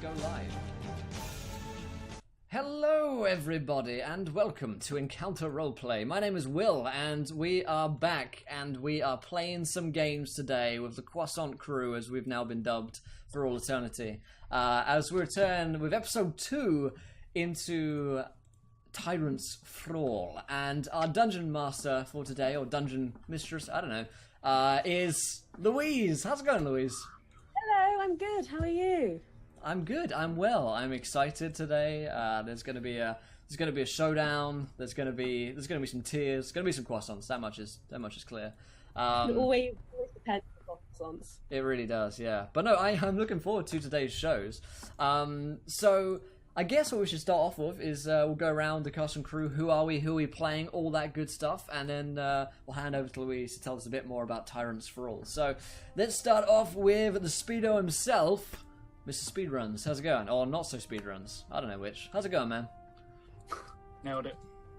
go live. Hello everybody and welcome to Encounter Roleplay. My name is Will and we are back and we are playing some games today with the Croissant crew, as we've now been dubbed for all eternity. As we return with episode 2 into Tyrant's Thrall, and our dungeon master for today, or dungeon mistress, I don't know, is Louise. How's it going, Louise? Hello, I'm good. How are you? I'm good. I'm well. I'm excited today. There's going to be a showdown. There's going to be some tears. There's going to be some croissants. That much is clear. You always prepared for croissants. It really does, yeah. But no, I'm looking forward to today's shows. So I guess what we should start off with is we'll go around the cast and crew. Who are we playing? All that good stuff, and then we'll hand over to Louise to tell us a bit more about Tyrant's Thrall. So let's start off with the Speedo himself. Mr. Speedruns, how's it going? Or not so speedruns. I don't know which. How's it going, man? Nailed it.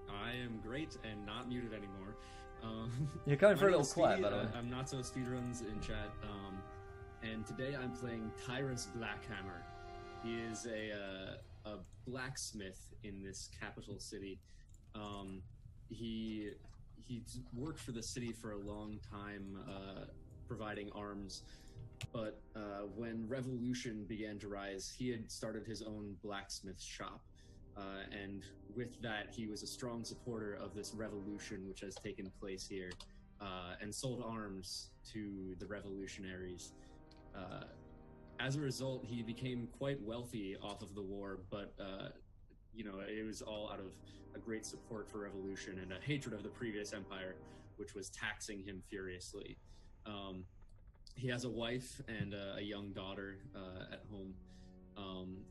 I am great and not muted anymore. You're going for a little quiet, by the way. I'm not so speedruns in chat. And today I'm playing Tyrant's Blackhammer. He is a blacksmith in this capital city. He worked for the city for a long time, providing arms. But when revolution began to rise, he had started his own blacksmith shop. And with that, he was a strong supporter of this revolution which has taken place here, and sold arms to the revolutionaries. As a result, he became quite wealthy off of the war, but it was all out of a great support for revolution and a hatred of the previous empire, which was taxing him furiously. He has a wife and a young daughter at home,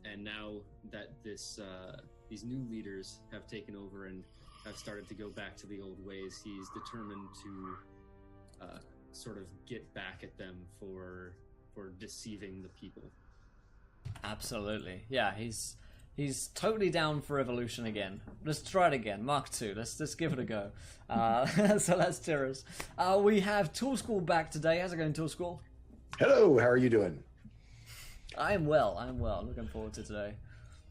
and now that these new leaders have taken over and have started to go back to the old ways, he's determined to sort of get back at them for deceiving the people. Absolutely, yeah. He's totally down for revolution again. Let's try it again. Mark II. Let's give it a go. So that's Tyrus. We have Tool School back today. How's it going, Tool School? Hello. How are you doing? I'm well. Looking forward to today.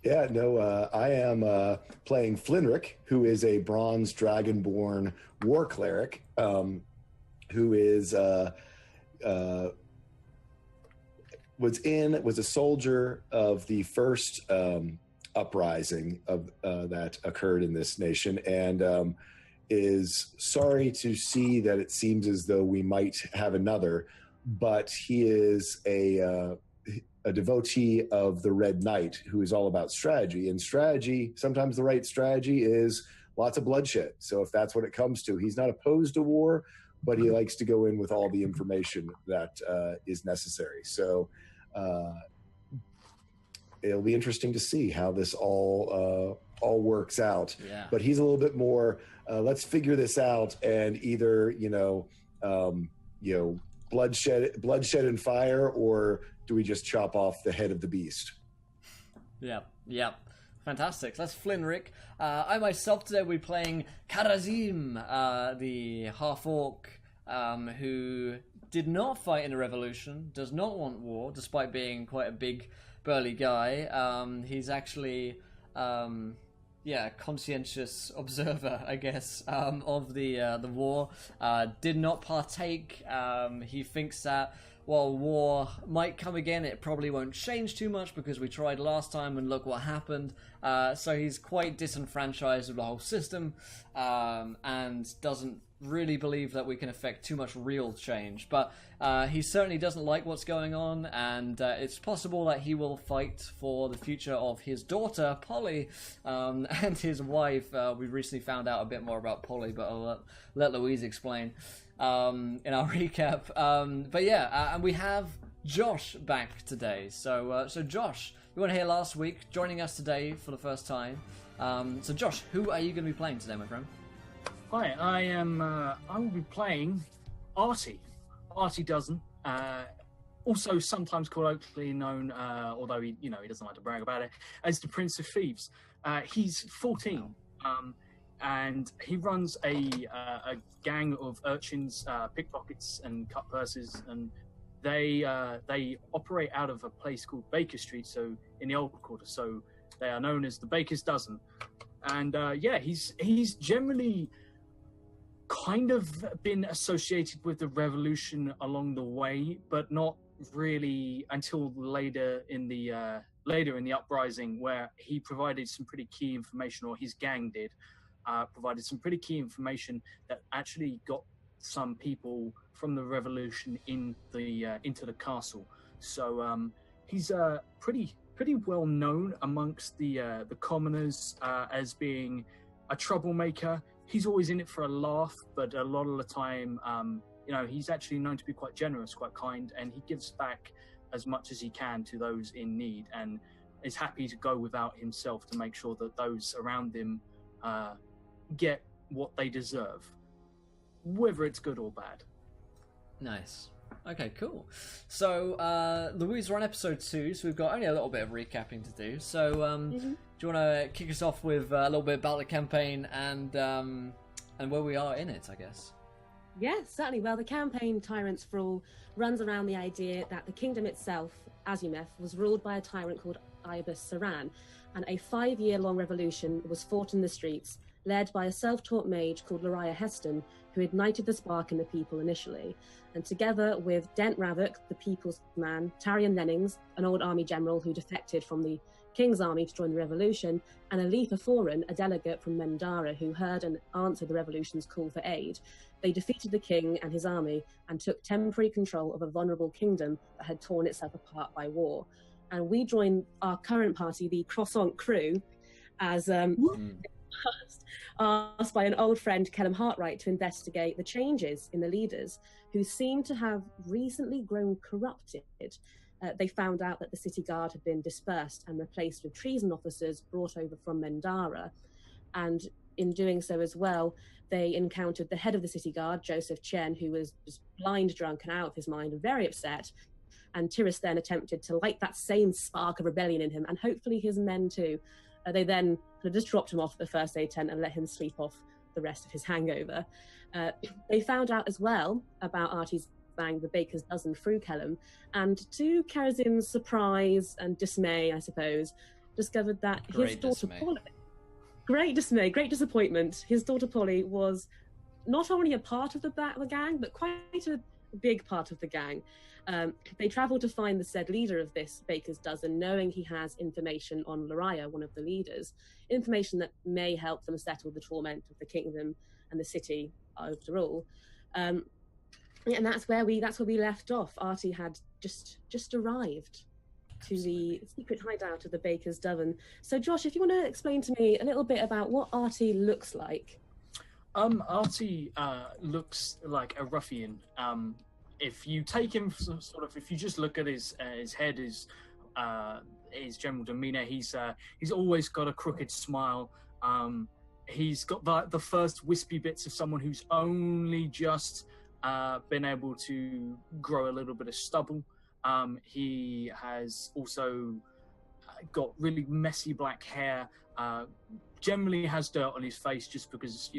Yeah, no, I am playing Flinrick, who is a bronze dragonborn war cleric, who is was a soldier of the first uprising of that occurred in this nation, and is sorry to see that it seems as though we might have another, but he is a devotee of the Red Knight, who is all about strategy. And strategy, sometimes the right strategy is lots of bloodshed. So if that's what it comes to, he's not opposed to war, but he likes to go in with all the information that is necessary. So it'll be interesting to see how this all works out. Yeah. But he's a little bit more, let's figure this out, and either, bloodshed and fire, or do we just chop off the head of the beast? Yep. Fantastic. That's Flinrick. I myself today will be playing Karazim, the half-orc who did not fight in the revolution, does not want war, despite being quite a big, burly guy. He's actually, conscientious observer, I guess, of the war. Did not partake. He thinks that while war might come again, it probably won't change too much because we tried last time and look what happened. So he's quite disenfranchised with the whole system, and doesn't really believe that we can affect too much real change. But he certainly doesn't like what's going on, and it's possible that he will fight for the future of his daughter, Polly, and his wife. We recently found out a bit more about Polly, but I'll let Louise explain in our recap. And we have Josh back today. So Josh, you weren't here last week, joining us today for the first time. So Josh, who are you going to be playing today, my friend? Hi, I will be playing Artie. Artie Dozen. Also sometimes colloquially known, although he doesn't like to brag about it, as the Prince of Thieves. He's 14. And he runs a gang of urchins, pickpockets and cut purses and They operate out of a place called Baker Street, so in the Old Quarter. So they are known as the Baker's Dozen. And he's generally kind of been associated with the revolution along the way, but not really until later in the uprising, where he provided some pretty key information, or his gang did provided some pretty key information that actually got some people from the revolution into the castle. So he's pretty well known amongst the commoners as being a troublemaker. He's always in it for a laugh, but a lot of the time, he's actually known to be quite generous, quite kind, and he gives back as much as he can to those in need, and is happy to go without himself to make sure that those around him get what they deserve, whether it's good or bad. Nice. Okay, cool. So, Louise, we're on episode 2, so we've got only a little bit of recapping to do. So, do you want to kick us off with a little bit about the campaign and where we are in it, I guess? Yes, certainly. Well, the campaign Tyrant's Thrall runs around the idea that the kingdom itself, Azumeth, was ruled by a tyrant called Ibis Saran, and a 5-year-long revolution was fought in the streets, led by a self-taught mage called Lariah Heston, who ignited the spark in the people initially. And together with Dent Ravok, the people's man, Tarion Lennings, an old army general who defected from the King's army to join the revolution, and Alifa Foran, a delegate from Mendara who heard and answered the revolution's call for aid, they defeated the king and his army and took temporary control of a vulnerable kingdom that had torn itself apart by war. And we joined our current party, the Croissant Crew, as asked by an old friend, Kellum Hartright, to investigate the changes in the leaders who seem to have recently grown corrupted. They found out that the city guard had been dispersed and replaced with treason officers brought over from Mendara. And in doing so as well, they encountered the head of the city guard, Joseph Chen, who was just blind drunk and out of his mind and very upset. And Tiris then attempted to light that same spark of rebellion in him, and hopefully his men too. They then just dropped him off at the first aid tent and let him sleep off the rest of his hangover. They found out as well about Artie's bang, the Baker's Dozen, through Kellum, and to Karazim's surprise and dismay, I suppose, discovered that his daughter Polly... Great dismay, great disappointment. His daughter Polly was not only a part of the gang, but quite a big part of the gang. They travelled to find the said leader of this Baker's Dozen, knowing he has information on Lariah, one of the leaders, information that may help them settle the torment of the kingdom and the city after all. And that's where we left off. Artie had just arrived to the secret hideout of the Baker's Dozen. So, Josh, if you want to explain to me a little bit about what Artie looks like. Artie looks like a ruffian. If you take him if you just look at his head, his general demeanor, he's always got a crooked smile. He's got the first wispy bits of someone who's only just been able to grow a little bit of stubble. He has also got really messy black hair. Generally has dirt on his face just because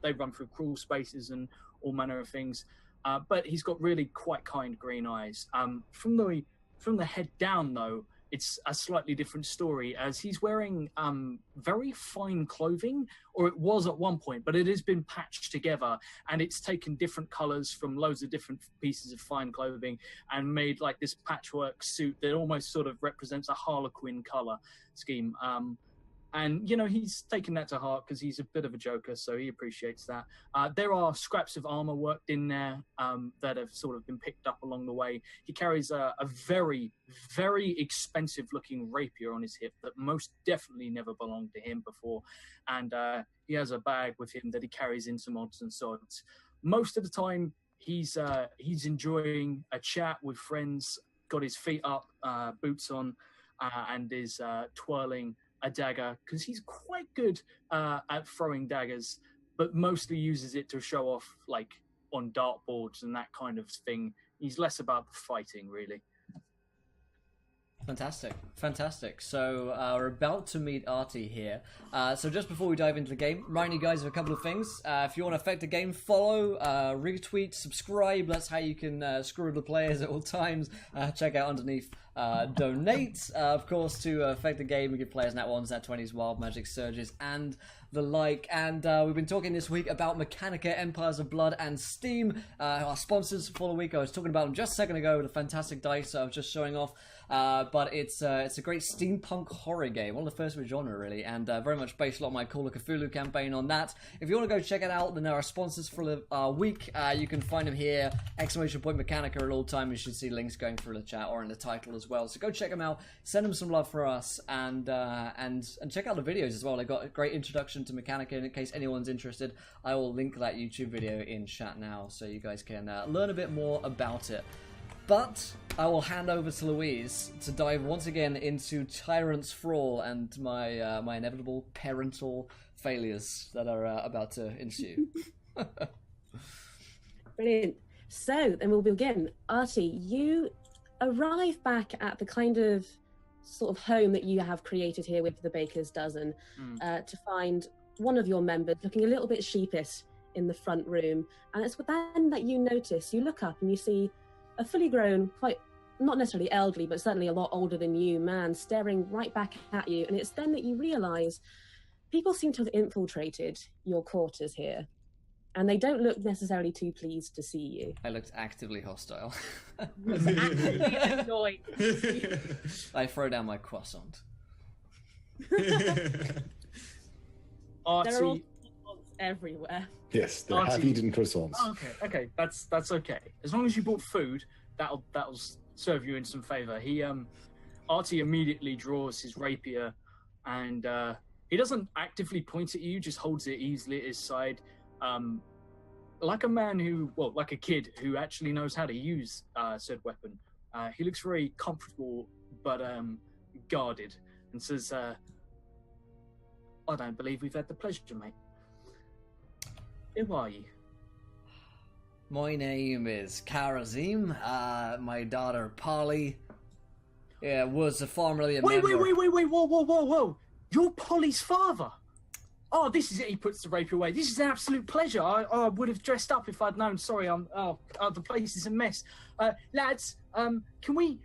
they run through crawl spaces and all manner of things. But he's got really quite kind green eyes. From the head down, though, it's a slightly different story, as he's wearing very fine clothing, or it was at one point, but it has been patched together, and it's taken different colors from loads of different pieces of fine clothing and made like this patchwork suit that almost sort of represents a Harlequin color scheme. And, he's taken that to heart because he's a bit of a joker, so he appreciates that. There are scraps of armor worked in there that have sort of been picked up along the way. He carries a very, very expensive-looking rapier on his hip that most definitely never belonged to him before. And he has a bag with him that he carries in some odds and sods. Most of the time, he's enjoying a chat with friends, got his feet up, boots on, and is twirling a dagger, because he's quite good at throwing daggers, but mostly uses it to show off, like on dartboards and that kind of thing. He's less about the fighting, really. Fantastic. So we're about to meet Artie here. So just before we dive into the game, remind you guys of a couple of things. If you want to affect the game, follow, retweet, subscribe. That's how you can screw the players at all times. Check out underneath. Donate, of course, to affect the game. We give players nat 1s, nat 20s, wild magic surges, and the like. And we've been talking this week about Mechanica, Empires of Blood, and Steam, our sponsors for the week. I was talking about them just a second ago with the fantastic dice I was just showing off. But it's a great steampunk horror game, one of the first of its genre, really, and very much based a lot of my Call of Cthulhu campaign on that. If you want to go check it out, then there are sponsors for the week. You can find them here, !Mechanica at all time. You should see links going through the chat or in the title as well. So go check them out, send them some love for us, and check out the videos as well. They've got a great introduction to Mechanica, and in case anyone's interested, I will link that YouTube video in chat now, so you guys can learn a bit more about it. But I will hand over to Louise to dive once again into Tyrant's Thrall and my my inevitable parental failures that are about to ensue. Brilliant. So then we'll begin. Artie, you arrive back at the kind of sort of home that you have created here with the Baker's Dozen to find one of your members looking a little bit sheepish in the front room. And it's then that you notice, you look up and you see a fully grown, quite not necessarily elderly, but certainly a lot older than you, man staring right back at you. And it's then that you realise people seem to have infiltrated your quarters here, and they don't look necessarily too pleased to see you. I looked actively hostile. Actively annoyed. I throw down my croissant. Artie, There are all croissants everywhere. Yes, they're Artie. half-eaten croissants. okay, that's okay. As long as you bought food, that'll serve you in some favour. Artie immediately draws his rapier, and he doesn't actively point at you, just holds it easily at his side, like a kid who actually knows how to use said weapon. He looks very comfortable, but guarded, and says, "I don't believe we've had the pleasure, mate. Who are you?" My name is Karazim. My daughter Polly was formerly a member. Wait! Whoa! You're Polly's father. Oh, this is it. He puts the rapier away. This is an absolute pleasure. I would have dressed up if I'd known. Sorry, the place is a mess. Lads, can we?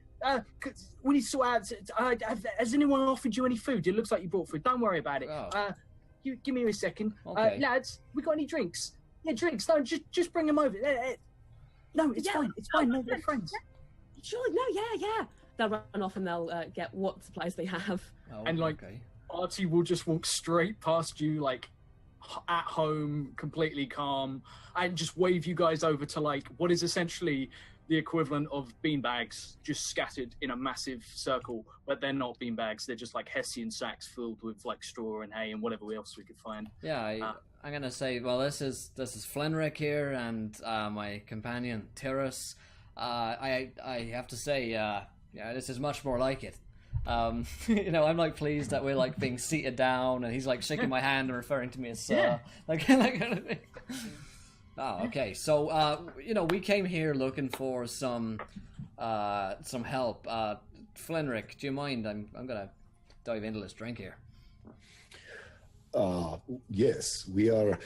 We need to sort out. Has anyone offered you any food? It looks like you brought food. Don't worry about it. Oh. You give me a second. Okay. Lads, we got any drinks? Yeah, drinks. No, just bring them over. No, it's fine. It's fine. No, we're friends. Sure, no, yeah. They'll run off and they'll get what supplies they have. Oh, And, like, okay. Artie will just walk straight past you, like, at home, completely calm, and just wave you guys over to, like, what is essentially the equivalent of beanbags just scattered in a massive circle, but they're not beanbags. They're just, like, Hessian sacks filled with, like, straw and hay and whatever else we could find. Yeah, I'm gonna say, well, this is Flenric here, and my companion Tyrus. I have to say, this is much more like it. I'm like pleased that we're like being seated down, and he's like shaking my hand and referring to me as sir. Yeah. Like kind of thing. Oh, okay. So we came here looking for some help. Flenric, do you mind? I'm gonna dive into this drink here. Yes, we are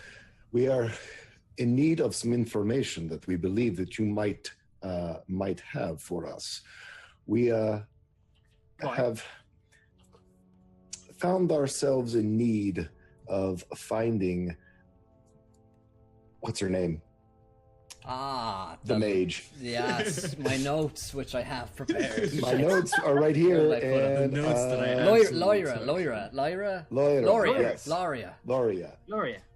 in need of some information that we believe that you might have for us. We have found ourselves in need of finding, what's her name? The mage. Yes, my notes, which I have prepared. My notes are right here. And, notes that I have. Loria.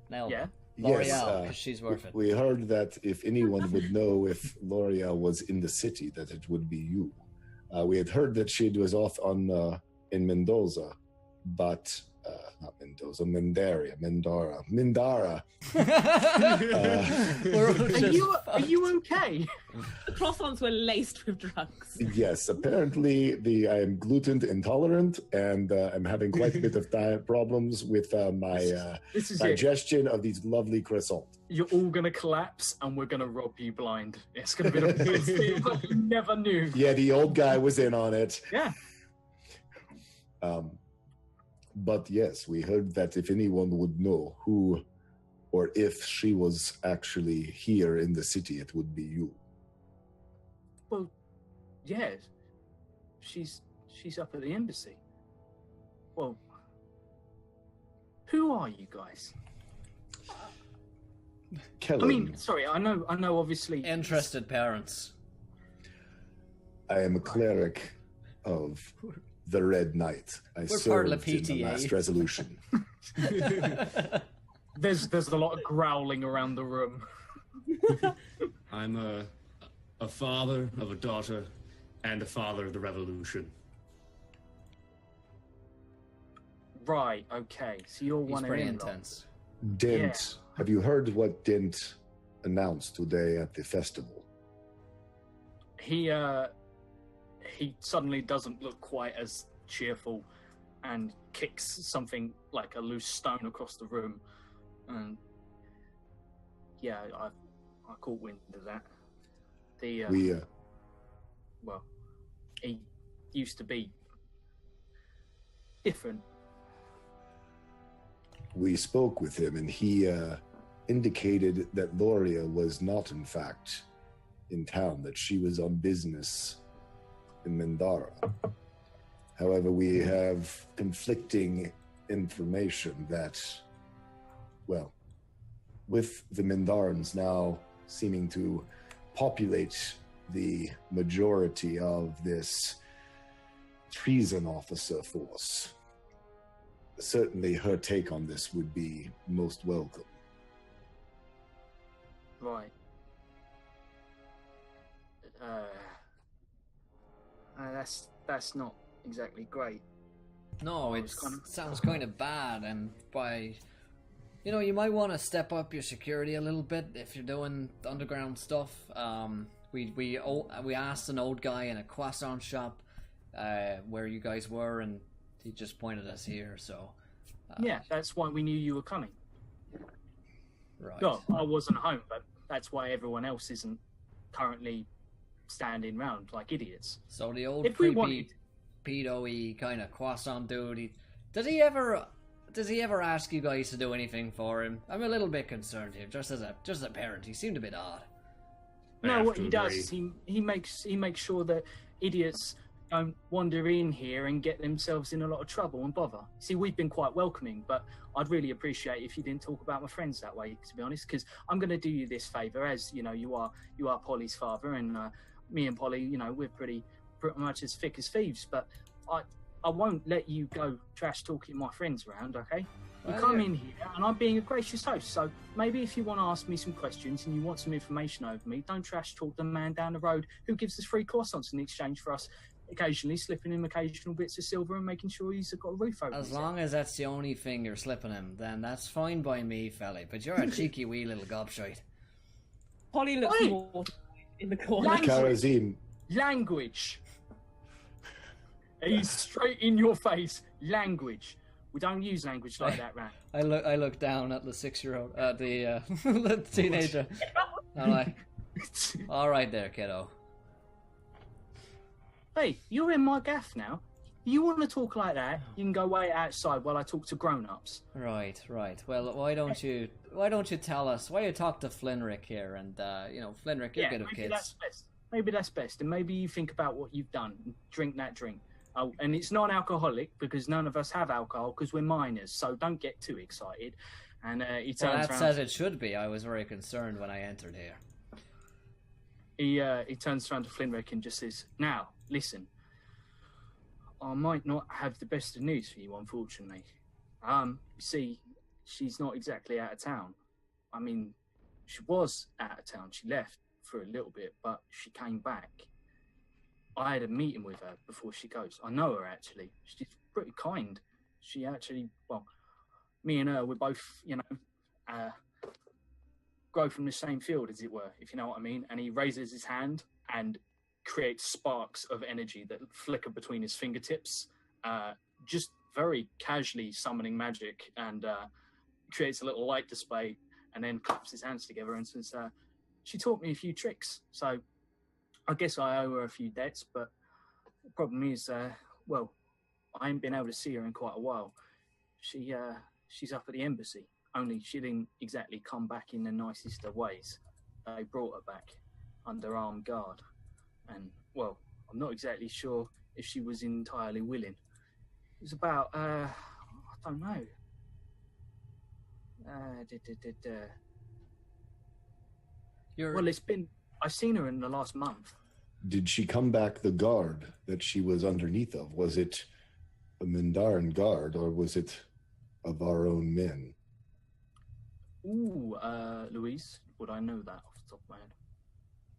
Nailed it. L'Oreal, because she's worth it. We heard that if anyone would know if L'Oreal was in the city, that it would be you. We had heard that she was off in Mendoza, but not Mendoza, Mindara. Are you okay? The croissants were laced with drugs. Yes, apparently I am gluten intolerant, and I'm having quite a bit of problems with my digestion of these lovely croissants. You're all gonna collapse, and we're gonna rob you blind. It's gonna be the best thing you never knew. Yeah, the old guy was in on it. Yeah. But yes, we heard that if anyone would know who or if she was actually here in the city, it would be you. Well, yeah, she's up at the embassy. Well, who are you guys? Kellen, I mean, sorry, I know, obviously. Interested parents. I am a cleric of the Red Knight. I served in the last resolution. There's a lot of growling around the room. I'm a father of a daughter and a father of the revolution. Right, okay. So you're He's one pretty of them. intense. Dent, have you heard what Dent announced today at the festival? He suddenly doesn't look quite as cheerful and kicks something like a loose stone across the room. And yeah, I caught wind of that. Well, he used to be different. We spoke with him, and he indicated that Loria was not, in fact, in town, that she was on business in Mendara. However, we have conflicting information that, well, with the Mendarans now seeming to populate the majority of this treason officer force, certainly her take on this would be most welcome. Right. That's not exactly great. No, it sounds kind of bad, and you might want to step up your security a little bit if you're doing underground stuff. We asked an old guy in a croissant shop where you guys were, and he just pointed us here. So yeah, that's why we knew you were coming. Right. No, I wasn't home, but that's why everyone else isn't currently standing round like idiots. So the old If we creepy wanted... pedo-y kind of croissant dude, does he ever ask you guys to do anything for him? I'm a little bit concerned here, just as a parent. He seemed a bit odd. No, what he does is he makes sure that idiots don't wander in here and get themselves in a lot of trouble and bother. See, we've been quite welcoming, but I'd really appreciate if you didn't talk about my friends that way, to be honest, because I'm going to do you this favour, as you know, you are Polly's father, and me and Polly, we're pretty much as thick as thieves, but I won't let you go trash talking my friends around, okay? You come in here, and I'm being a gracious host, so maybe if you want to ask me some questions and you want some information over me, don't trash talk the man down the road who gives us free croissants in exchange for us occasionally slipping him occasional bits of silver and making sure he's got a roof over his head. As long as that's the only thing you're slipping him, then that's fine by me, fella, but you're a cheeky wee little gobshite. Polly looks more in the corner. Language. He's straight in your face. Language. We don't use language like that, man. I look down at the 6-year-old, the teenager. I'm like, all right there, kiddo. Hey, you're in my gaff now. You want to talk like that? You can go wait outside while I talk to grown-ups. Right. Well, why don't you tell us? Why you talk to Flinrick here? And Flinrick, you're good with kids. Maybe that's best. And maybe you think about what you've done. Drink that drink. Oh, and it's non-alcoholic because none of us have alcohol because we're minors. So don't get too excited. And he turns around. Says it should be. I was very concerned when I entered here. He turns around to Flinrick and just says, "Now, listen. I might not have the best of news for you, unfortunately. You see, she's not exactly out of town. I mean, she was out of town. She left for a little bit, but she came back. I had a meeting with her before she goes. I know her, actually. She's pretty kind. She actually, well, me and her, we're both, grow from the same field, as it were, if you know what I mean." And he raises his hand and creates sparks of energy that flicker between his fingertips, just very casually summoning magic, and creates a little light display, and then claps his hands together and says, "She taught me a few tricks, so I guess I owe her a few debts, but the problem is, I ain't been able to see her in quite a while. She's up at the embassy. Only she didn't exactly come back in the nicest of ways. They brought her back under armed guard. And, well, I'm not exactly sure if she was entirely willing. It was about, I don't know. Well, I've seen her in the last month. Did she come back the guard that she was underneath of? Was it a Mindaran guard, or was it of our own men? Ooh, Louise, would I know that off the top of my head?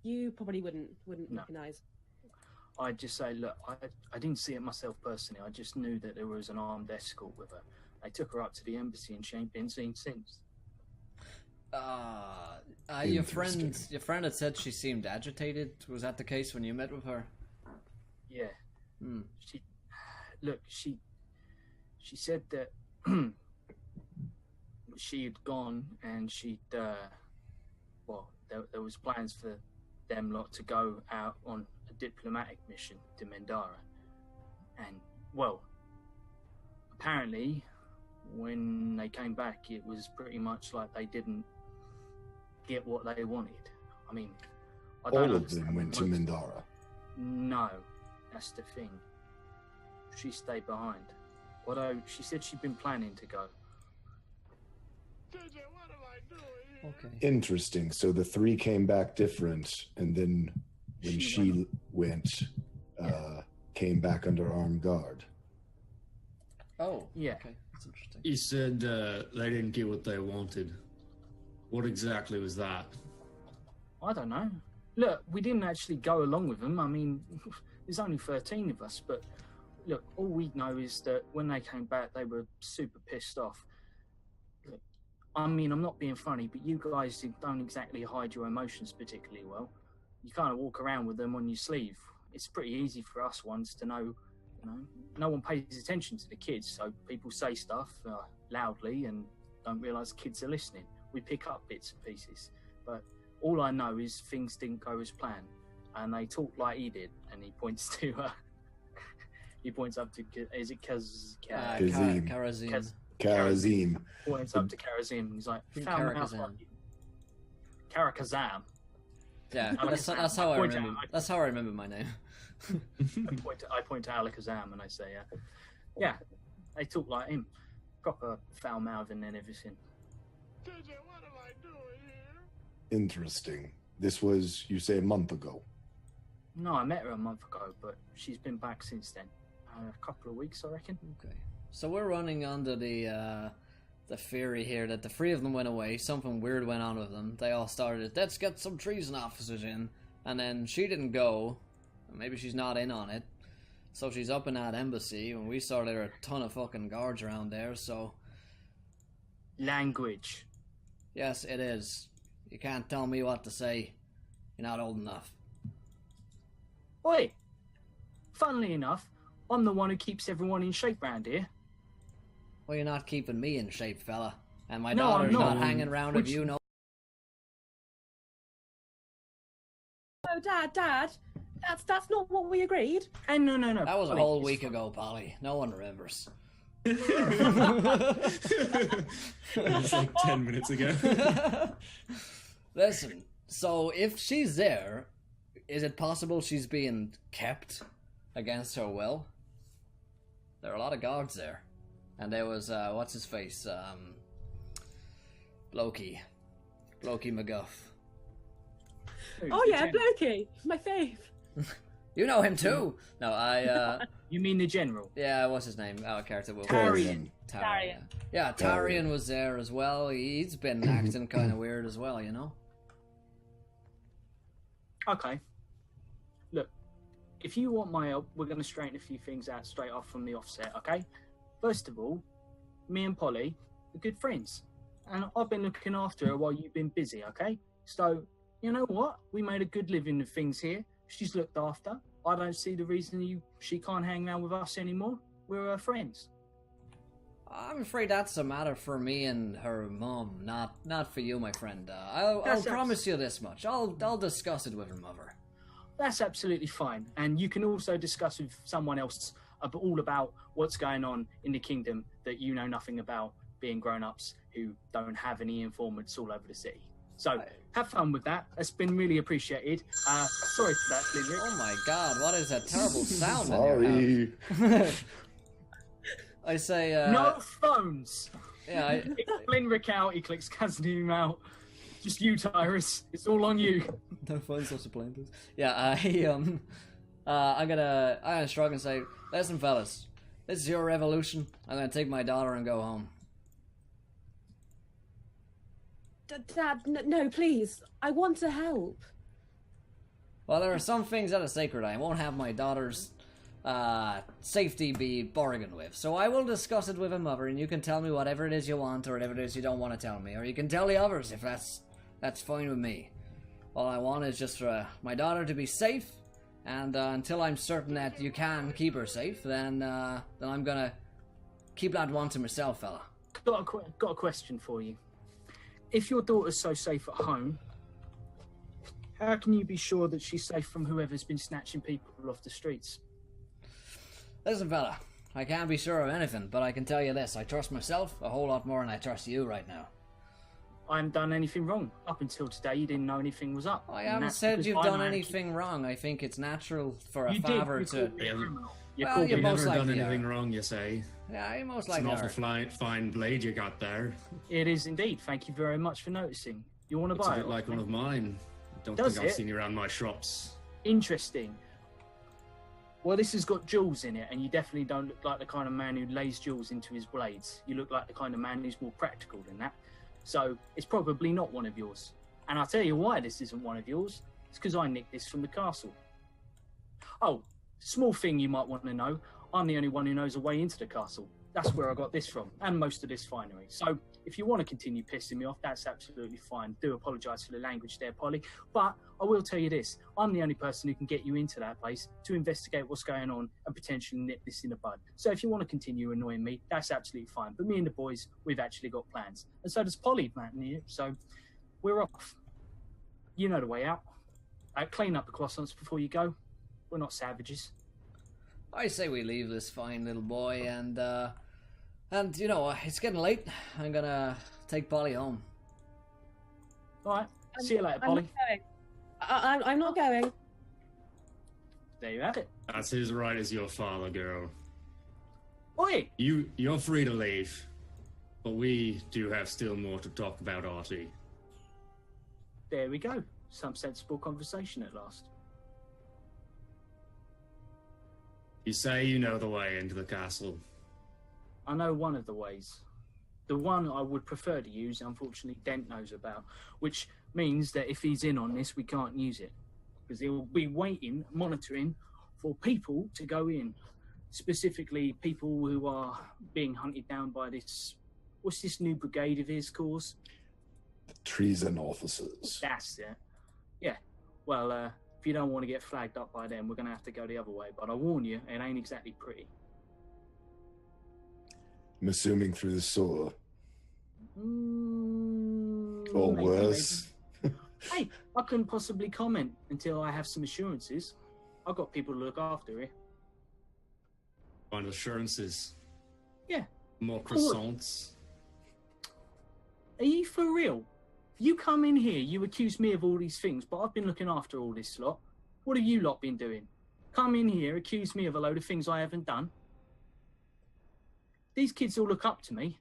You probably wouldn't No. recognise. I'd just say, look, I didn't see it myself personally. I just knew that there was an armed escort with her. They took her up to the embassy and she ain't been seen since. Your friend had said she seemed agitated. Was that the case when you met with her? Yeah. She said that she had gone and she'd there was plans for them lot to go out on a diplomatic mission to Mendara. And, well, apparently when they came back, it was pretty much like they didn't get what they wanted. I mean, I don't All of them went to Mendara. No, that's the thing. She stayed behind. Although she said she'd been planning to go. Okay. Interesting. So the three came back different, and then when she went, came back under armed guard. Oh, yeah. Okay, that's interesting. He said they didn't get what they wanted. What exactly was that? I don't know. Look, we didn't actually go along with them. I mean, there's only 13 of us, but look, all we know is that when they came back, they were super pissed off. Look, I mean, I'm not being funny, but you guys don't exactly hide your emotions particularly well. You kind of walk around with them on your sleeve. It's pretty easy for us ones to know, no one pays attention to the kids, so people say stuff loudly and don't realise kids are listening. We pick up bits and pieces, but all I know is things didn't go as planned, and they talk like he did, and he points to, he points up to, is it Kazim. Karazim. Points up to Karazim, and he's like, found the house like you. Karakazam. Yeah, that's how I remember. That's how I remember my name. I point to Alakazam and I say, yeah, they talk like him, proper foul mouthing and everything. What am I doing here? Interesting. This was, you say, a month ago. No, I met her a month ago, but she's been back since then. A couple of weeks, I reckon. Okay. So we're running under the theory here that the three of them went away, something weird went on with them. They all started, let's get some treason officers in, and then she didn't go. Maybe she's not in on it. So she's up in that embassy, and we saw there were a ton of fucking guards around there, so... Language. Yes, it is. You can't tell me what to say. You're not old enough. Oi! Funnily enough, I'm the one who keeps everyone in shape round here. Well, you're not keeping me in shape, fella. And my No, I'm daughter's not not. hanging around with you, no. Oh, Dad, that's not what we agreed. And no. That was a Polly, whole it's week fine. ago, Polly. No one remembers. It's like 10 minutes ago. Listen, so if she's there, is it possible she's being kept against her will? There are a lot of guards there. And there was, what's his face? Blokey McGuff. Oh yeah, Blokey, my fave. You know him too! No, You mean the general? yeah, what's his name? Our character will... Tarian. Tarian. Yeah, Tarian was there as well. He's been acting kind of weird as well, you know? Okay. Look, if you want my help, we're going to straighten a few things out straight off from the offset, okay? First of all, me and Polly are good friends. And I've been looking after her while you've been busy, okay? So, you know what? We made a good living of things here. She's looked after. I don't see the reason she can't hang around with us anymore. We're her friends. I'm afraid that's a matter for me and her mum, not for you, my friend. I'll promise you this much. I'll discuss it with her mother. That's absolutely fine. And you can also discuss with someone else all about what's going on in the kingdom that you know nothing about, being grown-ups who don't have any informants all over the city. So have fun with that. It's been really appreciated. Sorry for that, Flynrick. Oh my god, what is that terrible sound in your Sorry. house? I say, No phones! yeah, It's Flynrick out, he clicks Kazanim out. Just you, Tyrus. It's all on you. no phones or supplantas. Yeah, I'm gonna shrug and say, listen fellas, this is your revolution. I'm gonna take my daughter and go home. Dad, no, please. I want to help. Well, there are some things that are sacred. I won't have my daughter's safety be bargained with. So I will discuss it with her mother, and you can tell me whatever it is you want, or whatever it is you don't want to tell me. Or you can tell the others if that's fine with me. All I want is just for my daughter to be safe, and until I'm certain that you can keep her safe, then I'm gonna keep that one to myself, fella. Got a question for you. If your daughter's so safe at home, how can you be sure that she's safe from whoever's been snatching people off the streets? Listen, fella, I can't be sure of anything, but I can tell you this. I trust myself a whole lot more than I trust you right now. I haven't done anything wrong. Up until today, you didn't know anything was up. I haven't said you've done anything wrong. I think it's natural for a father to... Well, you You've most never done likely anything are. wrong, you say? Yeah, you most It's an likely awful are. fine blade you got there. It is indeed. Thank you very much for noticing. You want to It's a buy bit it? like one of mine. Don't Does think I've it? seen you around my shops. Interesting. Well, this has got jewels in it, and you definitely don't look like the kind of man who lays jewels into his blades. You look like the kind of man who's more practical than that. So it's probably not one of yours. And I'll tell you why this isn't one of yours. It's because I nicked this from the castle. Oh, small thing you might want to know. I'm the only one who knows a way into the castle. That's where I got this from, and most of this finery. So if you want to continue pissing me off, that's absolutely fine. Do apologise for the language there, Polly. But I will tell you this. I'm the only person who can get you into that place to investigate what's going on and potentially nip this in the bud. So if you want to continue annoying me, that's absolutely fine. But me and the boys, we've actually got plans. And so does Polly, Matt, and you. So we're off. You know the way out. Clean up the croissants before you go. We're not savages. I say we leave this fine little boy, and you know, it's getting late. I'm gonna take Polly home. All right. See you later, I'm Polly. not going. I'm not going. There you have it. That's as right as your father, girl. Oi! You're free to leave. But we do have still more to talk about, Artie. There we go. Some sensible conversation at last. You say you know the way into the castle. I know one of the ways. The one I would prefer to use, unfortunately, Dent knows about, which means that if he's in on this, we can't use it. Because he'll be waiting, monitoring for people to go in. Specifically, people who are being hunted down by this... What's this new brigade of his cause? Treason officers. That's it. Yeah. Well, if you don't want to get flagged up by them, we're going to have to go the other way. But I warn you, it ain't exactly pretty. I'm assuming through the sewer. Or Maybe, worse. maybe. Hey, I couldn't possibly comment until I have some assurances. I've got people to look after here. Find assurances. Yeah. More Cool. croissants. Are you for real? You come in here, you accuse me of all these things, but I've been looking after all this lot. What have you lot been doing? Come in here, accuse me of a load of things I haven't done. These kids all look up to me.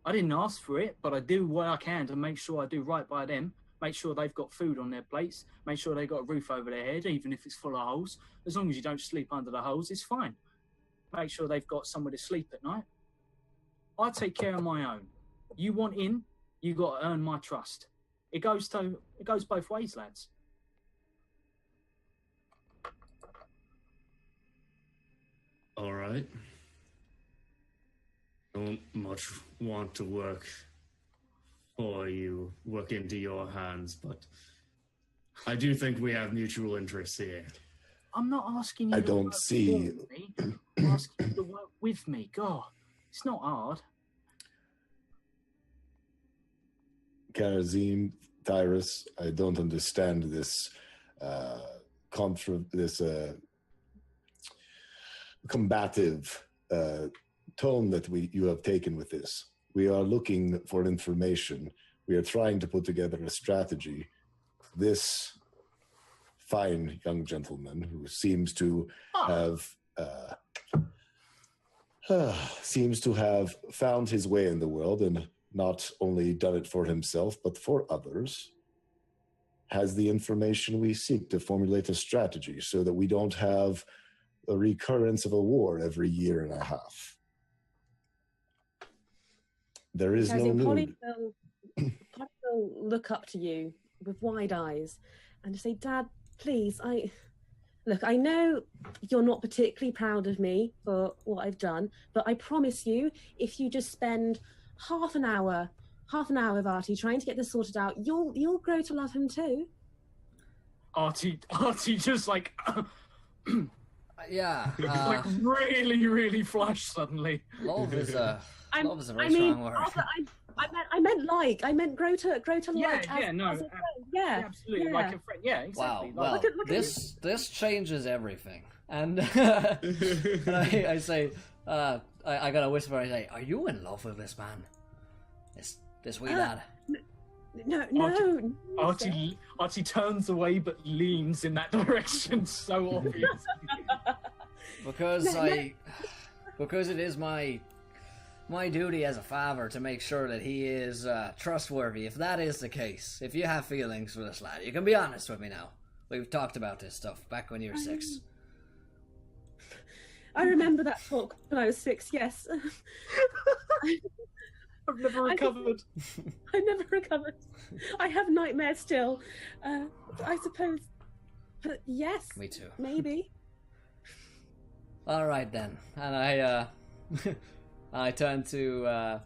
I didn't ask for it, but I do what I can to make sure I do right by them. Make sure they've got food on their plates. Make sure they've got a roof over their head, even if it's full of holes. As long as you don't sleep under the holes, it's fine. Make sure they've got somewhere to sleep at night. I take care of my own. You want in, you got to earn my trust. It goes both ways, lads. All right. Don't much want to work for you, work into your hands, but I do think we have mutual interests here. I'm not asking you I to don't work see- for me. I'm asking you to work with me. God, it's not hard. Karazim, Tyrus, I don't understand this combative tone that you have taken with this. We are looking for information. We are trying to put together a strategy. This fine young gentleman who seems to have found his way in the world and not only done it for himself but for others, has the information we seek to formulate a strategy so that we don't have a recurrence of a war every year and a half. There is no need. Polly will look up to you with wide eyes and say, Dad, please, I know you're not particularly proud of me for what I've done, but I promise you, if you just spend half an hour with Artie trying to get this sorted out, you'll grow to love him too. Artie just like Yeah. like really, really flushed suddenly. Love is a very I mean, strong word. I meant grow to like. Yeah, absolutely, yeah. like a friend. Yeah, exactly. Wow. Like, Well, this changes everything. And, and I say, I gotta whisper. I say, "Are you in love with this man? This wee lad?" No. Artie turns away but leans in that direction. So obvious. Because it is my duty as a father to make sure that he is trustworthy. If that is the case, if you have feelings for this lad, you can be honest with me now. We've talked about this stuff back when you were 6. I remember that talk when I was 6. Yes. I've never recovered. I never recovered. I have nightmares still. I suppose. But yes. Me too. Maybe. All right then, and I turn to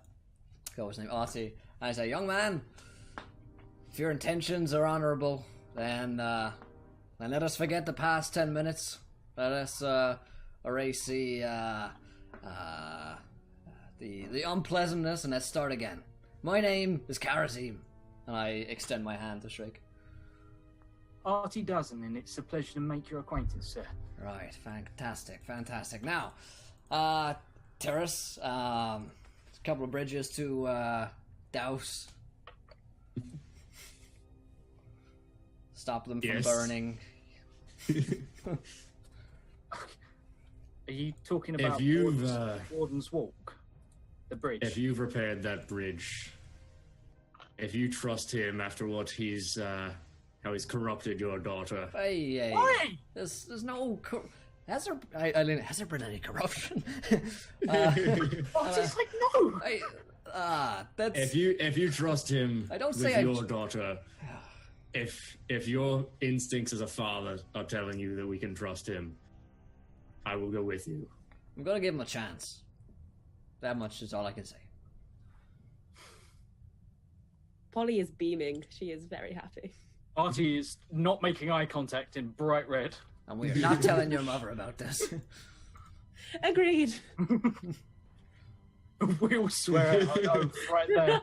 what's his name, Artie, and I say, "Young man, if your intentions are honourable, then let us forget the past 10 minutes. Let us erase the unpleasantness, and let's start again. My name is Karazim," and I extend my hand to shake. Artie doesn't, and it's a pleasure to make your acquaintance, sir. Right, fantastic. Now, terrace, a couple of bridges to douse. Stop them from burning. Are you talking about Warden's Walk? The bridge? If you've repaired that bridge, if you trust him after what he's how he's corrupted your daughter. Hey. Why? There's no... Has there been any corruption? Artie's like, no! That's... If you trust him I don't with say your daughter, if your instincts as a father are telling you that we can trust him, I will go with you. I'm gonna give him a chance. That much is all I can say. Polly is beaming. She is very happy. Artie is not making eye contact in bright red. And we are not telling your mother about this. Agreed. We'll swear an oath right there.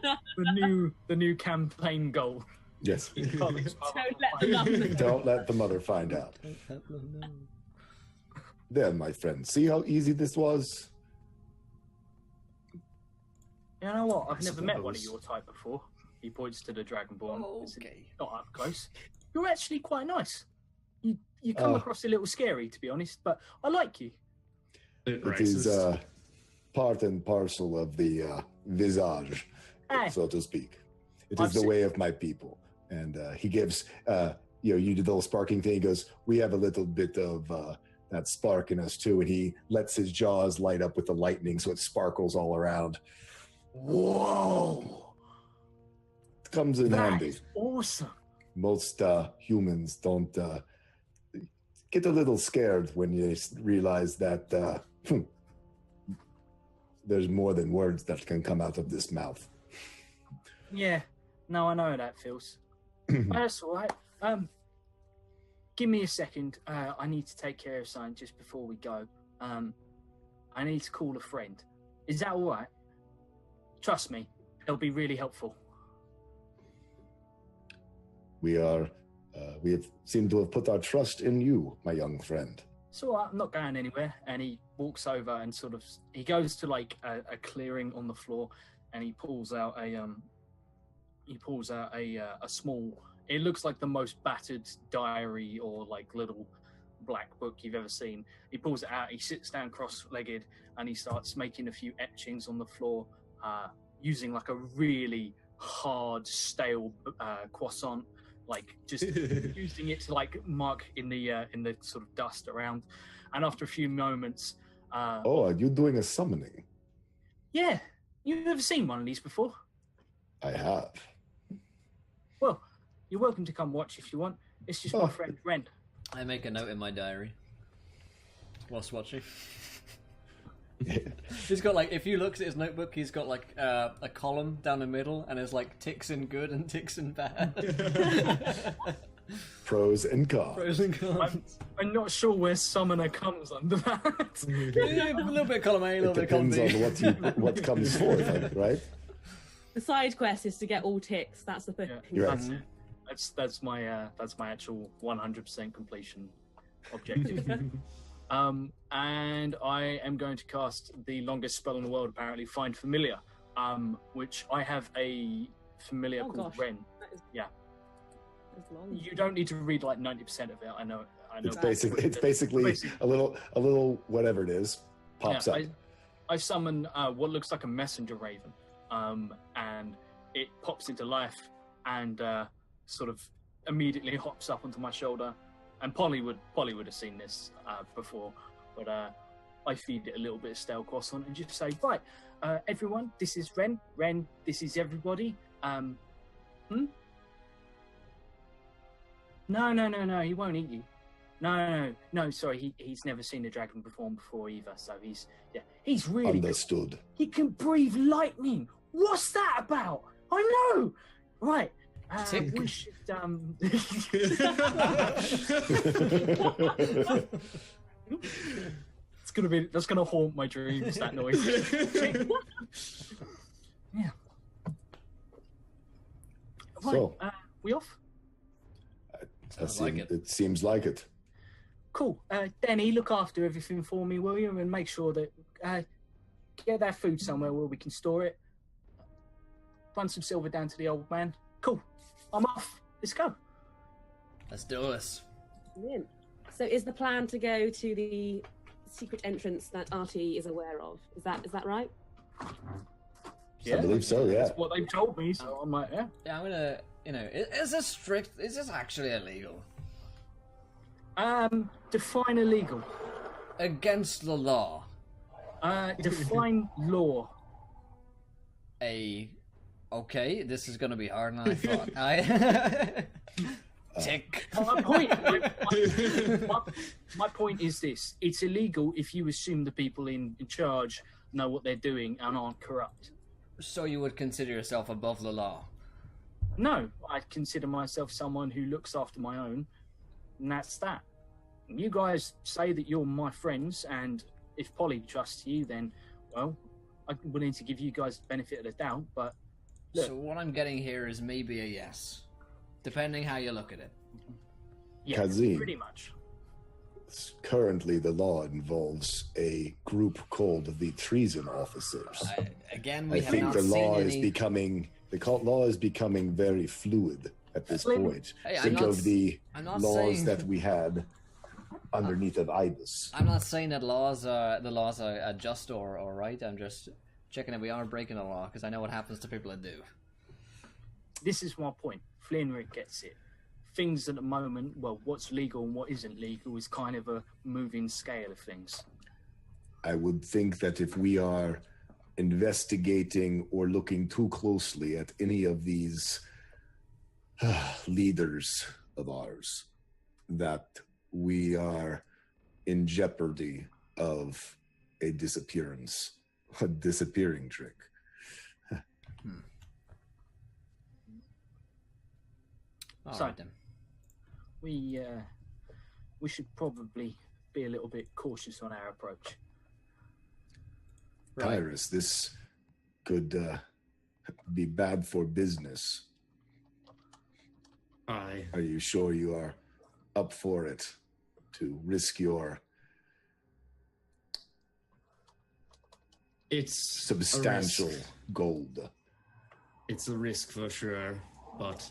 The new campaign goal. Yes. Don't let the mother know. Don't let the mother find out. There, my friend. See how easy this was? You know what? I've never met one of your type before. He points to the Dragonborn. Okay. Not up close. You're actually quite nice. You come across a little scary, to be honest, but I like you. It is part and parcel of the visage, so to speak. It is the way of my people. And he gives, you did the little sparking thing. He goes, we have a little bit of that spark in us too. And he lets his jaws light up with the lightning so it sparkles all around. Whoa! It comes in handy. That is awesome. Most humans don't get a little scared when you realize that there's more than words that can come out of this mouth. Yeah, no, I know how that feels. That's all right. Give me a second. I need to take care of something just before we go. I need to call a friend. Is that all right? Trust me, it'll be really helpful. We have seemed to have put our trust in you, my young friend. So I'm not going anywhere. And he walks over and sort of he goes to like a clearing on the floor, and he pulls out a small. It looks like the most battered diary or like little black book you've ever seen. He pulls it out. He sits down cross-legged and he starts making a few etchings on the floor, using like a really hard, stale croissant. Like just using it to like mark in the sort of dust around, and after a few moments, are you doing a summoning? Yeah, you've never seen one of these before. I have. Well, you're welcome to come watch if you want. It's just my friend Ren. I make a note in my diary whilst watching. He's got like, if you look at his notebook, he's got like a column down the middle, and there's like ticks in good and ticks in bad. Pros and cons. Pros and cons. I'm not sure where summoner comes under that. Yeah, a little bit of column A, a little bit of column B. Depends on what comes forth, right? The side quest is to get all ticks. That's the thing. You're right. That's my actual 100% completion objective. And I am going to cast the longest spell in the world, apparently, Find Familiar, which I have a familiar called Ren. Yeah. You don't need to read like 90% of it. I know. It's basically a little whatever it is pops up. I summon what looks like a messenger raven, and it pops into life and sort of immediately hops up onto my shoulder. And Polly would have seen this before, but I feed it a little bit of stale croissant and just say, right, everyone, this is Ren. Ren, this is everybody. No, he won't eat you. No, sorry, he's never seen a dragon perform before either, so he's really understood. Good. He can breathe lightning. What's that about? I know. Right. We should that's gonna haunt my dreams, that noise. Yeah. Right, So we off? It seems like it. Cool. Denny, look after everything for me, will you? And make sure that get that food somewhere where we can store it. Run some silver down to the old man. Cool. I'm off. Let's go. Let's do this. Brilliant. So is the plan to go to the secret entrance that Artie is aware of? Is that right? I believe so, yeah. That's what they've told me, so I'm like, yeah. Yeah, I'm gonna, is this actually illegal? Define illegal. Against the law. Define law. Okay, this is going to be harder than I thought. Tick. My point is this. It's illegal if you assume the people in charge know what they're doing and aren't corrupt. So you would consider yourself above the law? No, I consider myself someone who looks after my own, and that's that. You guys say that you're my friends, and if Polly trusts you, then, well, I'm willing to give you guys the benefit of the doubt, but... Look. So what I'm getting here is maybe a yes, depending how you look at it. Yeah, Kazim, pretty much. Currently, the law involves a group called the Treason Officers. I think the law is becoming very fluid at this point. Hey, think of the laws that we had underneath of Ibis. I'm not saying that the laws are just or right. I'm just checking if we are breaking the law, because I know what happens to people that do. This is my point. Flinrick gets it. Things at the moment, well, what's legal and what isn't legal is kind of a moving scale of things. I would think that if we are investigating or looking too closely at any of these leaders of ours, that we are in jeopardy of a disappearing trick. All So- right, then. We should probably be a little bit cautious on our approach. Right. Tyrus, this could be bad for business. Aye. Are you sure you are up for it, to risk your It's substantial gold. It's a risk for sure, but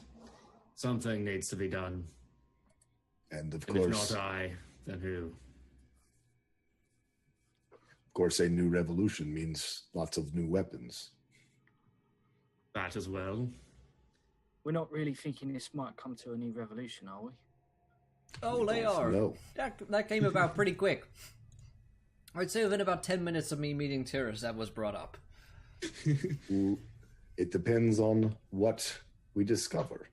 something needs to be done. And of And course, if not I, then who? of course, a new revolution means lots of new weapons. That as well. We're not really thinking this might come to a new revolution, are we? Oh, they are. No. That came about pretty quick. I'd say within about 10 minutes of me meeting Tyrus, that was brought up. It depends on what we discover.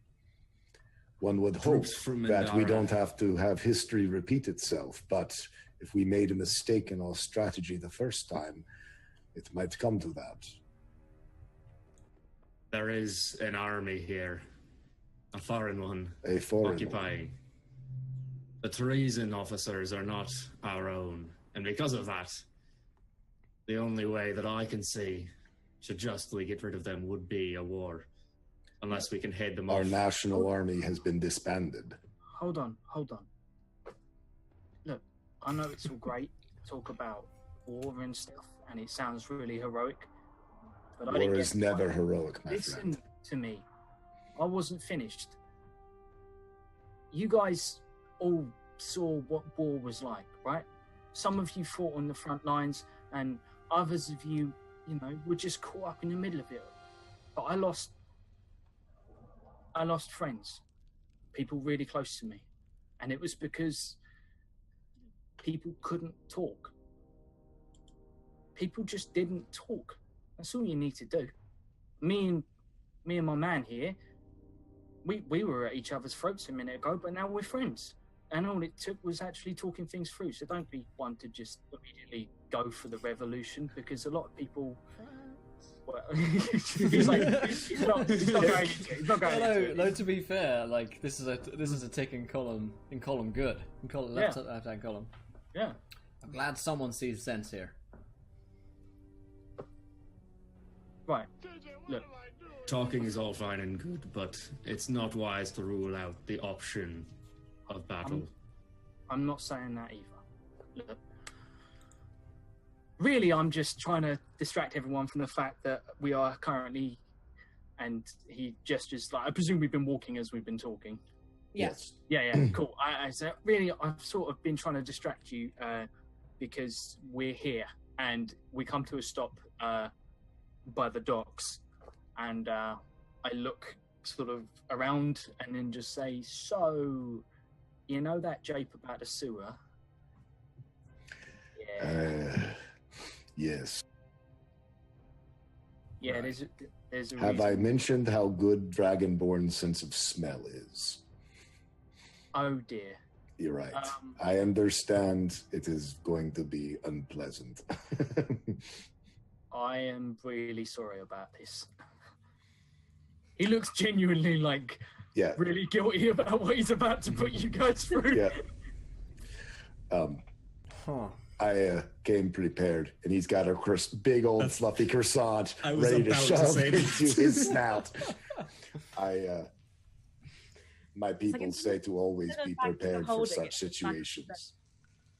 One would hope Troops from that we Mindara. don't have to have history repeat itself, but if we made a mistake in our strategy the first time, it might come to that. There is an army here. A foreign one. A foreign Occupying. The treason officers are not our own. And because of that, the only way that I can see to justly get rid of them would be a war. Unless we can head them Our off. national army has been disbanded. Hold on. Look, I know it's all great to talk about war and stuff, and it sounds really heroic. But I didn't War get is to never fight. heroic, my Listen friend. to me. I wasn't finished. You guys all saw what war was like, right? Some of you fought on the front lines, and others of you, were just caught up in the middle of it. But I lost friends, people really close to me, and it was because people couldn't talk. People just didn't talk. That's all you need to do. Me and my man here, we were at each other's throats a minute ago, but now we're friends. And all it took was actually talking things through. So don't be one to just immediately go for the revolution, because a lot of people. Well, he's not going into it. No, to be fair, like this is a tick in column good. In column left hand column. Yeah. I'm glad someone sees sense here. Right. JJ, what Look. am I doing? Talking is all fine and good, but it's not wise to rule out the option of battle. I'm not saying that either. Look. Really, I'm just trying to distract everyone from the fact that we are currently, and he gestures like, I presume we've been walking as we've been talking. Yes. Yeah, cool. So really, I've sort of been trying to distract you because we're here and we come to a stop by the docks, and I look sort of around and then just say, so, you know that jape about the sewer? Yeah. Yes. Yeah, Right. there's a Have reason. I mentioned how good Dragonborn's sense of smell is? Oh dear. You're right. Um, I understand it is going to be unpleasant. I am really sorry about this. He looks genuinely like Yeah. really guilty about what he's about to put you guys through. Yeah. Huh. I came prepared, and he's got a big old fluffy croissant I was ready to about to shove say into that. his snout. My people it's say to always instead of be back to prepared for holding such it, it's back to situations.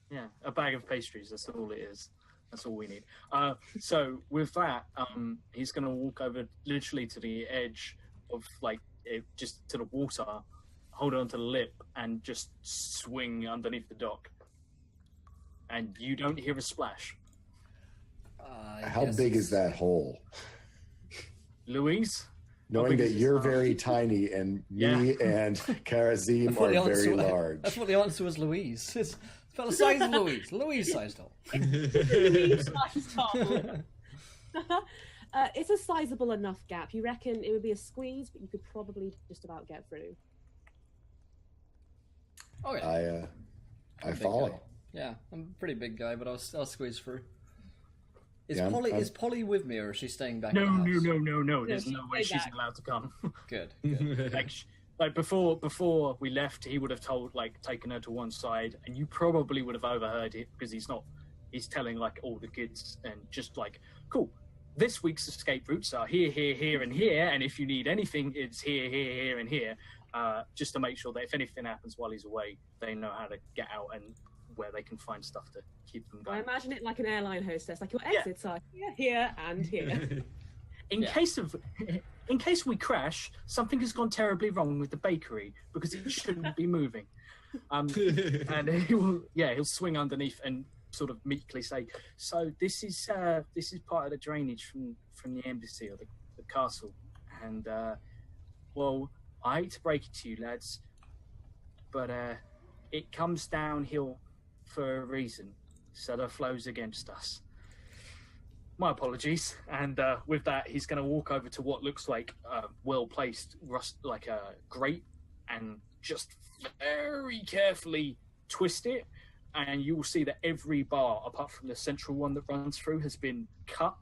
Yeah, a bag of pastries. That's all it is. That's all we need. So with that, he's going to walk over literally to the edge of just to the water, hold on to the lip, and just swing underneath the dock. And you don't hear a splash. How big is that hole? Louise? Knowing big that is this you're hole? very tiny and me Yeah. and Karazim are very large. That's what the answer was, Louise. It's about the size of Louise. Louise-sized hole. It's a sizable enough gap. You reckon it would be a squeeze, but you could probably just about get through. Okay. I Big follow. guy. Yeah, I'm a pretty big guy, but I'll squeeze through. Is Yeah, Polly I'm- is Polly with me, or is she staying back? No. at the house? There's she's no way way she's back. allowed to come. Good. like before we left, he would have taken her to one side, and you probably would have overheard it because he's telling all the kids and just cool. This week's escape routes are here, and here, and if you need anything, it's here, and here. Just to make sure that if anything happens while he's away, they know how to get out and where they can find stuff to keep them I going. imagine it like an airline hostess, like your exits are here, here, and here. In case we crash, something has gone terribly wrong with the bakery because it shouldn't be moving. And he'll swing underneath and sort of meekly say, "So this is part of the drainage from the embassy or the castle, and well, I hate to break it to you, lads, but it comes downhill for a reason. So the flows against us. My apologies." And with that, he's going to walk over to what looks like a well-placed like a grate, and just very carefully twist it. And you will see that every bar, apart from the central one that runs through, has been cut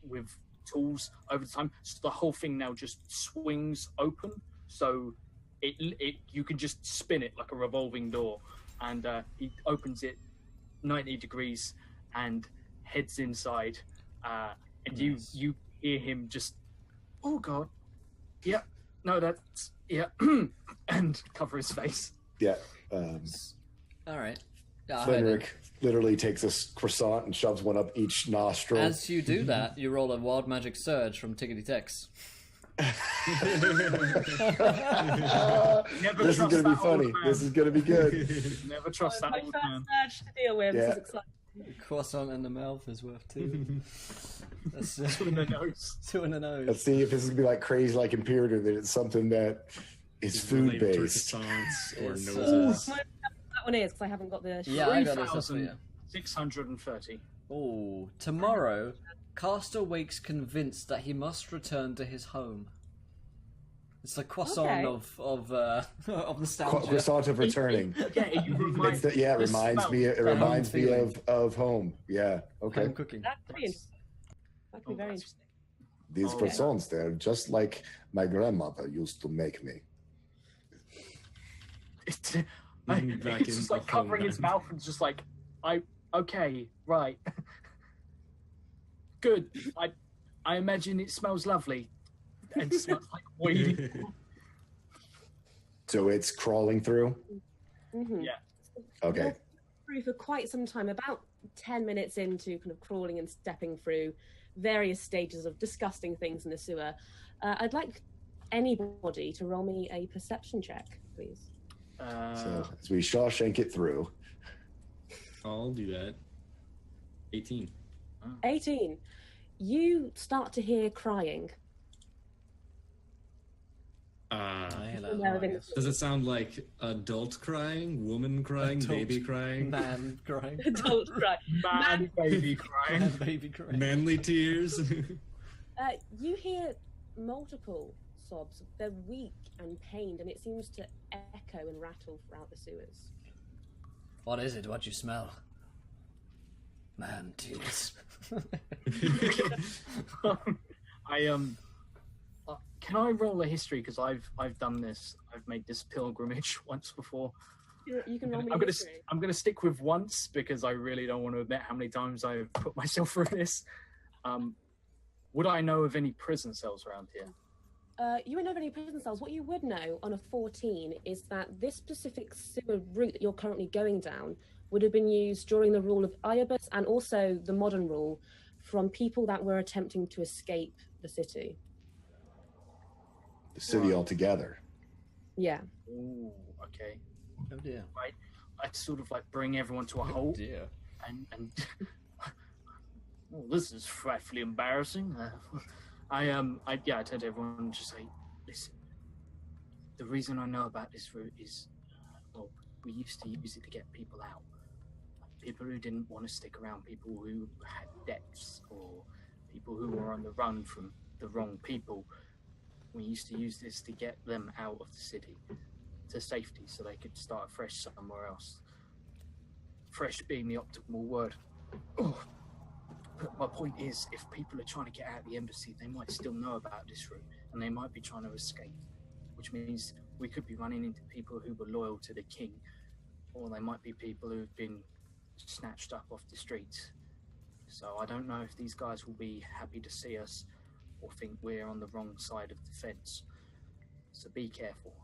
with tools over time. So the whole thing now just swings open. So you can just spin it like a revolving door. And he opens it 90 degrees and heads inside. And you hear him just, "Oh God, yeah, no, that's yeah," and cover his face. Yeah. All right. Frederick literally takes a croissant and shoves one up each nostril. As you do that, you roll a wild magic surge from Tickety Tex. This is going to be funny. This is going to be good. Never trust that old man. Surge to deal with. This is exciting. Croissant in the mouth is worth 2. That's, 2 in the nose. 2 in the nose. Let's see if this is going to be like crazy like Imperator, that it's something that is food based. Or It's, noses. That one is, because I haven't got the... Yeah, I got this for you. 630. Oh, tomorrow, Caster wakes convinced that he must return to his home. It's the croissant of nostalgia. Croissant of returning. It reminds It reminds me. It reminds me of home. Yeah. Okay. Home cooking. That could be interesting. That could be very interesting. These croissants, they're just like my grandmother used to make me. It's just like covering his mouth and just like, okay, right. Good. I imagine it smells lovely. And smells like weed. So it's crawling through? Mm-hmm. Yeah. Okay. Through for quite some time, about 10 minutes into kind of crawling and stepping through various stages of disgusting things in the sewer. I'd like anybody to roll me a perception check, please. So as we Shawshank it through. I'll do that. 18. 18. You start to hear crying. Does it sound like adult crying, woman crying, baby crying, man crying, adult crying, man baby crying, man baby crying, manly tears? You hear multiple sobs. They're weak and pained, and it seems to echo and rattle throughout the sewers. What is it? What you smell? Man tears. Can I roll a history? Because I've done this. I've made this pilgrimage once before. You can roll me I'm a history. I'm gonna stick with once because I really don't want to admit how many times I've put myself through this. Would I know of any prison cells around here? You wouldn't know of any prison cells. What you would know on a 14 is that this specific sewer route that you're currently going down would have been used during the rule of Iobus and also the modern rule from people that were attempting to escape the city. The city altogether. Yeah. Ooh, okay. Oh dear. Right. I'd sort of like bring everyone to a halt. Dear. And well, this is frightfully embarrassing. I turned to everyone and just say, listen, the reason I know about this route is, well, we used to use it to get people out. People who didn't want to stick around, people who had debts, or people who were on the run from the wrong people. We used to use this to get them out of the city to safety so they could start afresh somewhere else. Fresh being the optimal word. Oh. But my point is, if people are trying to get out of the embassy, they might still know about this route, and they might be trying to escape, which means we could be running into people who were loyal to the king, or they might be people who've been snatched up off the streets. So I don't know if these guys will be happy to see us or think we're on the wrong side of the fence. So be careful,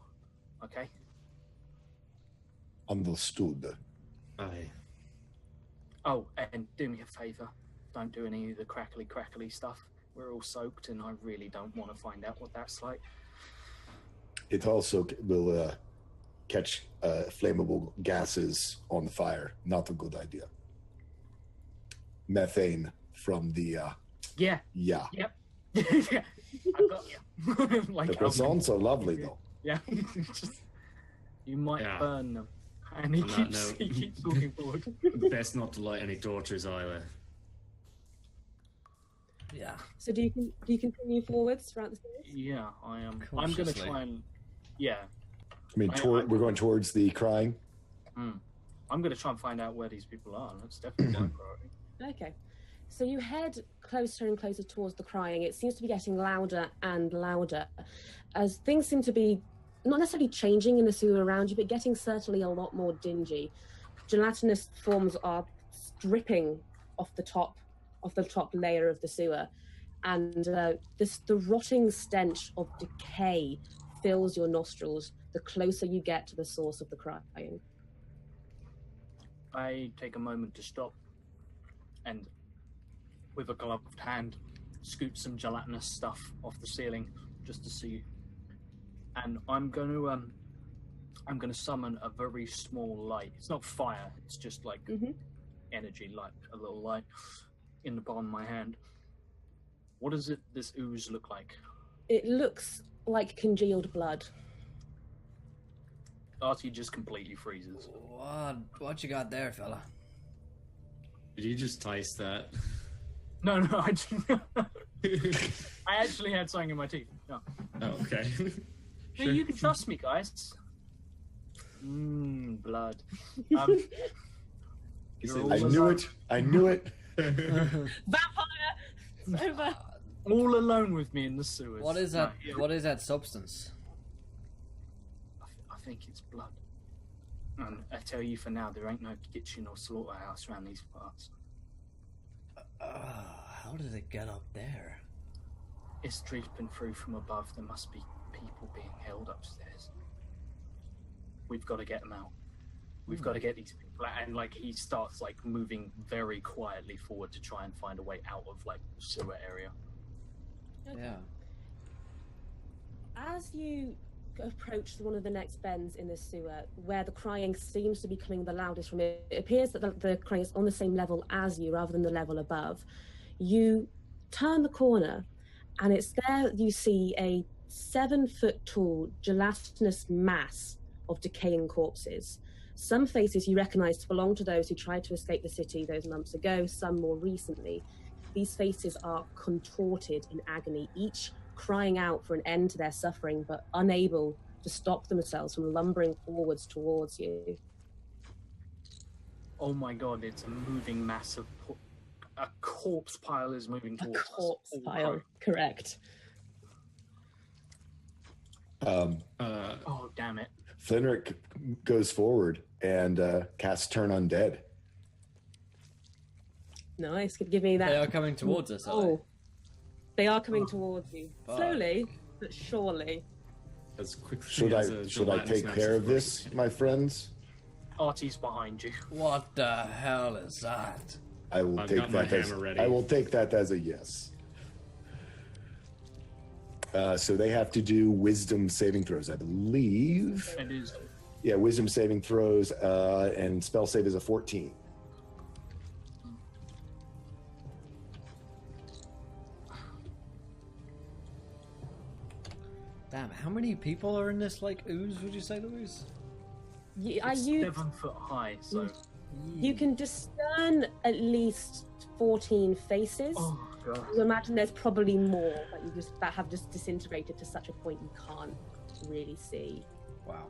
okay? Understood. Aye. Oh, and do me a favour. Don't do any of the crackly stuff. We're all soaked, and I really don't want to find out what that's like. It also will catch flammable gases on the fire. Not a good idea. Methane from the Yeah. yeah. Yep. Yeah. I got you. Like, The croissants are lovely though. Yeah. Just, you might Yeah. burn them. And he On that keeps, note. he keeps walking forward. Best not to light any torches either. Yeah. So do you continue forwards throughout the series? Yeah, I am. I'm going to Cautiously. try and. Yeah. I mean, we're going towards the crying. I'm going to try and find out where these people are. That's definitely my priority. Okay. So you head closer and closer towards the crying. It seems to be getting louder and louder as things seem to be not necessarily changing in the sewer around you, but getting certainly a lot more dingy. Gelatinous forms are dripping off the top layer of the sewer, and the rotting stench of decay fills your nostrils the closer you get to the source of the crying. I take a moment to stop and, with a gloved hand, scoop some gelatinous stuff off the ceiling just to see. And I'm going to summon a very small light. It's not fire. It's just like energy light, a little light in the palm of my hand. What does this ooze look like? It looks like congealed blood. Artie just completely freezes. What you got there, fella? Did you just taste that? No, I didn't. I actually had something in my teeth. No. Oh, okay. Hey, you can trust me, guys. Blood. I knew it. I knew it. Vampire! It's over. All alone with me in the sewers. What is that? No, What is that substance? I think it's blood. And I tell you for now, there ain't no kitchen or slaughterhouse around these parts. How did it get up there? It's dripping through from above. There must be people being held upstairs. We've got to get them out. We've got to get these people out. And like he starts like moving very quietly forward to try and find a way out of like the sewer area. Yeah. As you approach one of the next bends in the sewer, where the crying seems to be coming the loudest from, it appears that the crying is on the same level as you rather than the level above. You turn the corner, and it's there you see a 7-foot-tall gelatinous mass of decaying corpses. Some faces you recognize to belong to those who tried to escape the city those months ago, some more recently. These faces are contorted in agony, each crying out for an end to their suffering, but unable to stop themselves from lumbering forwards towards you. Oh my god, it's a moving mass of... A corpse pile is moving A towards us. corpse pile, correct. Oh, damn it. Flinrick goes forward and casts Turn Undead. Nice, give me that. They are coming towards us, are they? They are coming towards you. Fuck. Slowly, but surely. As quickly Should as I a take gelatinous care mass of this, my friends? Artie's behind you. What the hell is that? I will I've take got my that as hammer ready. I will take that as a yes. So they have to do wisdom saving throws, I believe. It is. Yeah, wisdom saving throws, and spell save is a 14. Damn, how many people are in this like ooze? Would you say, Louise? It's 7 foot high, so... You can discern at least 14 faces. Oh, God. You imagine there's probably more that have just disintegrated to such a point you can't really see. Wow.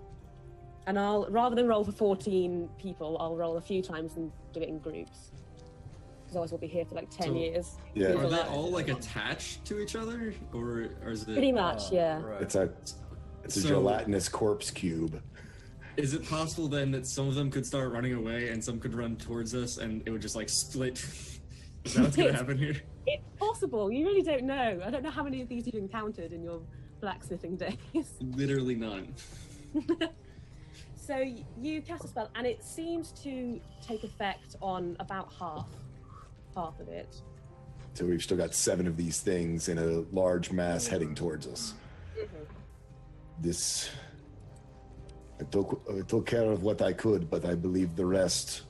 And rather than roll for 14 people, I'll roll a few times and do it in groups. Because otherwise we'll be here for like 10 So- years. Yeah. Are they all like attached to each other, or is it? Pretty much, yeah. Right. It's a So- gelatinous corpse cube. Is it possible then that some of them could start running away and some could run towards us and it would just like split? Is that what's gonna happen here? It's possible. You really don't know. I don't know how many of these you've encountered in your blacksmithing days. Literally none. So So you cast a spell, and it seems to take effect on about half of it. So we've still got 7 of these things in a large mass heading towards us. This... I took care of what I could, but I believe the rest...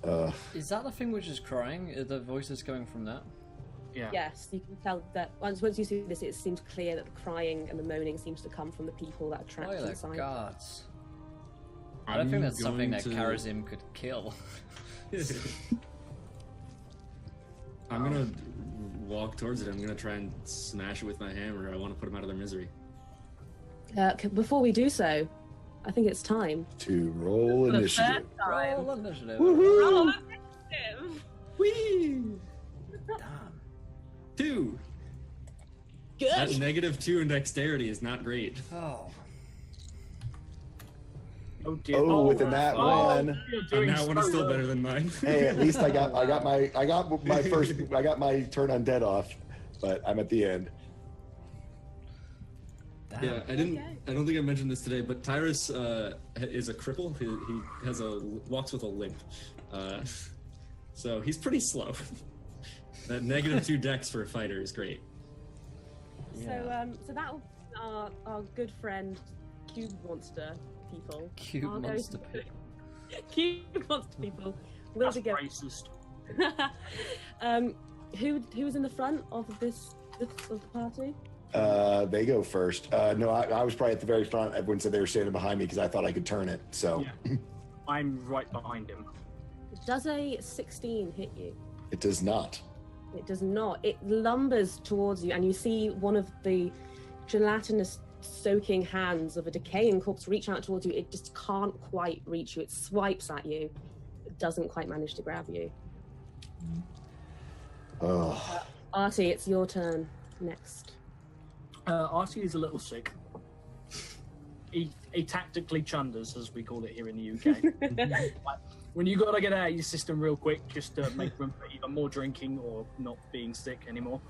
Is that the thing which is crying? Are the voices coming from that? Yeah. Yes, you can tell that once you see this, it seems clear that the crying and the moaning seems to come from the people that are trapped Oh, the inside. gods. I don't think that's something that Karazim could kill. I'm gonna walk towards it. I'm gonna try and smash it with my hammer. I want to put them out of their misery. Before we do so, I think it's time. To roll For the initiative. first time. Roll initiative. Roll initiative. Whee! Damn. 2. Good. That -2 in dexterity is not great. Oh. Oh dear. Oh, with a nat one. And that one is still better than mine. Hey, at least I got my turn on dead off, but I'm at the end. Damn. Yeah, I don't think I mentioned this today, but Tyrus is a cripple. He has walks with a limp, so he's pretty slow. That -2 dex for a fighter is great. Yeah. So that will our good friend Cube Monster people. Cube I'll go monster to- people. Cube Monster people will That's together. racist. Who was in the front of this of the party? They go first. No, I was probably at the very front. Everyone said they were standing behind me because I thought I could turn it. So Yeah. I'm right behind him. Does a 16 hit you? it does not. It does not. It lumbers towards you, and you see one of the gelatinous soaking hands of a decaying corpse reach out towards you. It just can't quite reach you. It swipes at you. It doesn't quite manage to grab you. Oh, Artie, it's your turn next. Artie is a little sick. He tactically chunders, as we call it here in the UK. Like, when you gotta get out of your system real quick, just to make room for either more drinking or not being sick anymore.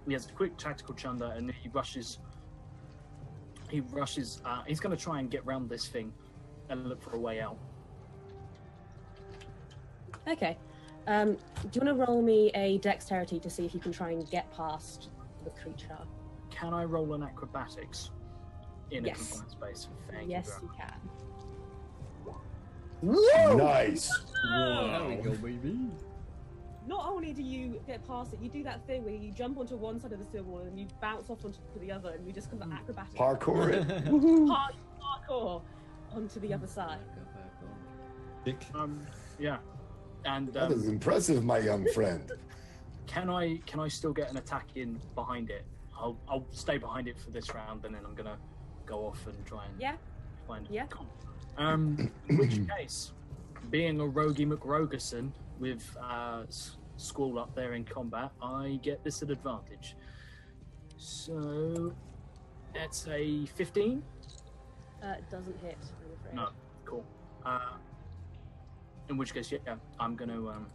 He has a quick tactical chunder, and then he rushes. He's gonna try and get round this thing and look for a way out. Okay. Do you want to roll me a dexterity to see if you can try and get past the creature? Can I roll an acrobatics in Yes. a confined space? Thank Yes, you. you can. nice. There we go, baby. Not only do you get past it, you do that thing where you jump onto one side of the steel wall and you bounce off onto the other, and you just kind of acrobatic Parkour it. parkour onto the other side. Dick. Yeah. And That is impressive, my young friend. can I still get an attack in behind it? I'll stay behind it for this round, and then I'm gonna go off and try and Yeah. find Yeah. In which case, being a roguey McRogerson with Squall up there in combat, I get this at advantage. So that's a 15. It doesn't hit, I'm afraid. No, cool. In which case, yeah, I'm gonna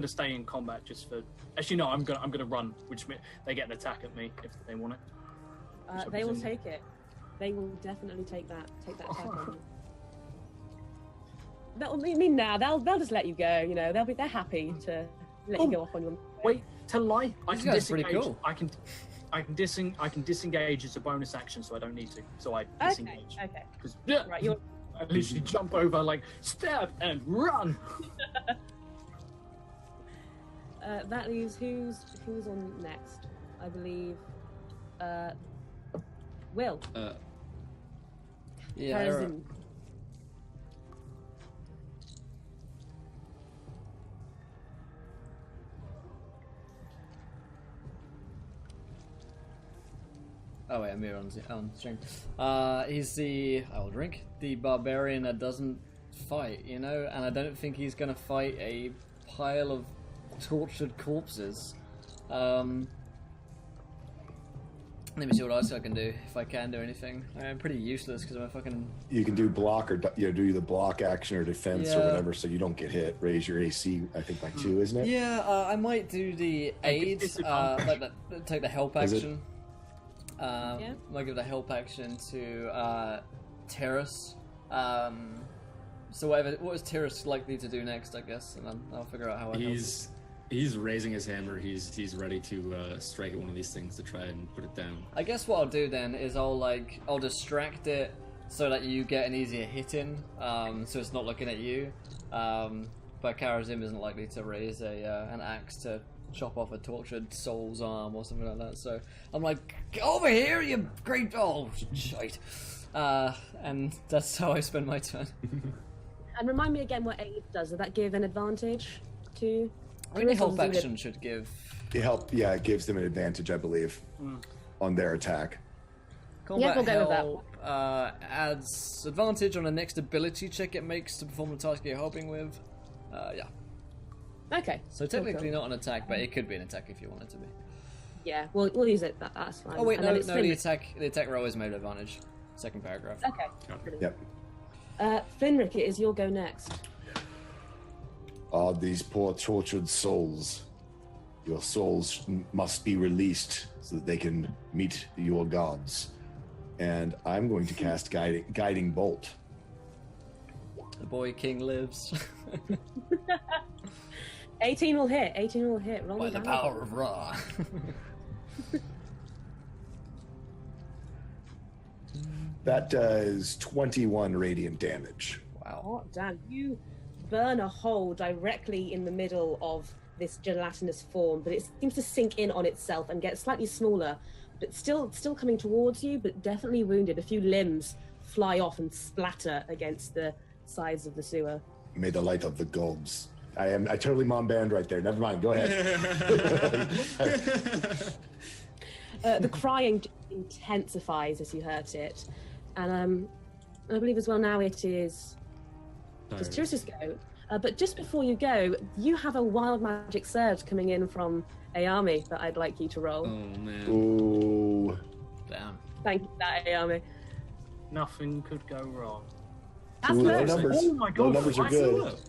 stay in combat just for. Actually, no, I'm gonna run, which they get an attack at me if they want it. So They will presume- take it. They will definitely take that attack on you. That will mean now they'll just let you go. You know, they're happy to let you go off on your. Wait, tell a lie. I These can guys are pretty disengage. cool. I can disengage as a bonus action, so I don't need to. So I disengage. Okay. Because Right, you're. I literally jump over, like stab and run. That leaves who's on next? I believe. Will. Yeah. Karazim. Oh wait, I'm here on stream. He's the the barbarian that doesn't fight, you know, and I don't think he's gonna fight a pile of tortured corpses. Let me see what else I can do, if I can do anything. I'm pretty useless because I'm a fucking... You can do block or do the block action or defense or Yeah. whatever, so you don't get hit. Raise your AC, I think by 2, isn't it? Yeah, I might do the aid, take the help Is it- action. Might give the help action to Terrace, So what is Tyrus likely to do next, I guess, and then I'll figure out how I help. He's raising his hammer. He's ready to strike at one of these things to try and put it down. I guess what I'll do then is I'll distract it so that you get an easier hit in, so it's not looking at you. But Karazim isn't likely to raise an axe to chop off a tortured soul's arm or something like that. So I'm like, get over here, you great shite. And that's how I spend my turn. And remind me again what aid does. Does that give an advantage to? I think the help action should give. It gives them an advantage, I believe, on their attack. Combat we'll go with help adds advantage on the next ability check it makes to perform the task you're helping with. Yeah. Okay. So technically not an attack, but it could be an attack if you want it to be. Yeah, we'll use it. That's fine. Oh wait, And no, then it's the attack roll is made with advantage. Second paragraph. Okay. Yep. Flinrick, it is your go next. These poor tortured souls. Your souls must be released so that they can meet your gods. And I'm going to cast guiding bolt. The boy king lives. 18 will hit. 18 will hit. Roll By me the damage. power of Ra. That does 21 radiant damage. Wow. Oh, damn. You burn a hole directly in the middle of this gelatinous form, but it seems to sink in on itself and get slightly smaller, but still coming towards you, but definitely wounded. A few limbs fly off and splatter against the sides of the sewer. May the light of the gods. I totally mom band right there. Never mind. Go ahead. The crying intensifies as you hurt it. And I believe as well now it is just Tyrus's go. But just before you go, you have a wild magic surge coming in from Ayami that I'd like you to roll. Oh man. Ooh. Damn. Thank you for that, Ayami. Nothing could go wrong. That's Ooh, low perfect. numbers. Oh my god, Low numbers are I good. see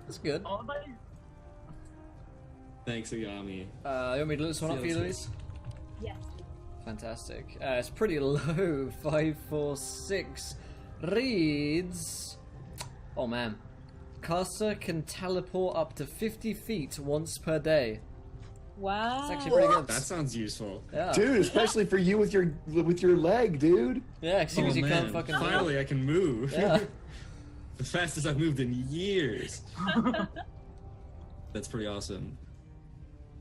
That's good. Are they? Thanks, Ayami. You want me to look this one up for you, Feels Louise? Yes. Fantastic. It's pretty low. 5, 4, 6. Reads. Oh man. Caster can teleport up to 50 feet once per day. Wow. It's actually pretty good. That sounds useful. Yeah. Dude, especially for you with your leg, dude. Yeah, because you can't fucking move. Finally, I can move. Yeah. The fastest I've moved in years. That's pretty awesome.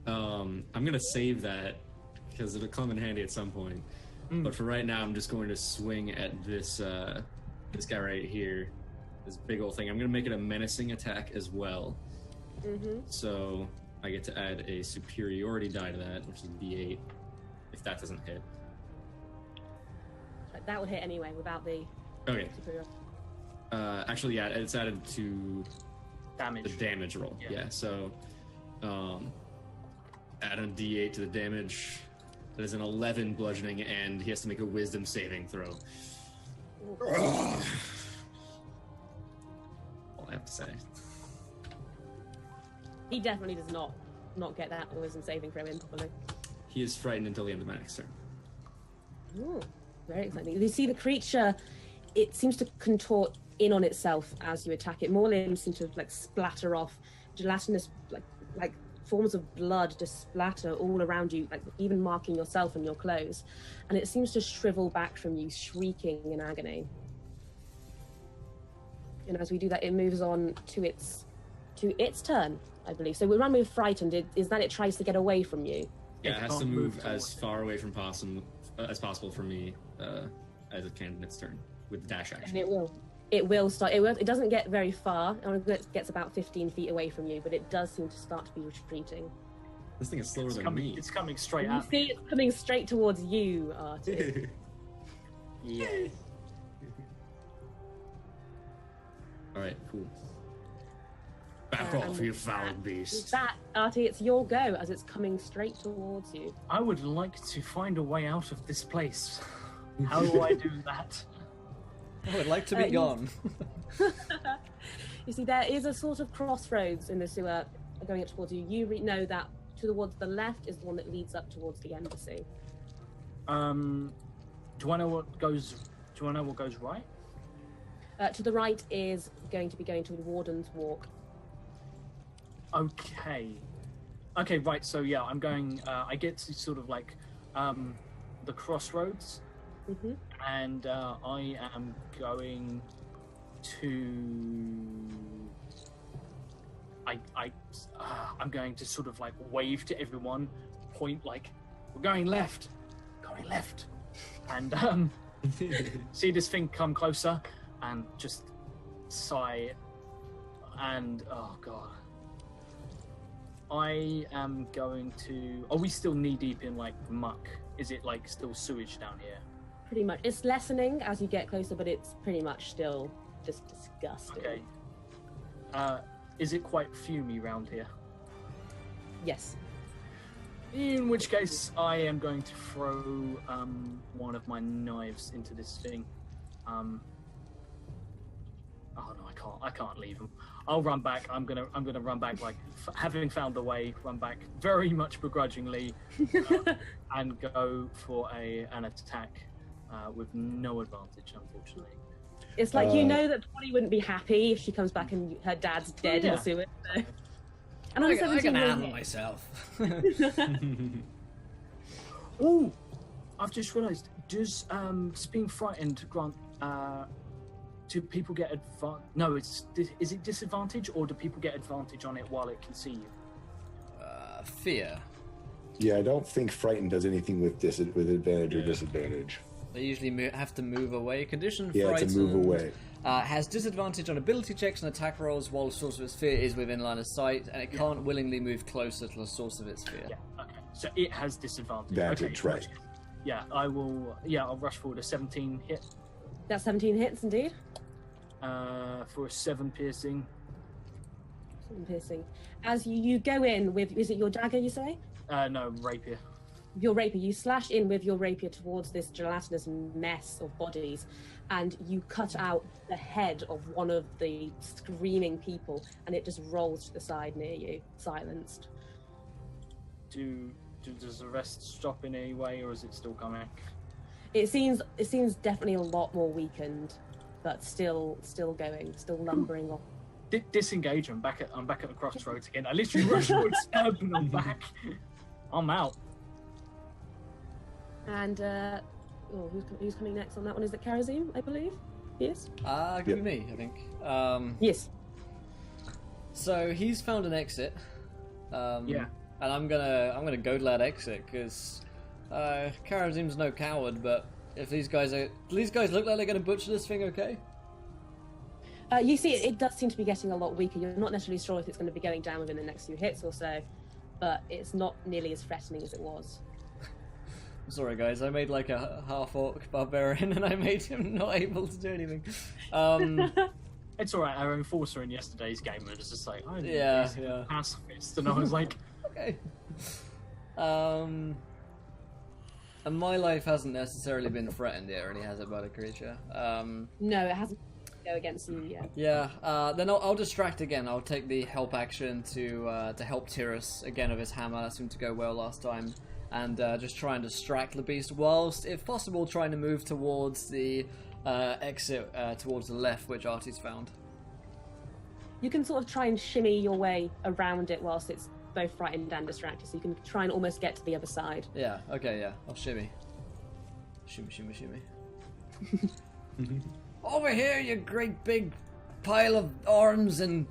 I'm gonna save that because it'll come in handy at some point. But for right now, I'm just going to swing at this this guy right here, this big old thing. I'm gonna make it a menacing attack as well. So I get to add a superiority die to that, which is D8. If that doesn't hit. That would hit anyway without the Okay. superior. Actually, yeah, it's added to Damage. the damage roll. Yeah. Yeah, so add a d8 to the damage. That is an 11 bludgeoning, and he has to make a wisdom saving throw. All I have to say. He definitely does not get that wisdom saving throw in properly. He is frightened until the end of the next turn. Ooh, very exciting. You see the creature, it seems to contort in on itself as you attack it. More limbs seem to like splatter off. Gelatinous like forms of blood just splatter all around you, like even marking yourself and your clothes. And it seems to shrivel back from you, shrieking in agony. And as we do that, it moves on to its turn, I believe. So we run with frightened. Is that it tries to get away from you? Yeah, it has to can't move move as towards far away from as possible for me as it can in its turn with dash action. And it will. It will start. It doesn't get very far. It gets about 15 feet away from you, but it does seem to start to be retreating. This thing is slower than me. It's coming straight You at see, it's coming straight towards you, Artie. Yeah. All right, cool. Back off, you foul beast. With that, Artie, it's your go as it's coming straight towards you. I would like to find a way out of this place. How do I do that? I would like to be you- gone. You see, there is a sort of crossroads in the sewer going up towards you. You know that towards the left is the one that leads up towards the embassy. Do I know what goes? Do I know what goes right? To the right is going to be going to the Warden's Walk. Okay. Okay, right. So yeah, I'm going. I get to sort of like the crossroads, Mm-hmm. and I am going to. I'm going to sort of like wave to everyone, point like we're going left, and see this thing come closer, and just sigh, and oh god. I am going to. Are we still knee deep in like muck? Is it like still sewage down here? Pretty much. It's lessening as you get closer, but it's pretty much still just disgusting. Okay. Is it quite fumey round here? Yes. In which case, I am going to throw one of my knives into this thing. Oh no, I can't leave him. I'll run back. I'm gonna run back, like having found the way. Run back very much begrudgingly, and go for an attack with no advantage, unfortunately. It's like you know that Polly wouldn't be happy if she comes back and her dad's dead in the sewers. So. And I can handle myself. Oh, I've just realised. Does being frightened grant? Do people get advantage? No, is it disadvantage, or do people get advantage on it while it can see you? Fear. Yeah, I don't think frightened does anything with advantage or disadvantage. They usually have to move away. Condition Yeah, frightened it's a move away. Has disadvantage on ability checks and attack rolls while the source of its fear is within line of sight, and it can't willingly move closer to the source of its fear. Yeah. Okay. So it has disadvantage. Advantage, okay. right? Yeah, I will. Yeah, I'll rush forward a 17 hit. That's 17 hits indeed. For a 7 piercing. 7 piercing. As you go in with, is it your dagger? You say? No, rapier. Your rapier. You slash in with your rapier towards this gelatinous mess of bodies, and you cut out the head of one of the screaming people, and it just rolls to the side near you, silenced. Does the rest stop in any way, or is it still coming? It seems definitely a lot more weakened, but still going, still lumbering off. Disengage. I'm back at the crossroads again. I literally rush forward, stab, and I'm back. I'm out. And who's coming next on that one? Is it Karazim, I believe? Yes. Could be me, I think. Yes. So he's found an exit. Yeah. And I'm gonna go to that exit because Karazim's no coward. But if these guys look like they're gonna butcher this thing, okay? You see, it does seem to be getting a lot weaker. You're not necessarily sure if it's going to be going down within the next few hits or so, but it's not nearly as threatening as it was. Sorry, guys. I made like a half-orc barbarian, and I made him not able to do anything. It's alright. Our enforcer in yesterday's game was just like, I'm Yeah. pacifist, and I was like, okay. And my life hasn't necessarily been threatened yet, or any has it by the creature. No, it hasn't go against you yet. Yeah. Then I'll distract again. I'll take the help action to help Tyrus again with his hammer. That seemed to go well last time. And just try and distract the beast whilst, if possible, trying to move towards the exit towards the left, which Artie's found. You can sort of try and shimmy your way around it whilst it's both frightened and distracted, so you can try and almost get to the other side. Yeah, okay, yeah. I'll shimmy. Shimmy. Over here, you great big pile of arms and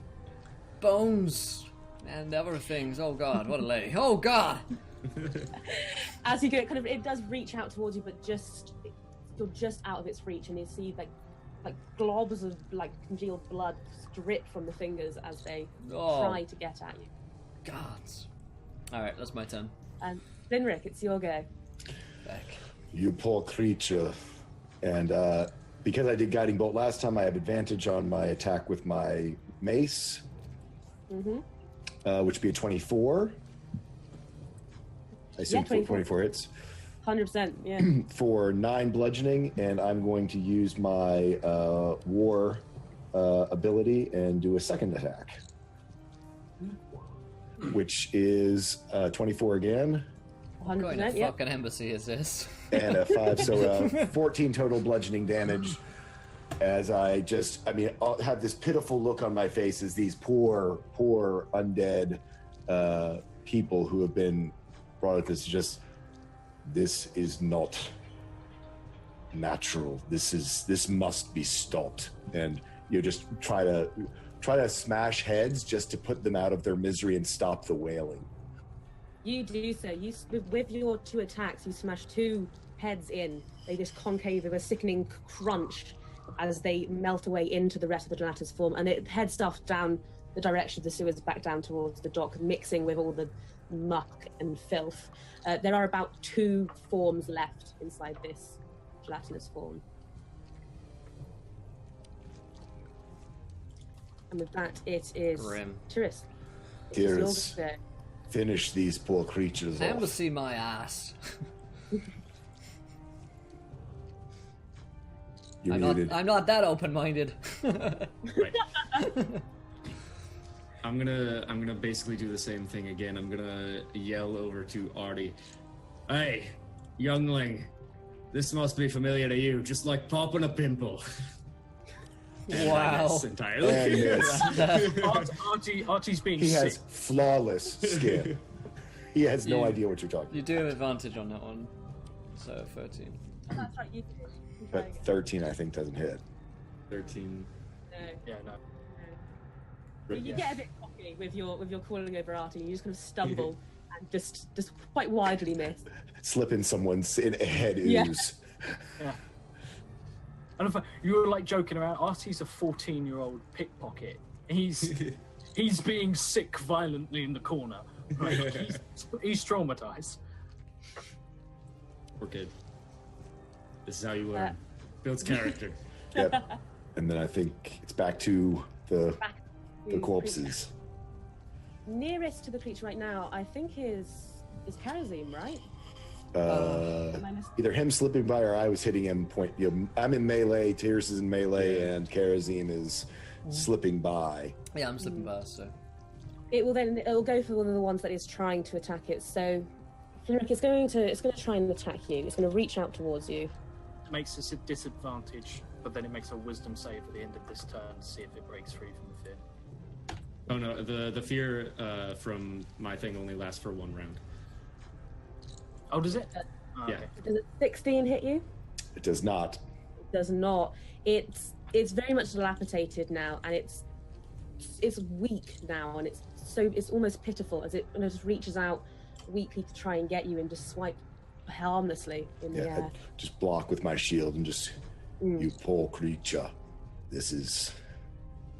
bones and other things. Oh god, what a lady. Oh god! As you go, it does reach out towards you, but you're just out of its reach, and you see like globs of like congealed blood drip from the fingers as they try to get at you. Gods. Alright, that's my turn. Linric, it's your go. Back. You poor creature. And because I did Guiding Bolt last time, I have advantage on my attack with my mace, which would be a 24. I assume 24 hits. 100%, yeah. For 9 bludgeoning, and I'm going to use my war ability and do a second attack, which is 24 again. 100%, What kind of yeah. fucking embassy is this? And a 5, so 14 total bludgeoning damage. as I'll have this pitiful look on my face as these poor undead people who have been brought up. This is not natural. This must be stopped. And you just try to smash heads just to put them out of their misery and stop the wailing. You do so. With your 2 attacks, you smash 2 heads in. They just concave with a sickening crunch as they melt away into the rest of the gelatinous form, and it heads stuff down the direction of the sewers back down towards the dock, mixing with all the muck and filth. There are about 2 forms left inside this gelatinous form. And with that, it is Grim. Tyrant. Tyrant, finish these poor creatures I want to off. see my ass. You're I'm muted. not that open-minded. Right. I'm gonna basically do the same thing again. I'm gonna yell over to Artie. Hey, youngling, this must be familiar to you, just like popping a pimple. And I Wow. miss entirely. And yes, Artie's being he sick. has flawless skin. He has no idea what you're talking You do have advantage on that one. So 13. Oh, that's right, you did. about. But 13, I think, doesn't hit. 13. No. Yeah, no. You get a bit cocky with your calling over Artie, and you just kind of stumble and just quite widely miss. Slip in someone's head ooze. Yeah. Yeah. And if you were like joking around, Artie's a 14-year-old pickpocket. He's being sick violently in the corner. Like, he's traumatized. Poor kid. This is how you learn. Builds character. Yep. And then I think it's back to the corpses. Nearest to the creature right now, I think is Karazim, right? Am I Either him slipping by or I was hitting him point. I'm in melee, Tyrus is in melee, and Karazim is slipping by. Yeah, I'm slipping by, so. It'll go for one of the ones that is trying to attack it. So, Floric, it's going to try and attack you. It's going to reach out towards you. Makes us a disadvantage, but then it makes a wisdom save at the end of this turn to see if it breaks free from the fear. Oh no, the fear from my thing only lasts for 1 round. Oh, does it? Yeah. Okay. Does it 16 hit you? It does not. It does not. It's very much dilapidated now, and it's weak now, and it's almost pitiful as it just reaches out weakly to try and get you and just swipe harmlessly in the Yeah, air. I just block with my shield and just, you poor creature. This is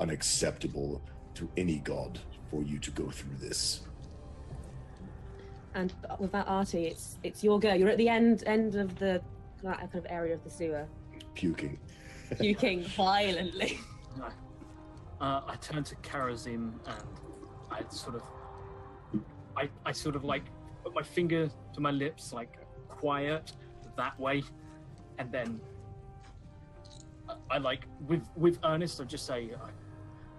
unacceptable to any god for you to go through this. And with that, Artie, it's your go. You're at the end of the kind of area of the sewer, Puking. puking violently. No. I turn to Karazim and I sort of like put my finger to my lips, like quiet that way, and then I like with Ernest I just say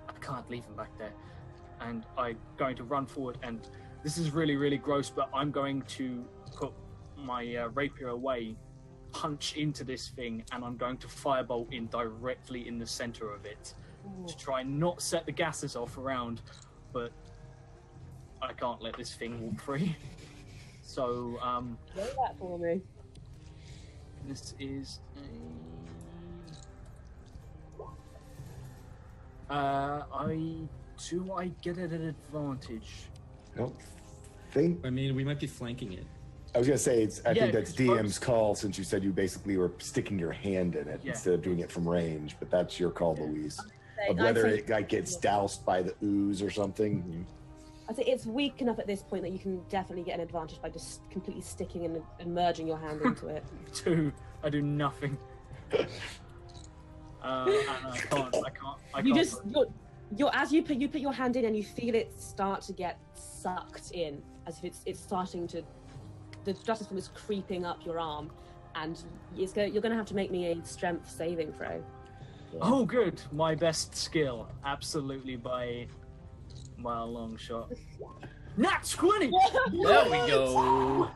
I can't leave him back there, and I'm going to run forward, and this is really, really gross, but I'm going to put my rapier away, punch into this thing, and I'm going to firebolt in directly in the center of it to try and not set the gases off around, but I can't let this thing walk free. So, Roll that for me. this is I get it at advantage? I don't think. I mean, we might be flanking it. I was gonna say I think that's it's DM's call, since you said you basically were sticking your hand in it Yeah. instead of doing it from range. But that's your call, Louise. Of I whether think- it like gets doused by the ooze or something. I think it's weak enough at this point that you can definitely get an advantage by just completely sticking and merging your hand into it. I do nothing. And I can't. You just you're as you put your hand in and you feel it start to get sucked in, as if it's starting to, the justice form is creeping up your arm, and you're going to have to make me a strength saving throw. Oh, good. My best skill, absolutely by a long shot. Nat 20. There we go.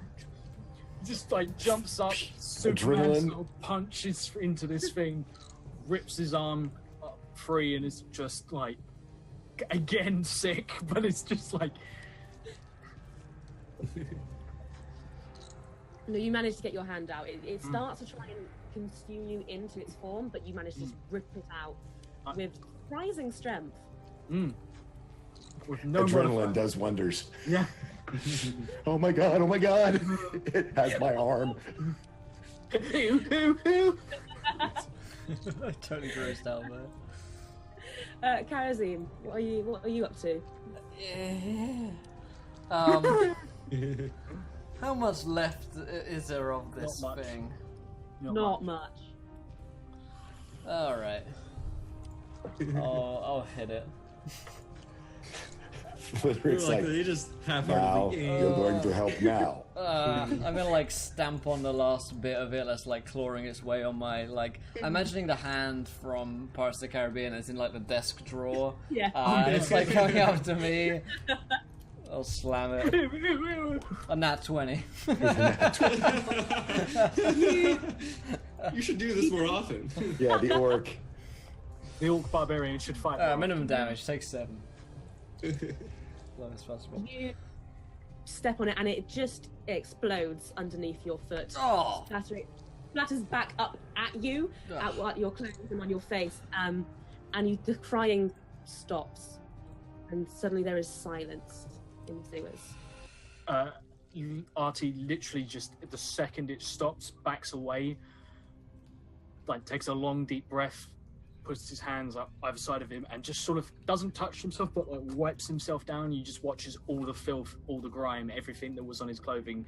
Just like jumps up, Superman Adrenaline. sort of punches into this thing, rips his arm free and is just like, again sick, but it's just like. No, you manage to get your hand out. It starts to try and consume you into its form, but you manage to just rip it out with surprising strength. With no Adrenaline modifier. does wonders. Yeah. Oh my god! Oh my god! It has my arm. Ew. Totally grossed out, man. Karazim, what are you up to? How much left is there of this Not much. thing? Not much. All right. I'll hit it. It's like, they just now half-heartedly. you're going to help now. I'm gonna like stamp on the last bit of it that's like clawing its way on my like. I'm imagining the hand from Pirates of the Caribbean as in like the desk drawer. Yeah. And it's like coming after me. I'll slam it. A nat 20. You should do this more often. Yeah, the orc. The orc barbarian should fight. more. Minimum damage, take 7. Long as possible. You step on it and it just explodes underneath your foot. Oh! Splatters back up at you, Ugh. at your clothes and on your face. And the crying stops. And suddenly there is silence in the sewers. Artie literally just the second it stops, backs away, like takes a long deep breath, puts his hands up either side of him and just sort of doesn't touch himself but like wipes himself down. You just watches all the filth, all the grime, everything that was on his clothing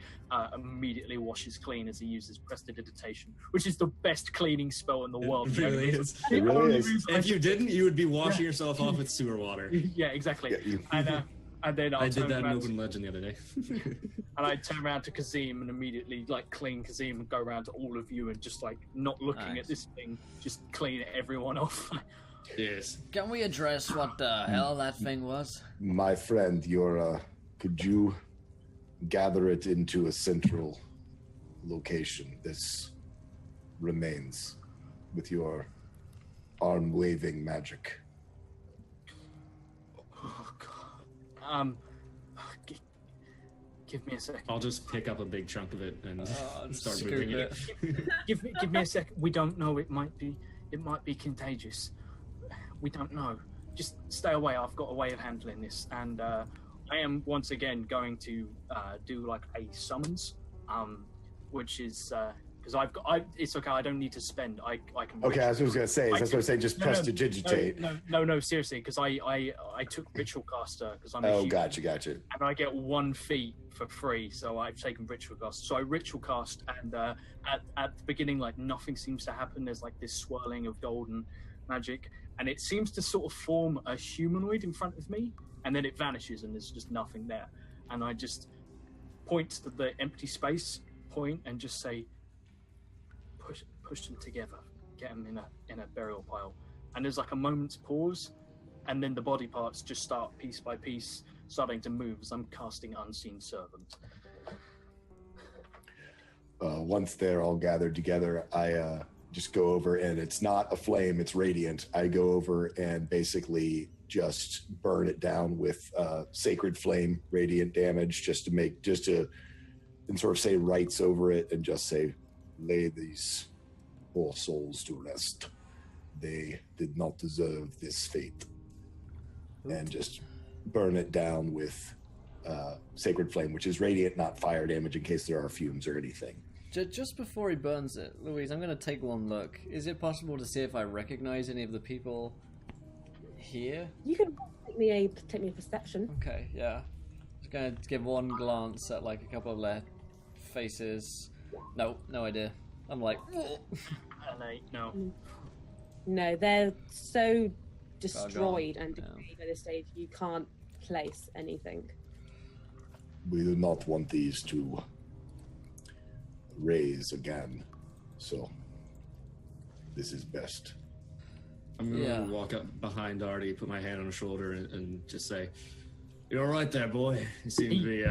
immediately washes clean as he uses prestidigitation, which is the best cleaning spell in the world. It really is. It really is. If you didn't, you would be washing yourself off with sewer water. Yeah, exactly. Yeah, And then I did turn that in around Open Legend the other day. and I turn around to Kazim and immediately like clean Kazim and go around to all of you and just like not looking Nice. at this thing, just clean everyone off. Yes. Can we address what the hell that thing was? My friend, could you gather it into a central location? This remains with your arm-waving magic. Oh god. Give me a second. I'll just pick up a big chunk of it and start scoop moving it. it. Give me a second. We don't know. It might be contagious. We don't know. Just stay away. I've got a way of handling this, and I am once again going to do like a summons, which is because it's okay. I don't need to spend. I can. Okay, that's what I was going to say. That's what I was saying. Just prestidigitate. No, seriously, because I took ritual caster because I'm. Oh, a gotcha. and I get 1 feat for free, so I've taken ritual cast. So I ritual cast, and at the beginning, like nothing seems to happen. There's like this swirling of golden magic, and it seems to sort of form a humanoid in front of me, and then it vanishes, and there's just nothing there. And I just point to the empty space, and just say, push them together, get them in a burial pile. And there's like a moment's pause, and then the body parts just start piece by piece starting to move as I'm casting Unseen Servant. Once they're all gathered together, I just go over, and it's not a flame, it's radiant. I go over and basically just burn it down with sacred flame, radiant damage, just to and sort of say rites over it and just say, lay these poor souls to rest. They did not deserve this fate. And just burn it down with sacred flame, which is radiant, not fire damage, in case there are fumes or anything. Just before he burns it, Louise, I'm going to take one look. Is it possible to see if I recognize any of the people here? You can take me a perception. Okay, yeah. Just going to give one glance at like a couple of their faces. No idea. I'm like, No. No, they're so destroyed and decayed at this stage, you can't place anything. We do not want these to raise again, so this is best. I'm gonna walk up behind Artie, put my hand on his shoulder, and just say, "You're all right there, boy. You seem to be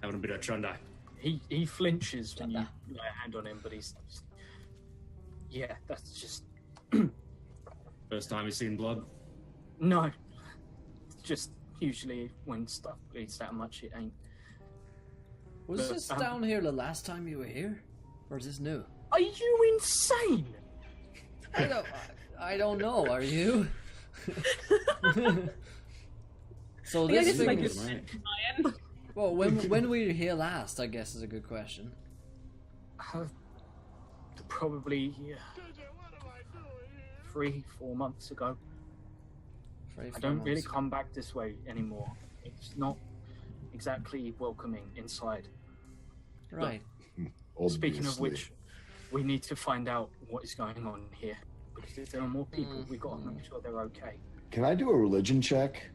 having a bit of trunda." He flinches when you lay a hand on him, but he's yeah, that's just First time you seen blood? No. Just usually when stuff bleeds that much, it ain't. Was But, this down here the last time you were here? Or is this new? Are you insane? I don't know, are you? So Yeah, this just like thing this- is... Well, when were you here last, I guess is a good question. Probably JJ, what am I doing here? 3-4 months ago. Three, I four don't really months. come back this way anymore. It's not exactly welcoming inside. Right. Speaking of Obviously. which, we need to find out what is going on here. Because if there are more people, we've got to make sure they're okay. Can I do a religion check?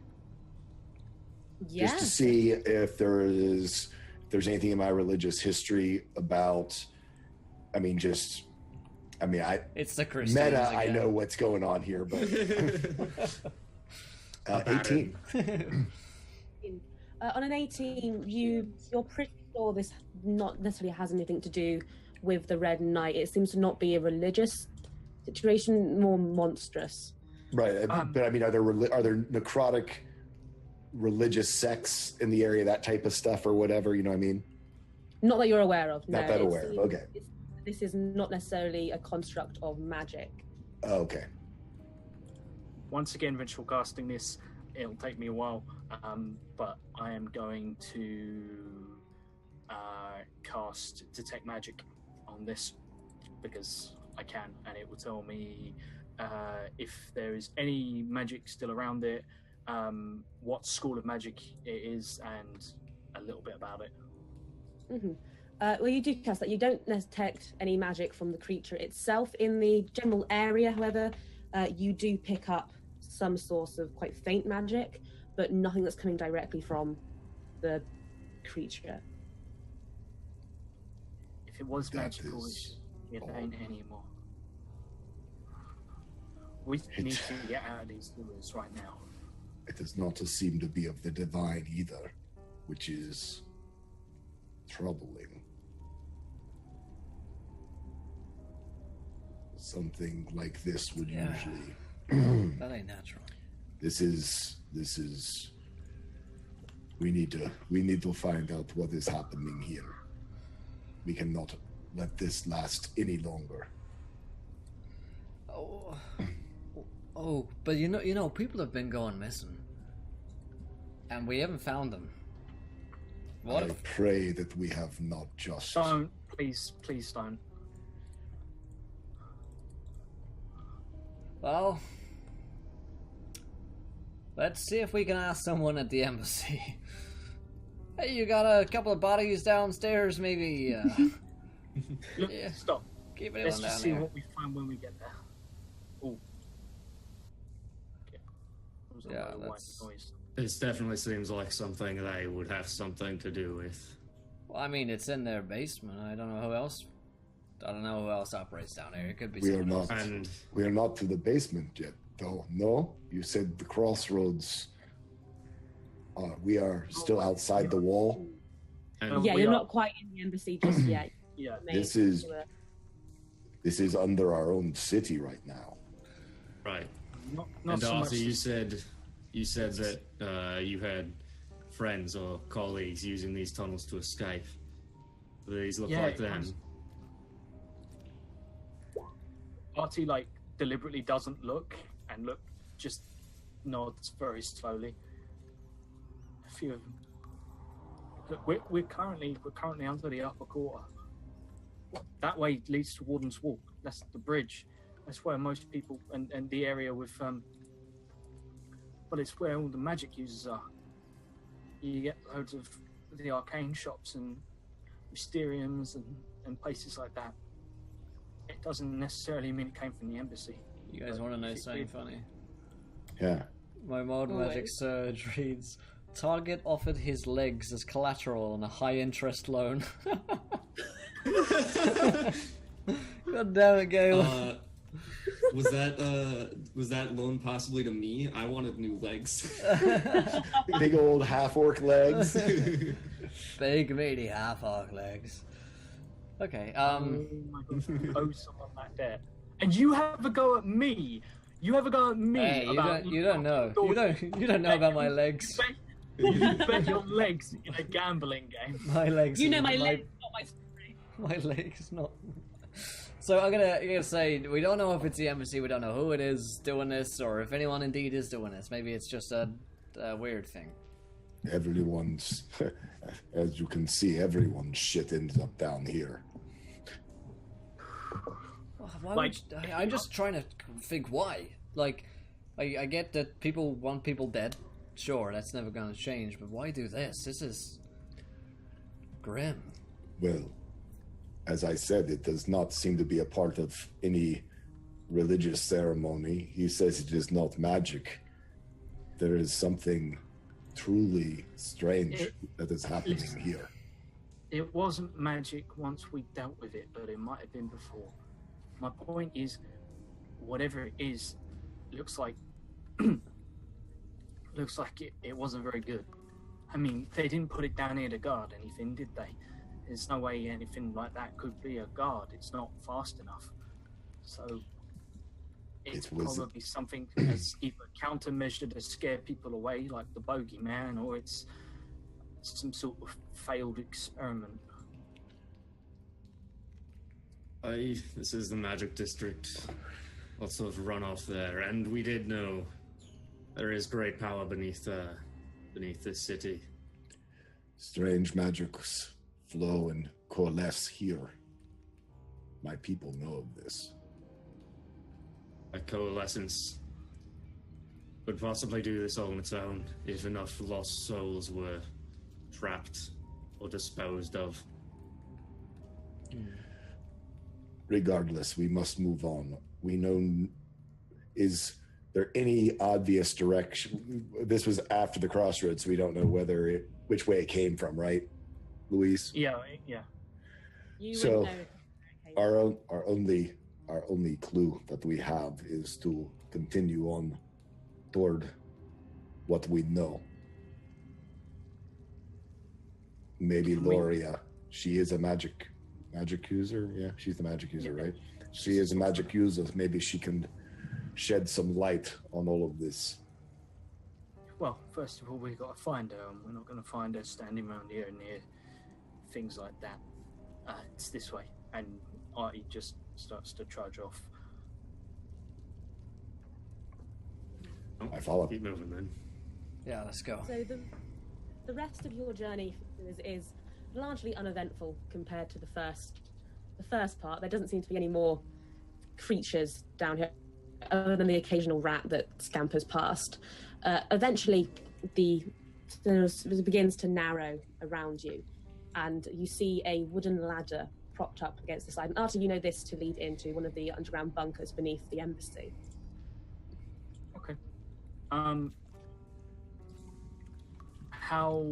Yeah. Just to see if there's anything in my religious history about, It's the Christians meta, again. I know what's going on here, but 18. On an 18, you're pretty sure this not necessarily has anything to do with the Red Knight. It seems to not be a religious situation, more monstrous. Right, but I mean, are there necrotic religious sects in the area, that type of stuff or whatever, you know what I mean? Not that you're aware of. Not no, that it aware of, seems- okay. This is not necessarily a construct of magic. Oh, okay. Once again, vengeful casting this, it'll take me a while, but I am going to cast Detect Magic on this because I can, and it will tell me if there is any magic still around it, what school of magic it is, and a little bit about it. Mm-hmm. Well, you do cast that. You don't detect any magic from the creature itself. In the general area, however, you do pick up some source of quite faint magic, but nothing that's coming directly from the creature. If it was That magical, is it odd. ain't anymore. We need to get out of these sewers right now. It does not seem to be of the divine either, which is troubling. Something like this would Yeah. usually. That ain't natural. This is. We need to find out what is happening here. We cannot let this last any longer. Oh, but you know, people have been going missing, and we haven't found them. What? I pray that we have not just. Don't, please don't. Well, let's see if we can ask someone at the embassy. Hey, you got a couple of bodies downstairs, maybe? Look, Yeah. stop. Keep it Let's on just down see there. what we find when we get there. Oh. Okay. That was a Yeah, low white that's- noise. This definitely seems like something they would have something to do with. Well, I mean, it's in their basement. I don't know who else. I don't know who else operates down there. It could be We are someone not. else. And We are not to the basement yet, though. No, you said the crossroads. We are still outside the wall. and Yeah, we you're are- not quite in the embassy just yet. Yeah. Maybe This is- to a- This is under our own city right now. right. Not And so much. Darcy, you said that you had friends or colleagues using these tunnels to escape. Do these look like it them? was- Artie deliberately doesn't look and just nods very slowly. A few of them. Look, we're currently under the upper quarter. That way leads to Warden's Walk. That's the bridge. That's where most people and the area with well, it's where all the magic users are. You get loads of the arcane shops and mysteriums and places like that. It doesn't necessarily mean it came from the embassy. You guys want to know something funny? Yeah. My mod Oh, magic wait. surge reads: Target offered his legs as collateral on a high-interest loan. God damn it, Gale. Was that loan possibly to me? I wanted new legs. Big old half orc legs. Big meaty half-orc legs. Okay. Oh my god, you owe someone that debt. And you have a go at me, You ever go at me Hey, about... you don't know about my legs. You bet your legs in a gambling game. My legs. You know my legs, not my story. My legs, not. So I'm gonna say we don't know if it's the embassy. We don't know who it is doing this, or if anyone indeed is doing this. Maybe it's just a weird thing. Everyone's, as you can see, everyone's shit ends up down here. I'm just trying to think why. Like, I get that people want people dead. Sure, that's never gonna change. But why do this? This is grim. Well, as I said, it does not seem to be a part of any religious ceremony. He says it is not magic. There is something truly strange that is happening here. It wasn't magic once we dealt with it, but it might have been before. My point is, whatever it is, looks like it wasn't very good. I mean, they didn't put it down here to guard anything, did they? There's no way anything like that could be a guard. It's not fast enough. So it's probably something that's either countermeasure to scare people away, like the bogeyman, or it's some sort of failed experiment. This is the Magic District. Lots of runoff there, and we did know there is great power beneath this city. Strange magics flow and coalesce here. My people know of this. A coalescence would possibly do this all on its own if enough lost souls were trapped or disposed of. Regardless, we must move on. We know, is there any obvious direction? This was after the crossroads, so we don't know which way it came from, right, Louise? Yeah. You So, would know. our only clue that we have is to continue on toward what we know. Maybe Loria, she is a magic user. Yeah, she's the magic user, right? She is a magic user. Maybe she can shed some light on all of this. Well, first of all, we've got to find her, and we're not going to find her standing around here near things like that. It's this way, and Artie just starts to trudge off. I follow. Keep moving, then. Yeah, let's go. So the rest of your journey is largely uneventful compared to the first part. There doesn't seem to be any more creatures down here other than the occasional rat that scampers past. Eventually it begins to narrow around you, and you see a wooden ladder propped up against the side. And Artie, you know this to lead into one of the underground bunkers beneath the embassy. Okay. How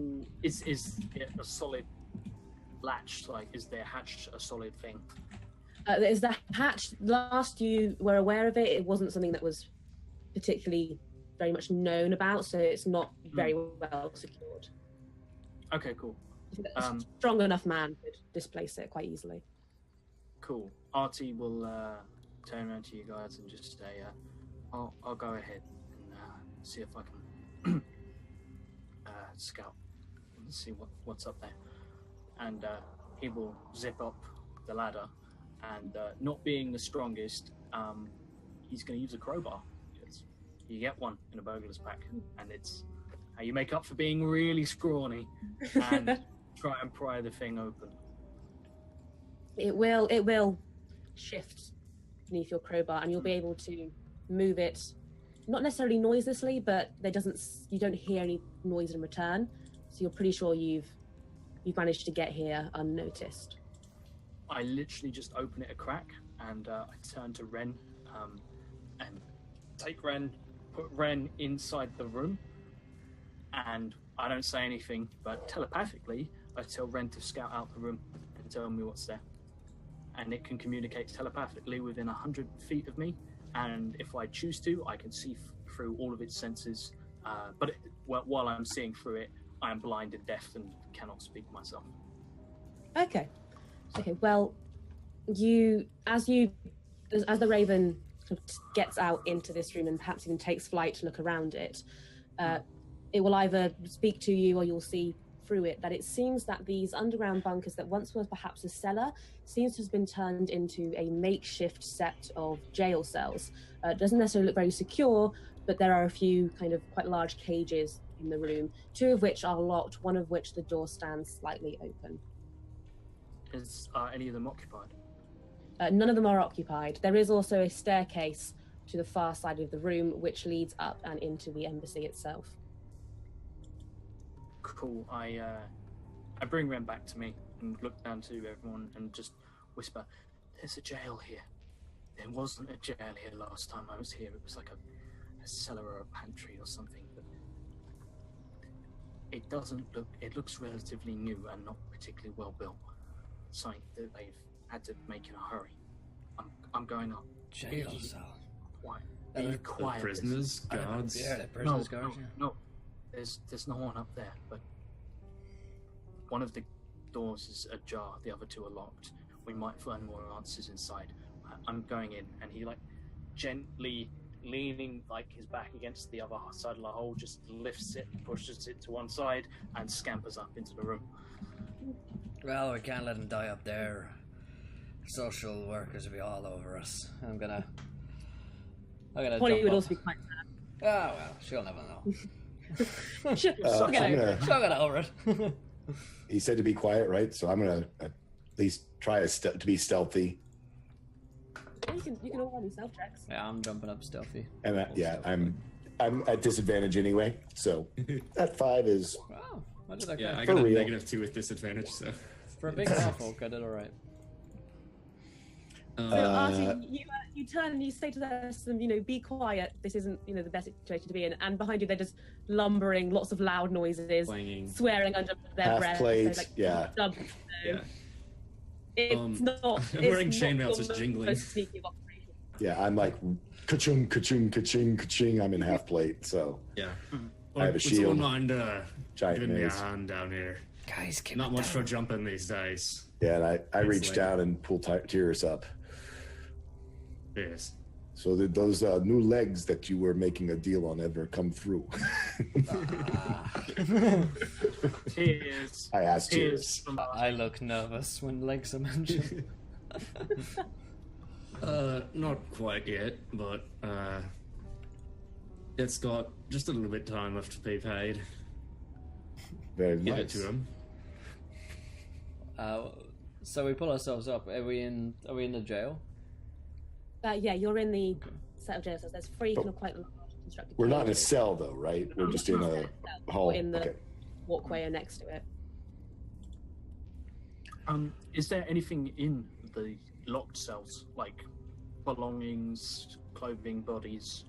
is it a solid latch? Like, is the hatch a solid thing? Is the hatch, last you were aware of it, it wasn't something that was particularly very much known about, so it's not very well secured. Okay, cool. A strong enough man could displace it quite easily. Cool. Artie will turn around to you guys and just say, I'll go ahead and see if I can scout and see what's up there. And he will zip up the ladder, and not being the strongest, he's going to use a crowbar. You get one in a burglar's pack, and it's how you make up for being really scrawny and try and pry the thing open. It will shift beneath your crowbar, and you'll be able to move it, not necessarily noiselessly, but you don't hear any noise in return. So you're pretty sure you've managed to get here unnoticed. I literally just open it a crack, and I turn to Ren, and take Ren, put Ren inside the room, and I don't say anything, but telepathically, I tell Ren to scout out the room and tell me what's there. And it can communicate telepathically within 100 feet of me, and if I choose to, I can see through all of its senses, but while I'm seeing through it, I am blind and deaf and cannot speak myself. Okay. Well, as the raven sort of gets out into this room and perhaps even takes flight to look around it, it will either speak to you or you'll see through it that it seems that these underground bunkers that once were perhaps a cellar seems to have been turned into a makeshift set of jail cells. It doesn't necessarily look very secure, but there are a few kind of quite large cages in the room, 2 of which are locked, 1 of which the door stands slightly open. Is any of them occupied? None of them are occupied. There is also a staircase to the far side of the room which leads up and into the embassy itself. Cool. I bring Ren back to me and look down to everyone and just whisper, "There's a jail here. There wasn't a jail here last time I was here. It was like a cellar or a pantry or something. But it doesn't look. It looks relatively new and not particularly well built. Something that they've had to make in a hurry. I'm going up. Jail cell. Quiet. The Be quiet. prisoners, guards. Yeah, the prisoners guards. Yeah. No. There's no one up there, but one of the doors is ajar, the other 2 are locked. We might find more answers inside. I'm going in, and he, like, gently leaning, like, his back against the other side of the hole, just lifts it, pushes it to one side, and scampers up into the room. Well, we can't let him die up there. Social workers will be all over us. I'm gonna Polly jump would up. also be quite sad. Oh, well, she'll never know. She'll I'm get over gonna, it. She'll get over it. he said to be quiet, right? So I'm gonna at least try to be stealthy. You can all run self checks. Yeah, I'm jumping up stealthy. And I'm at disadvantage anyway. So that 5 is Wow, I did okay. Yeah, I For got a real. -2 with disadvantage, so. For a big half-orc, I did alright. So Artie, you turn and you say to them, be quiet. This isn't, the best situation to be in. And behind you, they're just lumbering, lots of loud noises, Clanging. swearing under their half breath. plate. So, Yeah. Yeah. It's not. I'm wearing it's chainmail, not so it's the jingling. most sneaky of operations. Yeah, I'm like ka-chung, ka-chung, ka-chung, ka-chung. I'm in half plate, so Yeah. I have a Would shield. someone mind Giant giving me a maze. hand down here? Guys, keep Not it much down. for jumping these days. yeah, and I It's reach like- down and pull Tyrus up. Yes. So did those new legs that you were making a deal on ever come through? Tears. I asked Tears Tyrus. from I look nervous when legs are mentioned. Not quite yet, but it's got just a little bit of time left to be paid. Very Give it nice. to him. So we pull ourselves up. Are we in the jail? Yeah, you're in the set of jail cells. There's 3 kind of quite large constructed We're not in a cages. cell though, right? We're just in a hall. In the Okay. walkway next to it. Is there anything in the locked cells, like belongings, clothing, bodies?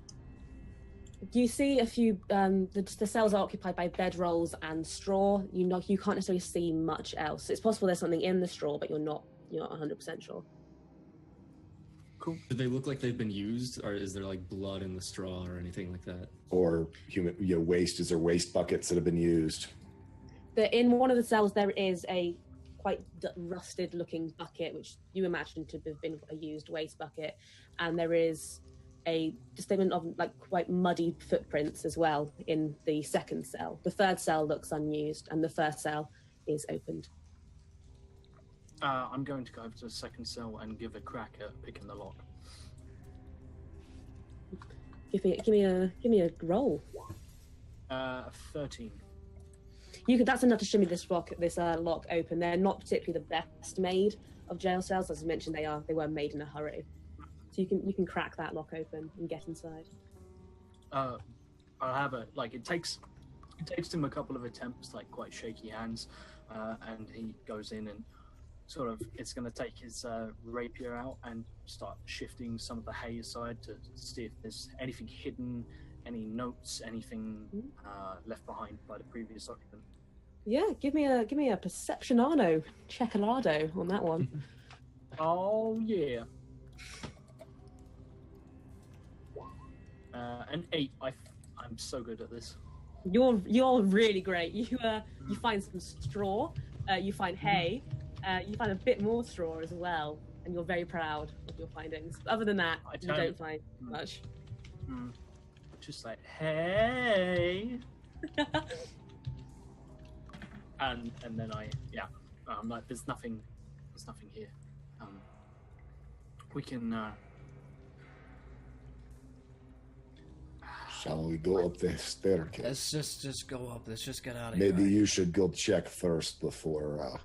You see a few. The cells are occupied by bedrolls and straw. You can't necessarily see much else. It's possible there's something in the straw, but you're not 100% sure. Cool. Do they look like they've been used, or is there like blood in the straw or anything like that? Or human, waste. Is there waste buckets that have been used? In one of the cells, there is a quite rusted-looking bucket, which you imagine to have been a used waste bucket, and there is a statement of like quite muddy footprints as well in the second cell. The third cell looks unused, and the first cell is opened. I'm going to go over to the second cell and give a crack at picking the lock. Give me a roll. 13. That's enough to shimmy this lock open. They're not particularly the best made of jail cells, as I mentioned. They were made in a hurry, so you can crack that lock open and get inside. I'll have it. Like it takes him a couple of attempts, like quite shaky hands, and he goes in and sort of it's going to take his rapier out and start shifting some of the hay aside to see if there's anything hidden, any notes, anything left behind by the previous occupant. Yeah, give me a perceptionano checkalado on that one. Oh yeah. An 8. I'm so good at this. You're really great. You find some straw, you find hay, You find a bit more straw as well, and you're very proud of your findings. But other than that, you don't find much. Just like, hey. and then I'm like, there's nothing here. We can. Shall we go up the staircase? Let's just go up. Let's just get out of here. Maybe you should go check first before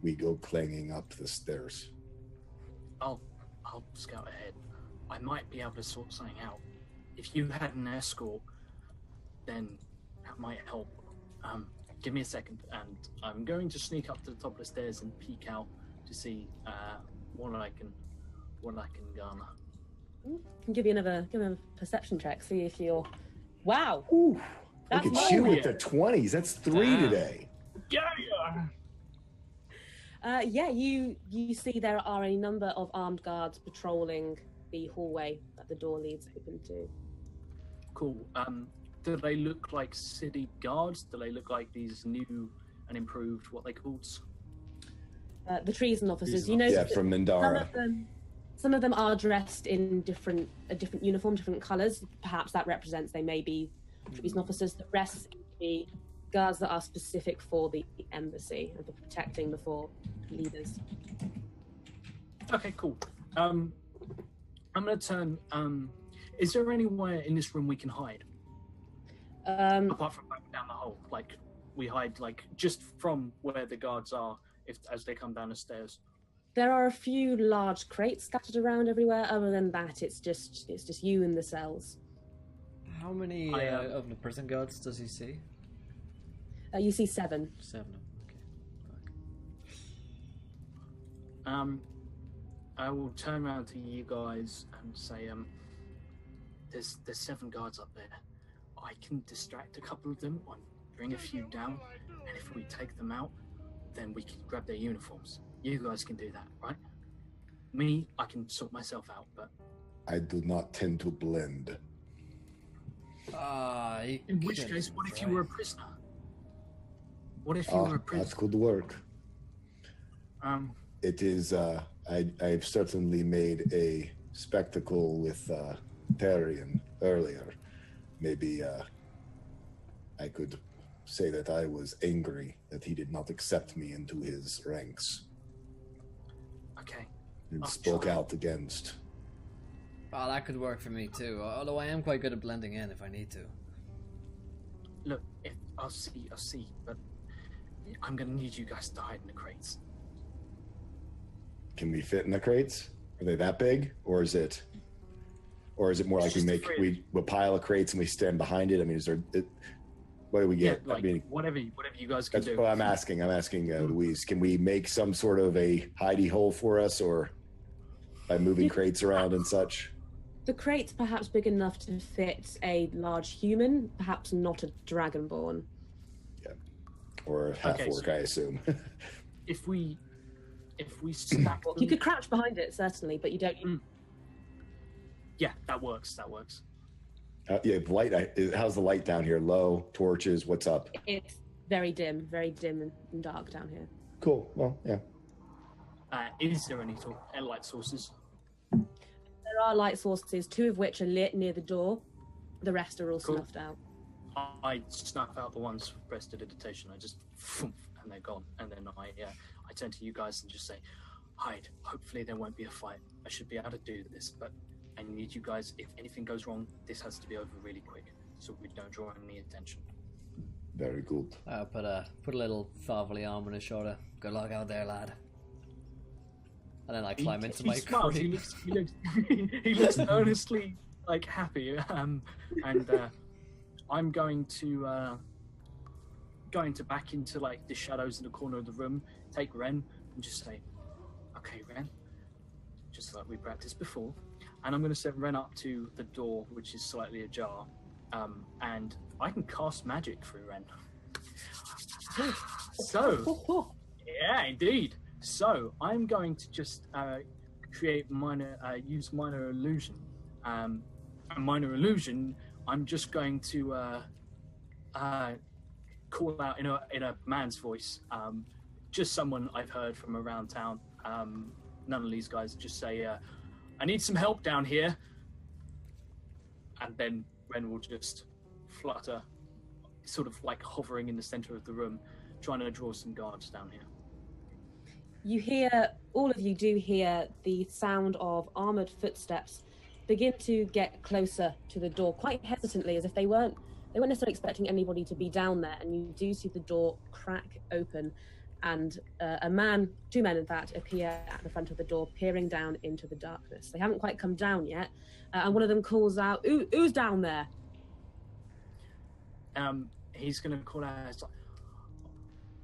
we go clanging up the stairs. I'll scout ahead. I might be able to sort something out. If you had an escort, then that might help. Give me a second, and I'm going to sneak up to the top of the stairs and peek out to see what I can garner. Can give you another perception check. See if you're. Wow. Ooh, That's look at you more. with the 20s. That's 3 today. Yeah, you see there are a number of armed guards patrolling the hallway that the door leads open to. Cool. Do they look like city guards? Do they look like these new and improved, what they called? The treason officers. You know, Yeah, from Mindara. Some of them are dressed in different uniform, different colours. Perhaps that represents they may be treason officers. The rest seem to be guards that are specific for the embassy and for protecting the 4 leaders. Okay, cool. I'm going to turn. Is there anywhere in this room we can hide? Apart from back down the hole, like we hide, like just from where the guards are, as they come down the stairs. There are a few large crates scattered around everywhere. Other than that, it's just you in the cells. How many of the prison guards does he see? You see 7. 7. Okay. I will turn around to you guys and say, there's 7 guards up there. I can distract a couple of them, or bring a few down, and if we take them out, then we can grab their uniforms. You guys can do that, right? Me, I can sort myself out, but... I do not tend to blend. In which case, what if you were a prisoner? What if you were a prisoner? That's good work. It is, I've certainly made a spectacle with Tyrant earlier. Maybe I could say that I was angry that he did not accept me into his ranks. Okay. And spoke out against. Oh, that could work for me too. Although I am quite good at blending in if I need to. Look, I'll see, but I'm gonna need you guys to hide in the crates. Can we fit in the crates? Are they that big, or is it more like we pile of crates and we stand behind it? I mean, what do we get? Yeah, like, I mean, whatever you guys can do. That's what I'm asking. I'm asking Louise, can we make some sort of a hidey hole for us, or by moving crates around and such? The crate's perhaps big enough to fit a large human, perhaps not a dragonborn. Yeah, or a half-orc, I assume. If we stack them... You could crouch behind it, certainly, but you don't... Yeah, that works. Yeah, light. How's the light down here? Low, torches, what's up? It's very dim and dark down here. Cool, well, yeah. Is there any light sources? There are light sources, 2 of which are lit near the door. The rest are all snuffed out. I snuff out the ones for prestidigitation. I just... and they're gone. And then I turn to you guys and just say, hide. Hopefully there won't be a fight. I should be able to do this, but I need you guys, if anything goes wrong, this has to be over really quick, so we don't draw any attention. Very good. Put a little fatherly arm on his shoulder. Good luck out there, lad. And then I climb into my smiles. crate. He looks earnestly like happy, and I'm going to back into like the shadows in the corner of the room, take Ren, and just say, "Okay, Ren," just like we practiced before. And I'm going to set Ren up to the door, which is slightly ajar, and I can cast magic through Ren. So, yeah, indeed. So I'm going to just use minor illusion. A minor illusion. I'm just going to call out in a man's voice. just someone I've heard from around town. None of these guys just say, I need some help down here. And then Ren will just flutter, sort of like hovering in the center of the room, trying to draw some guards down here. You hear, all of you do hear the sound of armored footsteps begin to get closer to the door, quite hesitantly, as if they weren't necessarily expecting anybody to be down there. And you do see the door crack open, and two men in fact, appear at the front of the door, peering down into the darkness. They haven't quite come down yet, and one of them calls out, "Who's down there?" He's going to call out, it's like,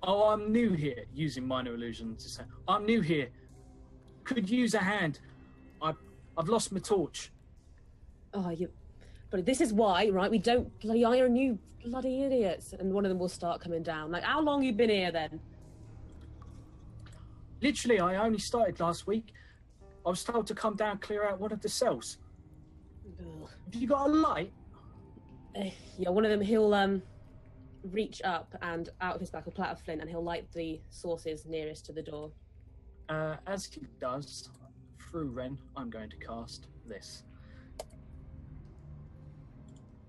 "Oh, I'm new here," using minor illusion to say, "I'm new here. Could use a hand. I've lost my torch." Oh, but this is why, right? We don't bloody iron you bloody idiots. And one of them will start coming down. Like, how long you been here then? Literally, I only started last week. I was told to come down, clear out one of the cells. Ugh. Have you got a light? Yeah, one of them, he'll reach up and out of his back will pull out a flint, and he'll light the sources nearest to the door. As he does, through Ren, I'm going to cast this.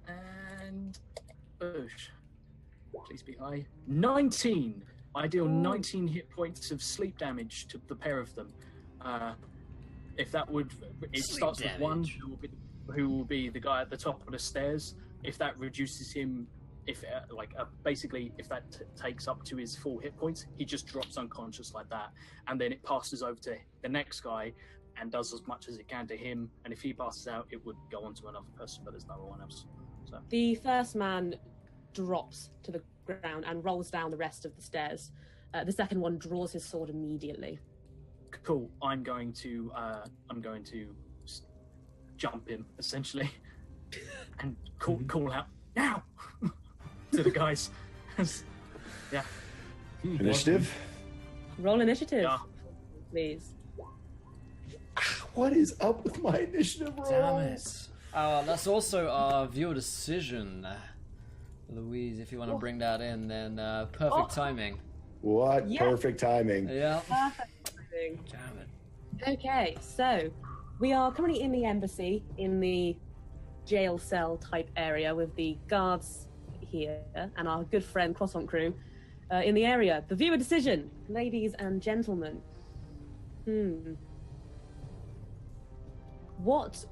And boosh. Please be high. 19. I deal 19 hit points of sleep damage to the pair of them. If that would, it Sleep starts damage. with one, who will be the guy at the top of the stairs. If that reduces him, basically, if that takes up to his full hit points, he just drops unconscious like that, and then it passes over to the next guy and does as much as it can to him. And if he passes out, it would go on to another person, but there's no one else. So The first man drops to the ground and rolls down the rest of the stairs. The second one draws his sword immediately. cool. I'm going to jump him essentially, and call out now to the guys. Yeah. Initiative? Roll initiative, Yeah. please. What is up with my initiative roll? Damn it. That's also our viewer decision. Louise, if you want to bring that in, then perfect timing. What Yes. perfect timing. Yeah. Perfect. Damn it. Okay, so we are currently in the embassy, in the jail cell type area with the guards here and our good friend Croissant crew in the area. The viewer decision, ladies and gentlemen. When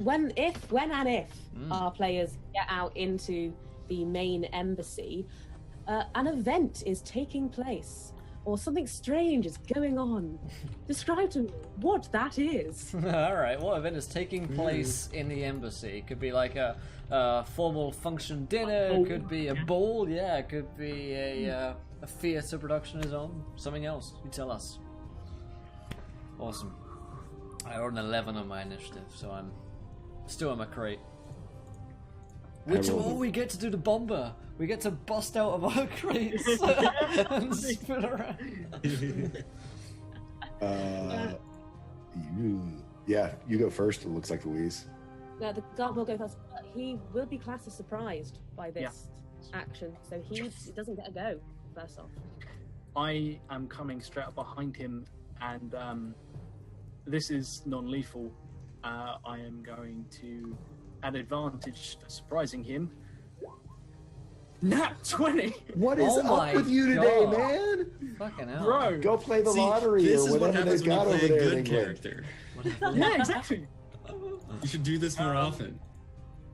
and if our players get out into the main embassy, an event is taking place, or something strange is going on. Describe to me what that is. All right. What event is taking place in the embassy? Could be like a formal function dinner. Could be a ball. Yeah. It could be a theatre production is on. Something else. You tell us. Awesome. I rolled an 11 on my initiative, so I'm still in my crate. We get to do the bomber. We get to bust out of our crates and spin around. You go first. It looks like Louise. Now, the guard will go first, but he will be classed as surprised by this action, so he doesn't get a go first off. I am coming straight up behind him, and this is non-lethal. I am going to add advantage for surprising him. Nat 20! What is up with you today, man? Fucking hell. Bro! Go play the lottery This or is what whatever happens they've when you got over play a there in good England. character. Yeah, exactly. You should do this more often.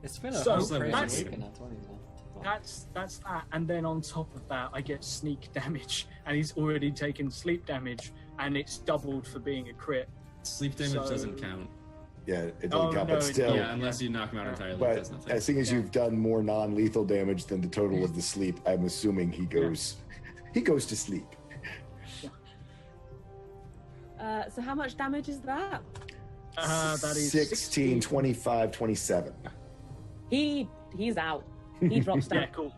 It's been a So, whole crazy that's- week in that 20, man. That's that, and then on top of that, I get sneak damage, and he's already taken sleep damage, and it's doubled for being a crit. Sleep damage So- doesn't count. Yeah, it doesn't count, but no, still. Yeah, unless you knock him out entirely. But That's nothing. as soon as you've done more non-lethal damage than the total of the sleep, I'm assuming he goes to sleep. So how much damage is that? That is 16, 25, 27. He's out. He drops down. Yeah, cool.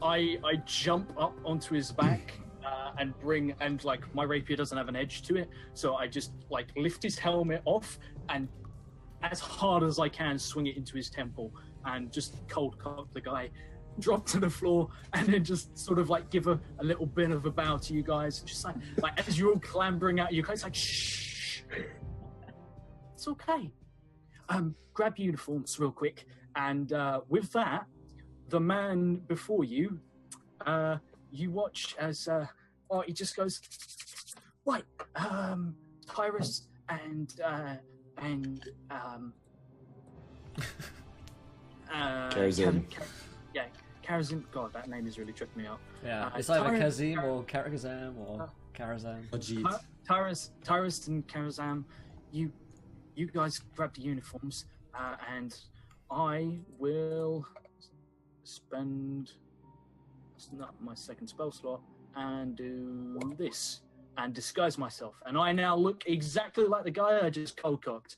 I jump up onto his back and like my rapier doesn't have an edge to it, so I just like lift his helmet off and as hard as I can swing it into his temple and just cold cock the guy drop to the floor and then just sort of like give a little bit of a bow to you guys. Just like as you're all clambering out, you guys like, shh. It's okay. Grab your uniforms real quick. And with that, the man before you, you watch as he just goes, right, Tyrus and Karazim. Karazim. God, that name is really tripping me up. Yeah, it's either Kazim or Karazam or Karazam. Tyrus and Karazam, you guys grab the uniforms, and I will spend my second spell slot and do this and disguise myself. And I now look exactly like the guy I just cold-cocked.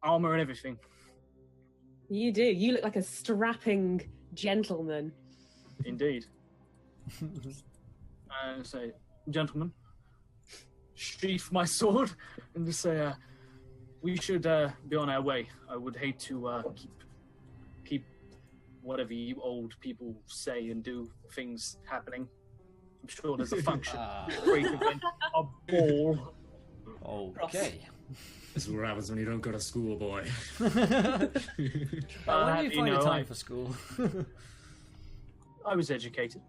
Armor and everything. You do. You look like a strapping gentleman. Indeed. Say, gentlemen, sheath my sword and just say, we should be on our way. I would hate to keep whatever you old people say and do things happening. I'm sure there's a function. Great event, a ball. Okay. This is what happens when you don't go to school, boy. When do you find the time for school? I was educated,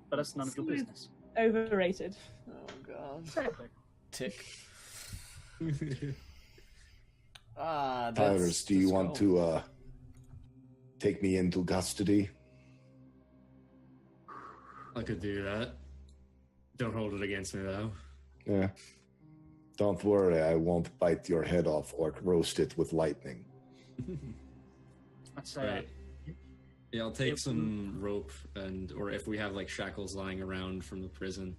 but that's none of your business. Overrated. Oh god. Exactly. Tick. Tyrus, do you want to take me into custody? I could do that. Don't hold it against me, though. Yeah. Don't worry, I won't bite your head off or roast it with lightning. I'd say Right. Yeah, I'll take some rope or if we have like shackles lying around from the prison.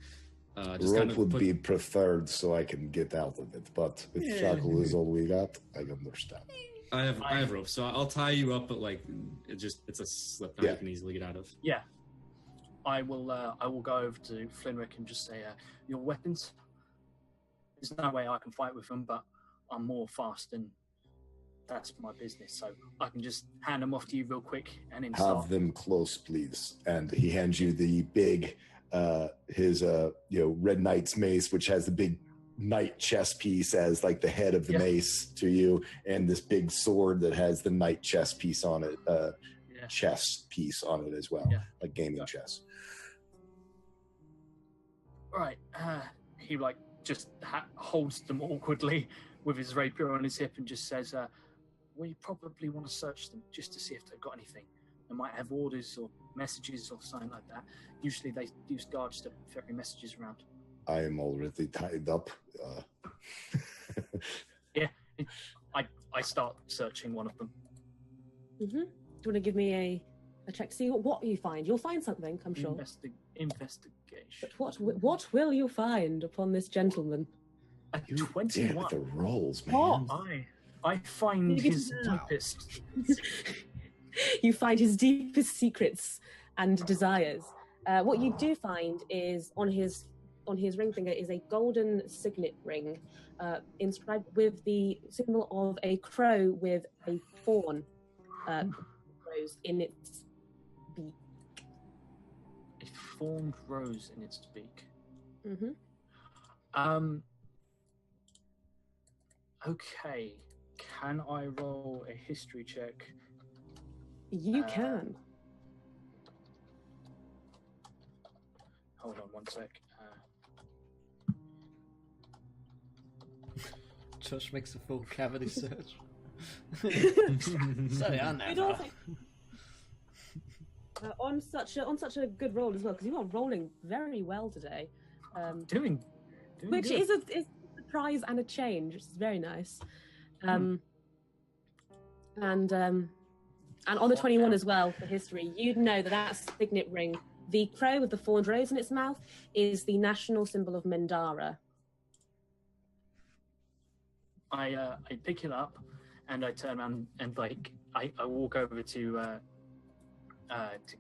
Just Rope kind of would be preferred so I can get out of it, but if shackle is all we got, I understand. I have rope, so I'll tie you up, but like it's a slip knot you can easily get out of. Yeah. I will go over to Flinrick and just say, your weapons. There's no way I can fight with them, but I'm more fast and that's my business. So I can just hand them off to you real quick and then Have them close, please. And he hands you the big, his Red Knight's mace, which has the big knight chess piece as like the head of the mace to you, and this big sword that has the knight chess piece on it, chess piece on it as well, like gaming chess. Right. He like just holds them awkwardly with his rapier on his hip and just says, we probably want to search them just to see if they've got anything. They might have orders or messages or something like that. Usually they use guards to ferry messages around. I am already tied up. I start searching one of them. Mm-hmm. Do you want to give me a check? See what you find. You'll find something, I'm sure. Investigation. But what will you find upon this gentleman? A 21. Yeah, the rolls, man. What? I find his deepest. You find his deepest secrets and desires. What you do find is on his ring finger is a golden signet ring, inscribed with the symbol of a crow with a fawn rose in its beak. A fawned rose in its beak. Mm-hmm. Okay. Can I roll a history check? You can. Hold on one sec. Josh makes a full cavity search. Sorry, I never. On such a good roll as well, because you are rolling very well today. Doing which good. is a surprise and a change, which is very nice. And on the 21 as well for history, you'd know that signet ring, the crow with the fawned rose in its mouth, is the national symbol of Mendara. I pick it up and I turn around and like I walk over to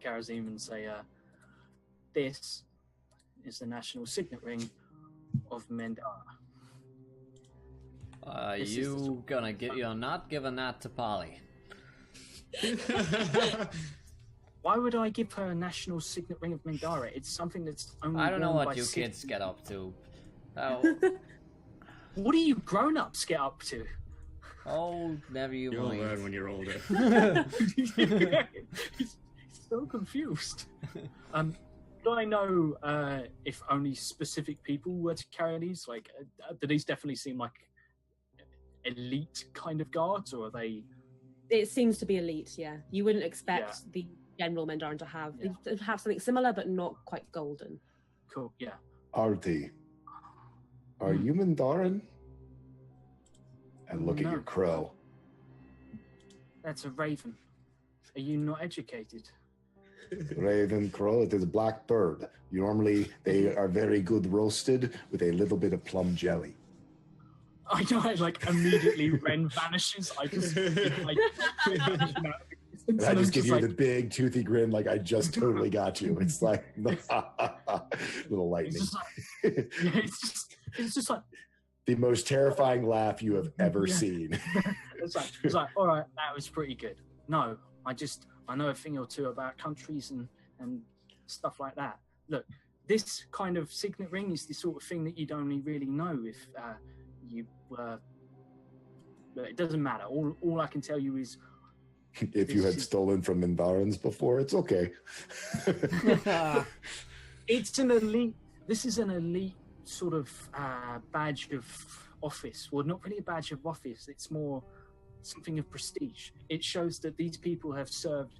Karazim and say, this is the national signet ring of Mendara. You're not giving that to Polly. Why would I give her a national signet ring of Mindara? It's something that's only I don't know worn what by you city- kids get up to. Oh, What do you grown-ups get up to? oh, never you You'll mind. learn when you're older. He's so confused. Do I know if only specific people were to carry these? Like, do these definitely seem like elite kind of guards, or are they? It seems to be elite, yeah. You wouldn't expect the general Mendaran to have something similar, but not quite golden. Cool, yeah. Artie, are you Mandarin? And look at No. your crow. That's a raven. Are you not educated? Raven, crow, it is a black bird. Normally, they are very good roasted with a little bit of plum jelly. I know, like immediately Ren vanishes. I just like, And I just give you the big toothy grin, like I just totally got you. It's like little lightning. It's just like The most terrifying laugh you have ever seen. it's like all right, that was pretty good. No, I know a thing or two about countries and stuff like that. Look, this kind of signet ring is the sort of thing that you'd only really know if you were. But it doesn't matter. All I can tell you is If you had stolen from Mindarans before, it's okay. it's an elite. This is an elite sort of badge of office. Well, not really a badge of office. It's more something of prestige. It shows that these people have served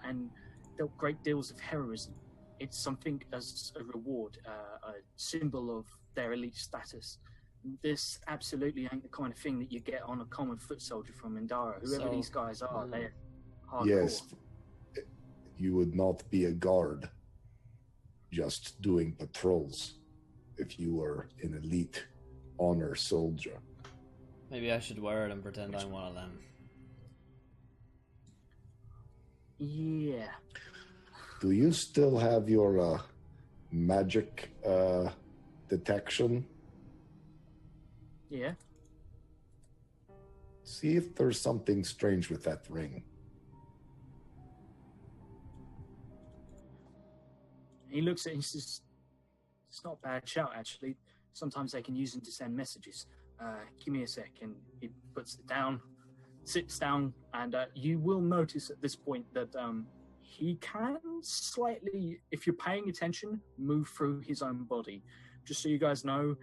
and dealt great deals of heroism. It's something as a reward, a symbol of their elite status. This absolutely ain't the kind of thing that you get on a common foot soldier from Mindara. Whoever these guys are, they're hardcore. Yes, you would not be a guard just doing patrols if you were an elite honor soldier. Maybe I should wear it and pretend I'm one of them. Yeah. Do you still have your magic detection? Yeah. See if there's something strange with that ring. He looks at it and he says, it's not a bad shout, actually. Sometimes they can use them to send messages. Give me a sec. And he puts it down, sits down, and you will notice at this point that he can slightly, if you're paying attention, move through his own body. Just so you guys know,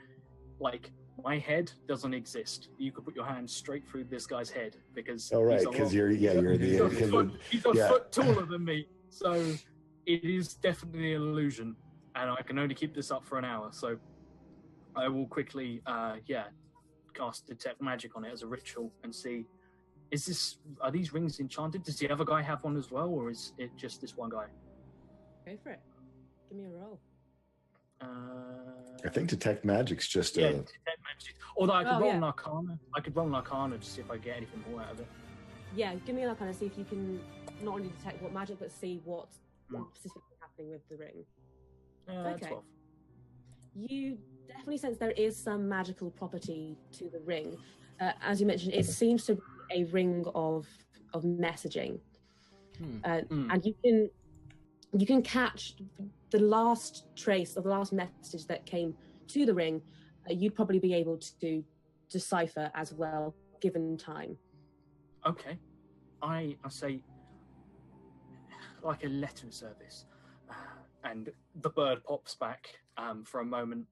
like, my head doesn't exist. You could put your hand straight through this guy's head because because you're a foot taller than me. So it is definitely an illusion, and I can only keep this up for an hour. So I will quickly, cast detect magic on it as a ritual and see. Are these rings enchanted? Does the other guy have one as well, or is it just this one guy? Go for it. Give me a roll. I think detect magic's just detect magic. Although I could roll an yeah. arcana. I could roll an arcana to see if I get anything more out of it. Yeah, give me an arcana, see if you can not only detect what magic, but see what's specifically happening with the ring. Okay. 12. You definitely sense there is some magical property to the ring. As you mentioned, it seems to be a ring of messaging, and you can catch the last trace of the last message that came to the ring. You'd probably be able to decipher as well, given time. Okay, I say like a letter service, and the bird pops back for a moment,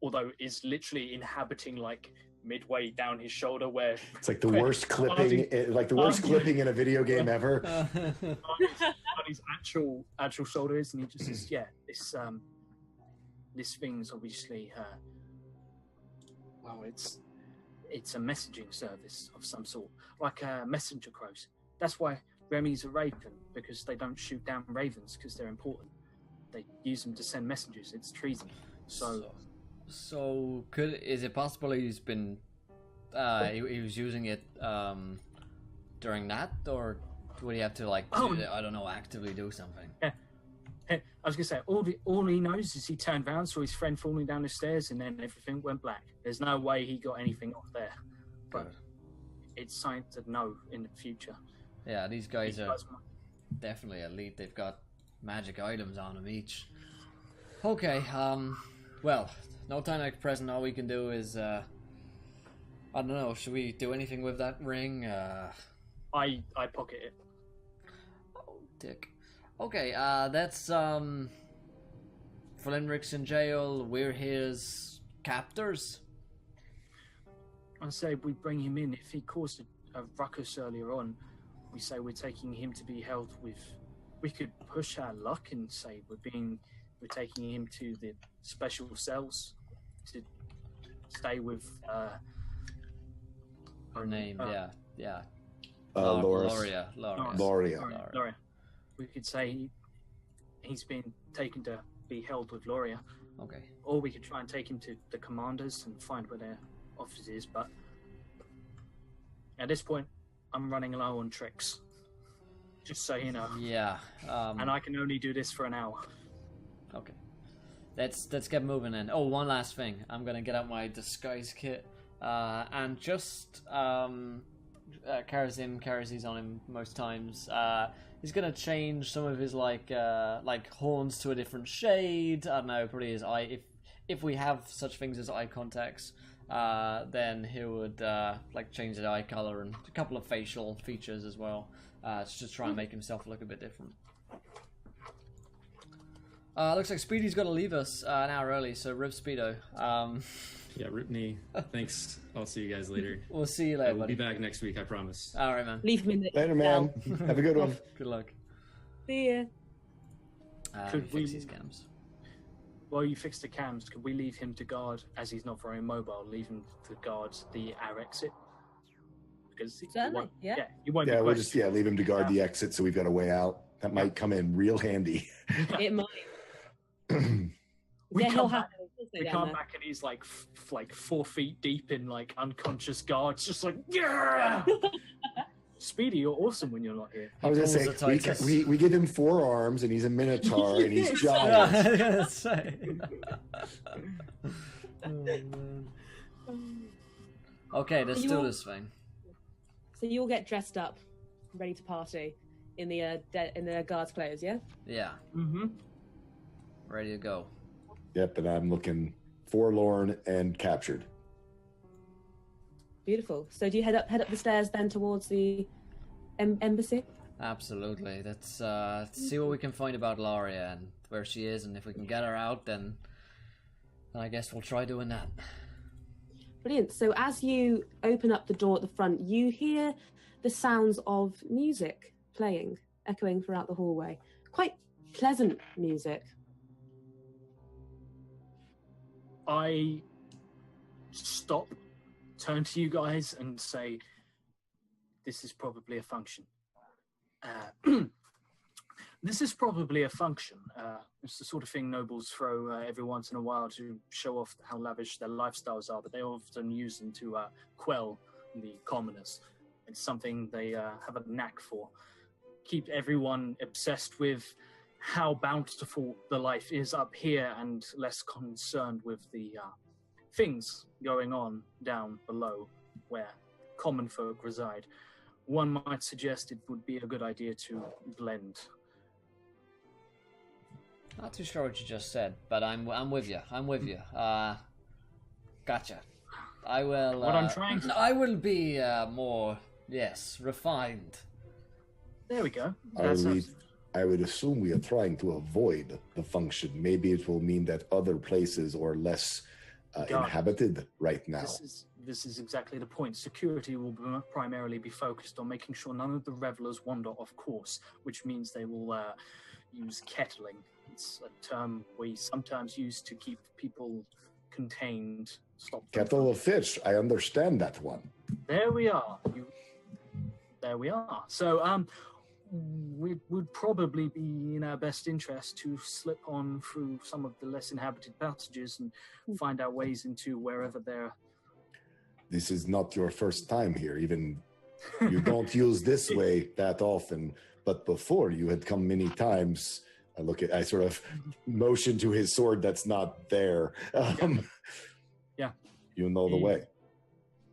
although is literally inhabiting like midway down his shoulder, where it's like the worst clipping, clipping in a video game ever. on his actual shoulder is, and he just says, "Yeah, this thing's obviously it's a messaging service of some sort, like messenger crows. That's why Remy's a raven, because they don't shoot down ravens because they're important. They use them to send messages. It's treason. So is it possible he's been he was using it during that, or would he have to actively do something? Yeah. I was gonna say all he knows is he turned around, saw his friend falling down the stairs, and then everything went black. There's no way he got anything off there, but it's something to know in the future. Yeah, these guys are definitely elite. They've got magic items on them each. Okay, well, no time like present. All we can do is, I don't know, should we do anything with that ring? I pocket it. Oh, dick. Okay, that's, Flinrick's in jail, we're his captors. I say we bring him in. If he caused a ruckus earlier on, we say we're taking him to be held with. We could push our luck and say we're taking him to the special cells to stay with. Her name, yeah. Loria. Loria. We could say he's been taken to be held with Loria. Okay. Or we could try and take him to the commanders and find where their office is, but at this point, I'm running low on tricks. Just so you know. Yeah. And I can only do this for an hour. Okay. Let's get moving then. Oh, one last thing. I'm gonna get out my disguise kit and just Karazi's on him most times. He's gonna change some of his like horns to a different shade. I don't know, probably his eye. If we have such things as eye contacts, then he would change the eye color and a couple of facial features as well. To just try and make himself look a bit different. Looks like Speedy's got to leave us an hour early, so rip Speedo. Yeah, rip me. Thanks. I'll see you guys later. We'll see you later, We'll buddy. be back next week, I promise. All right, man. Leave him in the Later, man. Have a good one. Good luck. See ya. Could Fix we- these cams. While you fix the cams, could we leave him to guard, as he's not very mobile, leave him to guard our exit? Because he Certainly, won't, yeah. he won't Yeah, be we'll close. just leave him to guard the exit, so we've got a way out. That might come in real handy. It might. We Yeah, he'll come have back, it. we come back and he's like 4 feet deep in like unconscious guards, just like yeah. Speedy, you're awesome when you're not here. I was pulls gonna the say tightest. we give him 4 arms and he's a minotaur and he's Yeah, giant. I was gonna say. Oh, man. Okay, let's do this thing. So you'll get dressed up, ready to party in the guard's clothes, yeah? Yeah, Mm-hmm. ready to go. Yep, and I'm looking forlorn and captured. Beautiful. So do you head up the stairs then towards the embassy? Absolutely. Let's see what we can find about Laria and where she is, and if we can get her out, then I guess we'll try doing that. Brilliant. So as you open up the door at the front, you hear the sounds of music playing, echoing throughout the hallway. Quite pleasant music. I stop, turn to you guys, and say, "This is probably a function." This is probably a function. It's the sort of thing nobles throw every once in a while to show off how lavish their lifestyles are, but they often use them to quell the commoners. It's something they have a knack for. Keep everyone obsessed with how bountiful the life is up here and less concerned with the things going on down below where common folk reside. One might suggest it would be a good idea to blend. Not too sure what you just said, but I'm with you. I'm with you. Gotcha. I will. What I'm trying to... I will be more, yes, refined. There we go. I would assume we are trying to avoid the function. Maybe it will mean that other places are less inhabited right now. This is exactly the point. Security will primarily be focused on making sure none of the revelers wander off course, which means they will use kettling. It's a term we sometimes use to keep people contained. Kettle of fish. I understand that one. There we are. There we are. So, we would probably be in our best interest to slip on through some of the less inhabited passages and find our ways into wherever they're... This is not your first time here. Even you don't use this way that often, but before you had come many times. I sort of motion to his sword that's not there. Yeah. You know the way.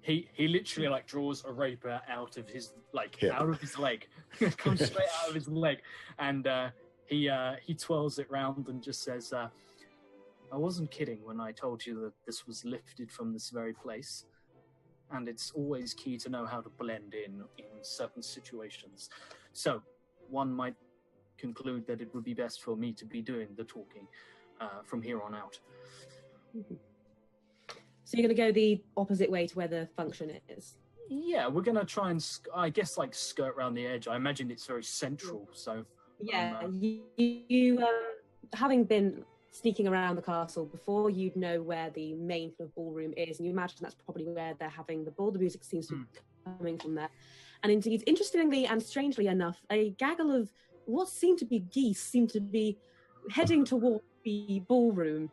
He literally like draws a rapier out of his Hip. out of his leg. It comes straight out of his leg, and he twirls it round and just says, "I wasn't kidding when I told you that this was lifted from this very place, and it's always key to know how to blend in certain situations. So one might conclude that it would be best for me to be doing the talking from here on out." So you're going to go the opposite way to where the function is? Yeah, we're going to try and, I guess, like skirt around the edge. I imagine it's very central, so... Yeah, you having been sneaking around the castle before, you'd know where the main kind of ballroom is, and you imagine that's probably where they're having the ball. The music seems to be coming from there. And indeed, interestingly and strangely enough, a gaggle of what seem to be geese seem to be heading toward the ballroom.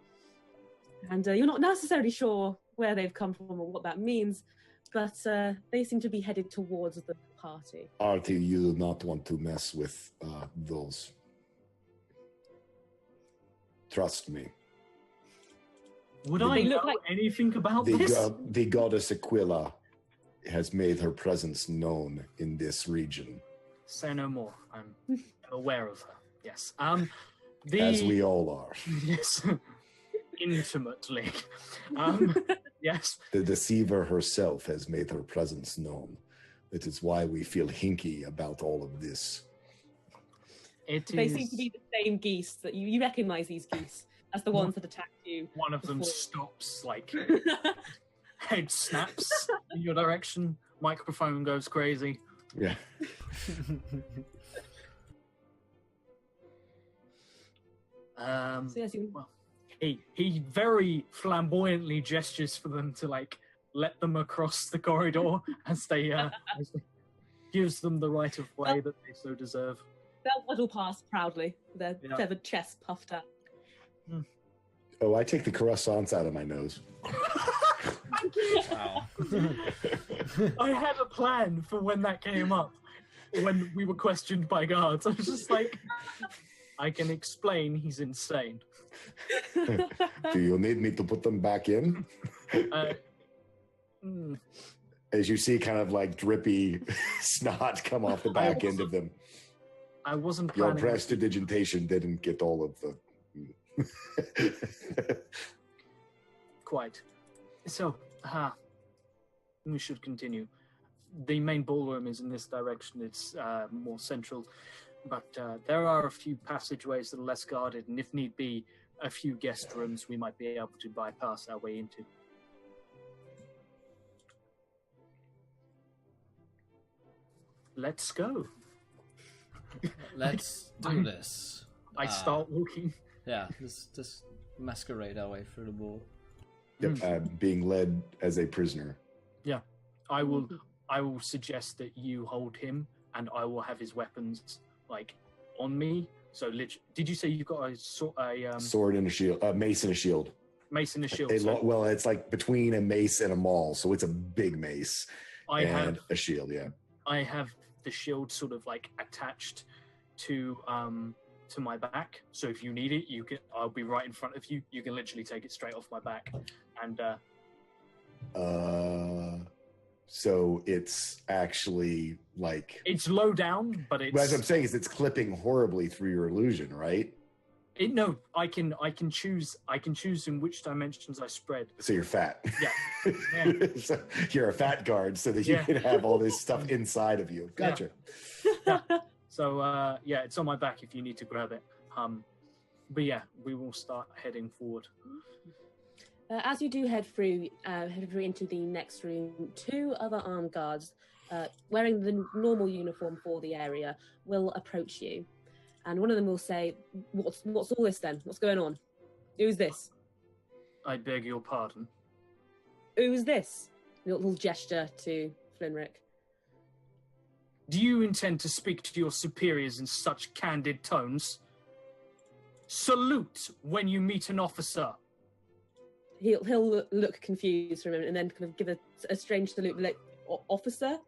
And you're not necessarily sure where they've come from or what that means, but they seem to be headed towards the party. Artie, you do not want to mess with those. Trust me. Would I know anything about this? The goddess Aquila has made her presence known in this region. Say no more. I'm aware of her. Yes. As we all are. Yes. Intimately. Yes. The deceiver herself has made her presence known. That is why we feel hinky about all of this. They seem to be the same geese that you recognize these geese as the ones that attacked you. One of them stops, like head snaps in your direction, microphone goes crazy. Yeah. So yes, well, he very flamboyantly gestures for them to like let them across the corridor as they gives them the right of way that they so deserve. They'll waddle past proudly, their feathered chests puffed up. Oh, I take the croissants out of my nose. Wow. I had a plan for when that came up, when we were questioned by guards. I was just like, I can explain he's insane. Do you need me to put them back in? As you see kind of like drippy snot come off the back end of them. I wasn't Your planning. prestidigitation didn't get all of the... Quite. So, we should continue. The main ballroom is in this direction. It's more central. But there are a few passageways that are less guarded, and if need be, a few guest rooms we might be able to bypass our way into. Let's go. Let's do this. I start walking. Yeah, just masquerade our way through the wall. Yep, being led as a prisoner. Yeah, I will suggest that you hold him, and I will have his weapons like on me. So, did you say you've got a sword and a shield, a mace and a shield? Mace and a shield. Well, it's like between a mace and a maul, so it's a big mace and a shield. Yeah, I have the shield sort of like attached to my back. So if you need it, I'll be right in front of you. You can literally take it straight off my back, and. So it's actually like it's low down, but it's. What I'm saying is it's clipping horribly through your illusion, right? No, I can choose in which dimensions I spread. So you're fat. Yeah. So you're a fat guard, so that you can have all this stuff inside of you. Gotcha. Yeah. So it's on my back if you need to grab it. But yeah, we will start heading forward. As you do head through into the next room, two other armed guards, wearing the normal uniform for the area, will approach you, and one of them will say, "What's all this then? What's going on? Who's this?" I beg your pardon. Who's this? A little gesture to Flinrick. Do you intend to speak to your superiors in such candid tones? Salute when you meet an officer. He'll look confused for a moment and then kind of give a strange salute, like, "Officer?"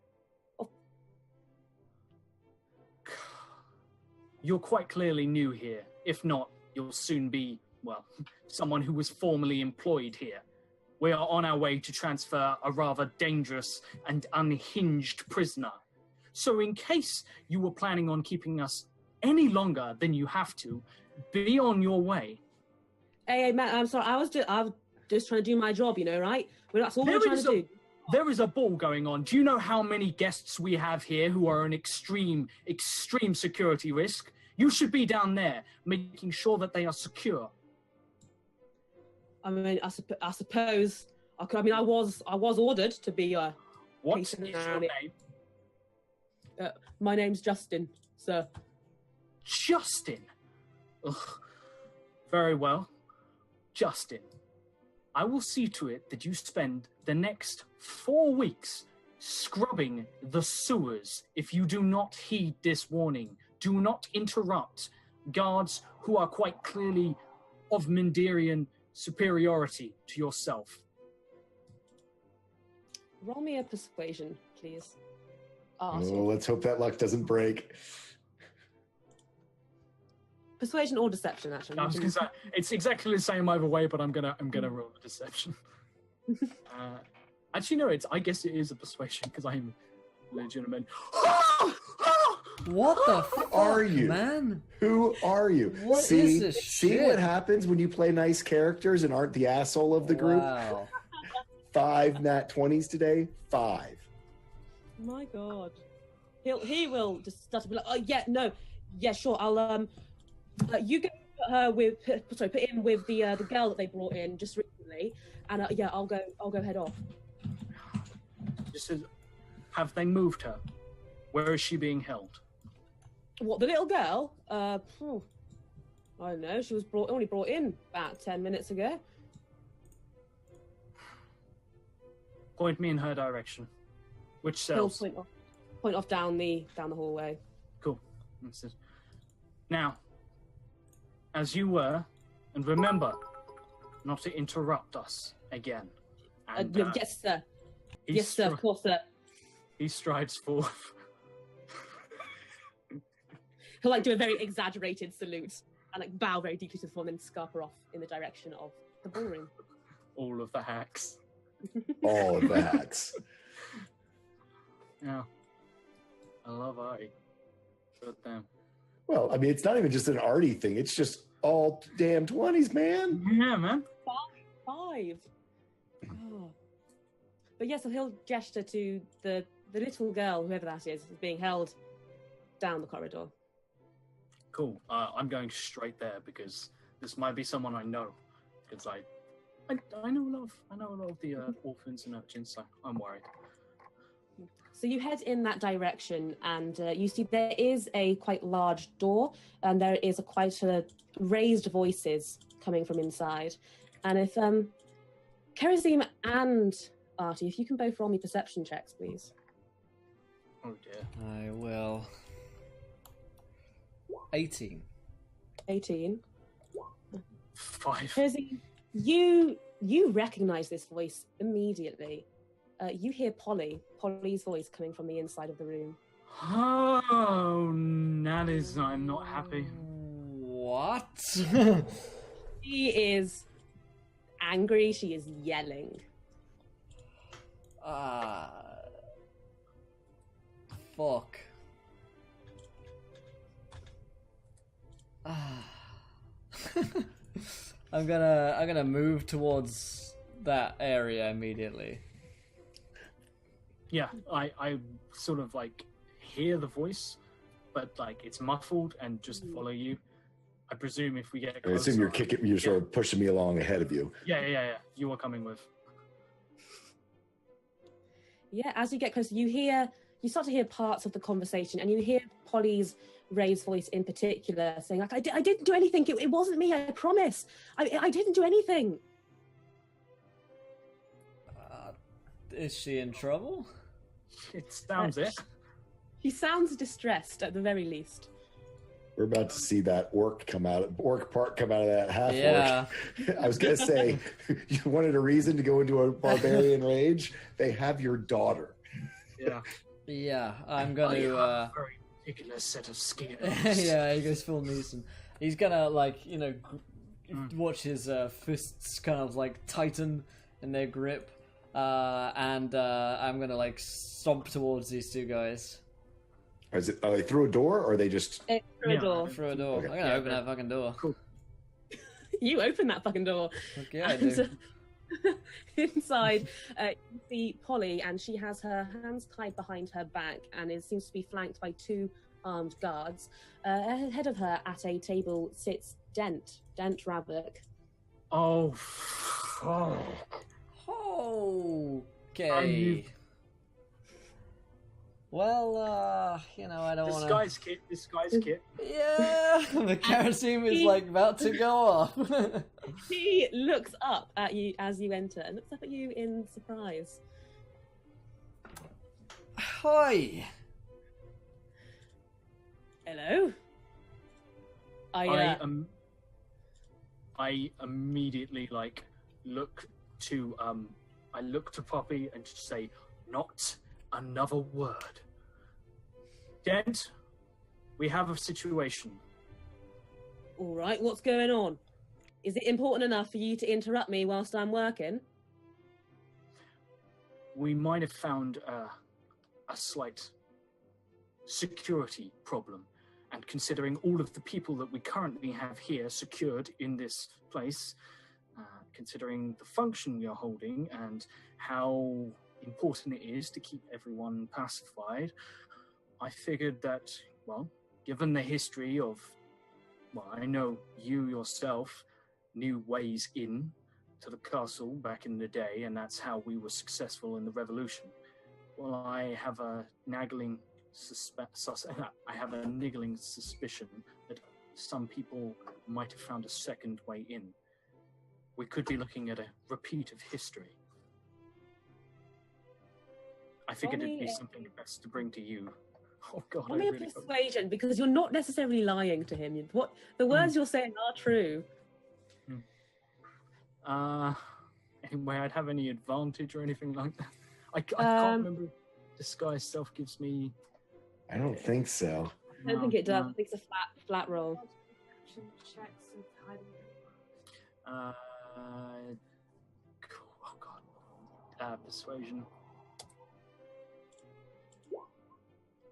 You're quite clearly new here. If not, you'll soon be, well, someone who was formerly employed here. we are on our way to transfer a rather dangerous and unhinged prisoner. So in case you were planning on keeping us any longer than you have to, be on your way. Hey, Matt, I'm sorry. I was just trying to do my job, right? Well, that's all we're trying to do. There is a ball going on. Do you know how many guests we have here who are an extreme security risk? You should be down there, making sure that they are secure. I mean, I suppose I could. I mean, I was ordered to be. What is your name? My name's Justin, sir. Justin. Ugh. Very well, Justin. I will see to it that you spend the next 4 weeks scrubbing the sewers if you do not heed this warning. Do not interrupt guards who are quite clearly of Mindarian superiority to yourself. Roll me a persuasion, please. Let's hope that luck doesn't break. Persuasion or deception, actually. I was going to say, it's exactly the same either way, but I'm gonna roll the deception. Actually, no, I guess it is a persuasion because I'm legitimate. What the fuck are you, man? Who are you? What is this See shit? what happens when you play nice characters and aren't the asshole of the group? Wow. 5 nat 20s today. 5. My God, he will just start to be like, oh yeah, no, yeah, sure, I'll you go put her with put in with the girl that they brought in just recently, and yeah, I'll go head off. Just have they moved her? Where is she being held? What, the little girl? I don't know. She was only brought in about 10 minutes ago. Point me in her direction. Which He'll cells? point off down the hallway. Cool. Now, as you were, and remember, not to interrupt us again. And, yes, sir. Yes, sir. Of course, sir. He strides forth. He'll do a very exaggerated salute and bow very deeply to the floor and then scamper off in the direction of the ballroom. All of the hacks. All of the hacks. Yeah. I love Artie. Good damn. Well, I mean, it's not even just an arty thing. It's just all damn 20s, man. Yeah, man. 5. Oh. But yeah, so he'll gesture to the little girl, whoever that is being held down the corridor. Cool. I'm going straight there because this might be someone I know. Because I know a lot of the orphans and urchins, so I'm worried. So you head in that direction, and you see there is a quite large door, and there is quite raised voices coming from inside. And if Kerazim and Artie, if you can both roll me perception checks, please. Oh dear. I will. 18. 18. 5. Kerazim, you recognize this voice immediately. You hear Polly's voice coming from the inside of the room. Oh, I'm not happy. What? She is angry. She is yelling. Fuck. I'm gonna move towards that area immediately. Yeah, I sort of hear the voice, but it's muffled and just follow you. I presume if we get closer... I assume you're sort of pushing me along ahead of you. Yeah. You are coming with. Yeah, as you get closer, you start to hear parts of the conversation, and you hear Polly's raised voice in particular saying, I didn't do anything. It wasn't me, I promise. I didn't do anything. Is she in trouble? It sounds it. She sounds distressed, at the very least. We're about to see that orc part come out of that half Yeah. orc. I was going to say, you wanted a reason to go into a barbarian rage? They have your daughter. Yeah. Yeah, I'm gonna... a very particular set of skills. Yeah, he goes full Neeson. He's gonna, watch his fists kind of, tighten in their grip, and I'm gonna like stomp towards these two guys. Are they through a door, or are they just... Through a door. Through a door. Okay. I'm gonna open that fucking door. Cool. You open that fucking door. Okay, I do. Inside, you see Polly, and she has her hands tied behind her back, and seems to be flanked by two armed guards. Ahead of her, at a table, sits Dent Ravik. Oh, fuck. Okay. Well, I don't want to... Disguise kit. Yeah, the kerosene is like about to go off. He looks up at you as you enter, and looks up at you in surprise. Hi. Hello. I immediately look to Poppy and just say, "Not another word." Dent, we have a situation. All right, what's going on? Is it important enough for you to interrupt me whilst I'm working? We might have found a slight security problem, and considering all of the people that we currently have here secured in this place, considering the function we are holding and how important it is to keep everyone pacified, I figured that, well, given the history of, I know you yourself knew ways in to the castle back in the day, and that's how we were successful in the revolution. Well, I have a niggling suspicion that some people might have found a second way in. We could be looking at a repeat of history. I figured it'd be something best to bring to you. Oh God, Give me a persuasion, because you're not necessarily lying to him. What the words you're saying are true. Anyway, I'd have any advantage or anything like that. I can't remember if disguise self gives me. I don't think so. I don't think it does. I think it's a flat roll. Cool. Oh God. Persuasion.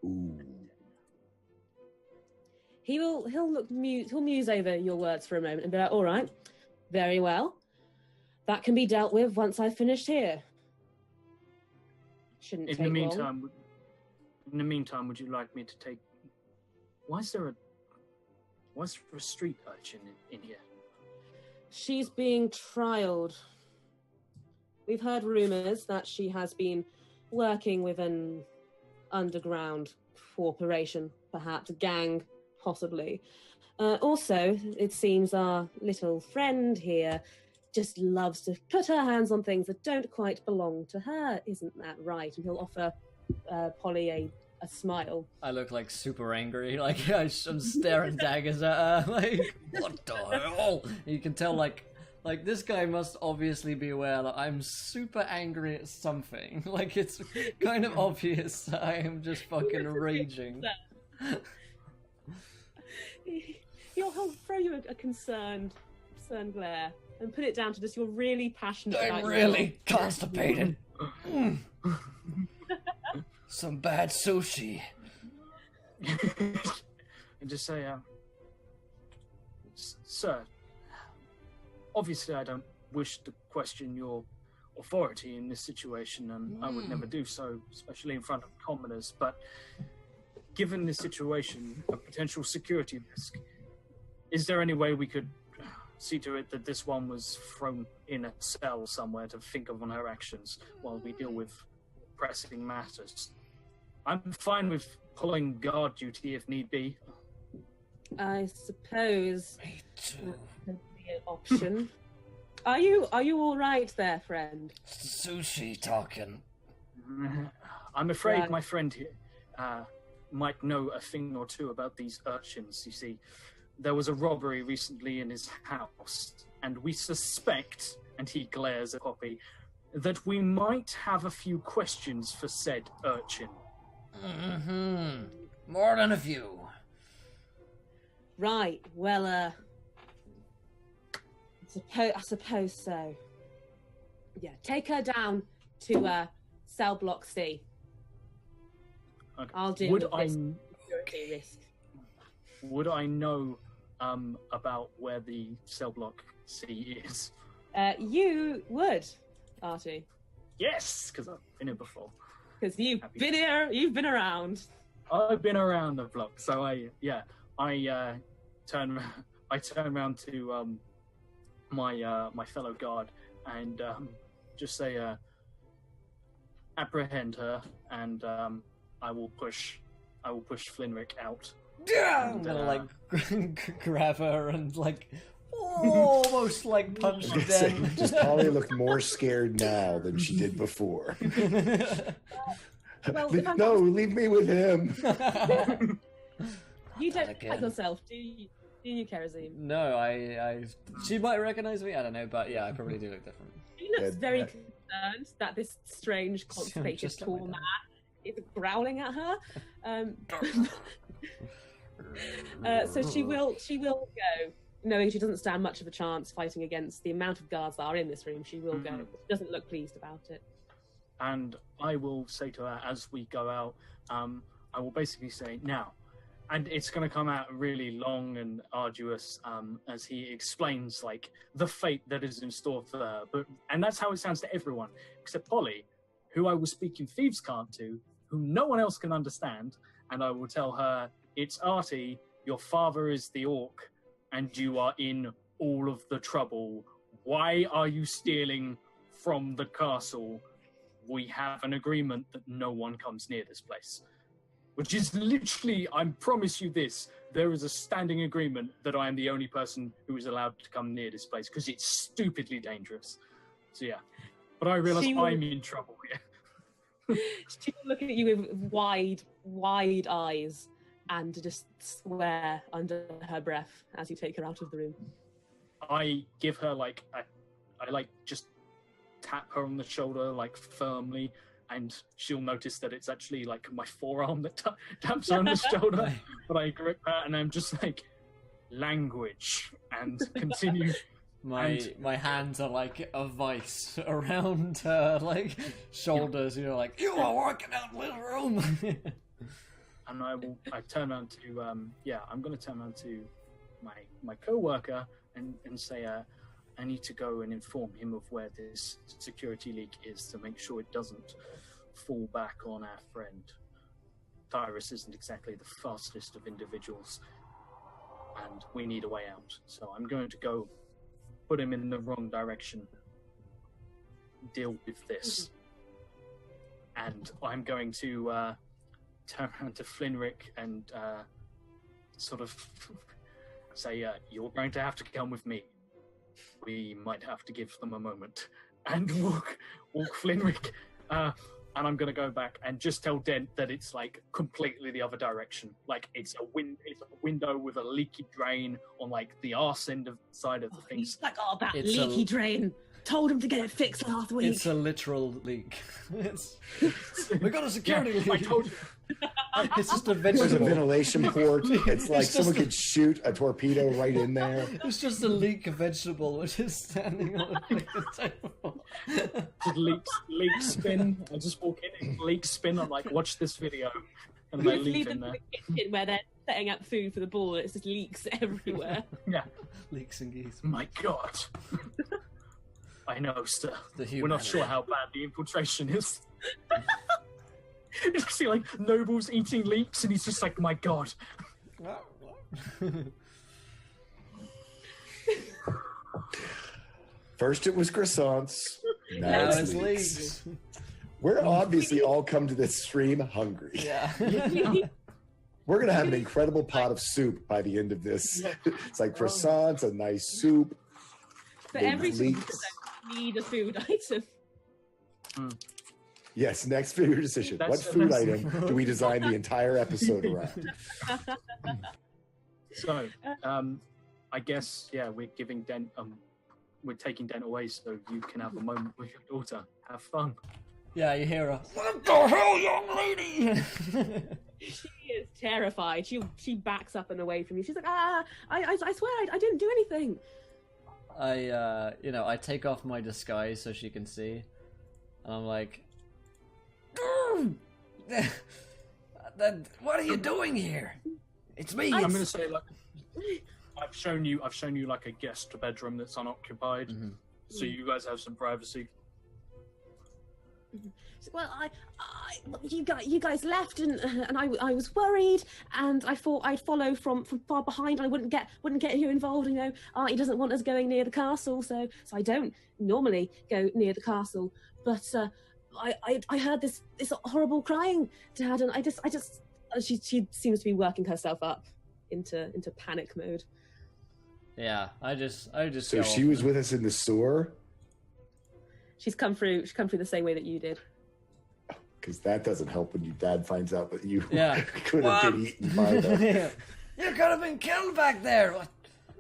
Ooh. He'll muse over your words for a moment and be like, all right, very well. That can be dealt with once I've finished here. Shouldn't take long. In the meantime, would you like me to take? Why is there a street urchin in here? She's being trialed. We've heard rumors that she has been working with an underground corporation, perhaps a gang, possibly. Also, it seems our little friend here just loves to put her hands on things that don't quite belong to her. Isn't that right? And he'll offer Polly a smile. I look like super angry, like I'm staring daggers at her, like, what the hell? You can tell, like this guy must obviously be aware that I'm super angry at something. Like, it's kind of obvious that I am just fucking raging. He'll throw you a concerned glare and put it down to just you're really passionate about I'm really constipated. Some bad sushi. And just say, sir, obviously I don't wish to question your authority in this situation, and I would never do so, especially in front of commoners, but given this situation, a potential security risk, is there any way we could see to it that this one was thrown in a cell somewhere to think of on her actions while we deal with pressing matters? I'm fine with pulling guard duty if need be. I suppose Me too. that could be an option. Are you all right there, friend? Sushi talking. I'm afraid Right. my friend here might know a thing or two about these urchins. You see, there was a robbery recently in his house, and we suspect, and he glares at Poppy, that we might have a few questions for said urchin. More than a few. Right. Well, I suppose so. Yeah, take her down to cell block C. Okay. I'll deal with this security risk. Would I know about where the cell block C is? You would, Artie, Yes, because I've been here before. because you've Happy. been here, you've been around. I've been around the block, so I turn around to my fellow guard and just say apprehend her, and I will push Flinrick out. Yeah, I'm gonna like grab her and like almost like punch her down. Just Polly looked more scared now than she did before. Well, No, leave me with him. you don't Again. like yourself, do you, Kerosene? No, I she might recognize me. I don't know, but yeah, I probably do look different. She looks Yeah, very yeah. concerned that this strange, constipated, Just let tall me know. man is growling at her. So she will go, knowing she doesn't stand much of a chance fighting against the amount of guards that are in this room. She will go. She doesn't look pleased about it. And I will say to her as we go out, I will basically say, now, and it's going to come out really long and arduous as he explains like the fate that is in store for her. And that's how it sounds to everyone except Polly, who I will speak in Thieves' Cant to, who no one else can understand. And I will tell her, it's Artie, your father is the orc, and you are in all of the trouble. Why are you stealing from the castle? We have an agreement that no one comes near this place. Which is literally, I promise you this, there is a standing agreement that I am the only person who is allowed to come near this place, because it's stupidly dangerous. So yeah. But I realise I'm in trouble here. She will look at you with wide eyes and just swear under her breath as you take her out of the room. I give her like, I like just tap her on the shoulder like firmly, and she'll notice that it's actually like my forearm that taps her on the shoulder. But I grip her and I'm just like, language, and continue. My hands are like a vice around her like shoulders. You know, like you are working out in the room. And I turn around to I'm going to turn around to my co-worker and say I need to go and inform him of where this security leak is to make sure it doesn't fall back on our friend. Tyrus isn't exactly the fastest of individuals, and we need a way out. So I'm going to go put him in the wrong direction, deal with this. And I'm going to turn around to Flinrick and sort of say, you're going to have to come with me. We might have to give them a moment. And walk Flinrick. And I'm going to go back and just tell Dent that it's like completely the other direction. Like it's a window with a leaky drain on like the arse end of side of the thing. He's like, oh, that It's leaky drain. Told him to get it fixed last week. It's a literal leak. We got a security leak. I told you. It's just a There's a vegetable. ventilation port. It's like It's someone just- could shoot a torpedo right in there. It's just a leak vegetable which is standing on the table. Just leak spin. I just walk in and leak spin. I'm like, watch this video. And You I just leave leave in them there. in the kitchen where they're setting up food for the ball, and it just leaks everywhere. Yeah. Leaks and geese. My God. I know, sir. The We're not sure how bad the infiltration is. You just see like nobles eating leeks, and he's just like, my God. First it was croissants. Now Now it's it's leeks. leaks. We're obviously all come to this stream hungry. Yeah. We're going to have an incredible pot of soup by the end of this. It's like croissants, a nice soup. For Big every leaks. need a food item. Yes, next for your decision. That's- What food that's- item do we design the entire episode around? So, I guess, yeah, we're giving Dent, we're taking Dent away so you can have a moment with your daughter. Have fun. Yeah, you hear her. What the hell, young lady? She is terrified. She backs up and away from you. She's like, I swear I didn't do anything. I take off my disguise so she can see, and I'm like, what are you doing here? It's me. I'm going to say, like, I've shown you like a guest bedroom that's unoccupied, so you guys have some privacy. Well, you guys left, and I was worried, and I thought I'd follow from far behind. I wouldn't get you involved. You know, Artie doesn't want us going near the castle, so I don't normally go near the castle. But I heard this horrible crying, Dad, and I just she seems to be working herself up into panic mode. Yeah, I just. So she was with us in the sewer. She's come through the same way that you did. Because that doesn't help when your dad finds out that you could What? have been eaten by them. You could have been killed back there.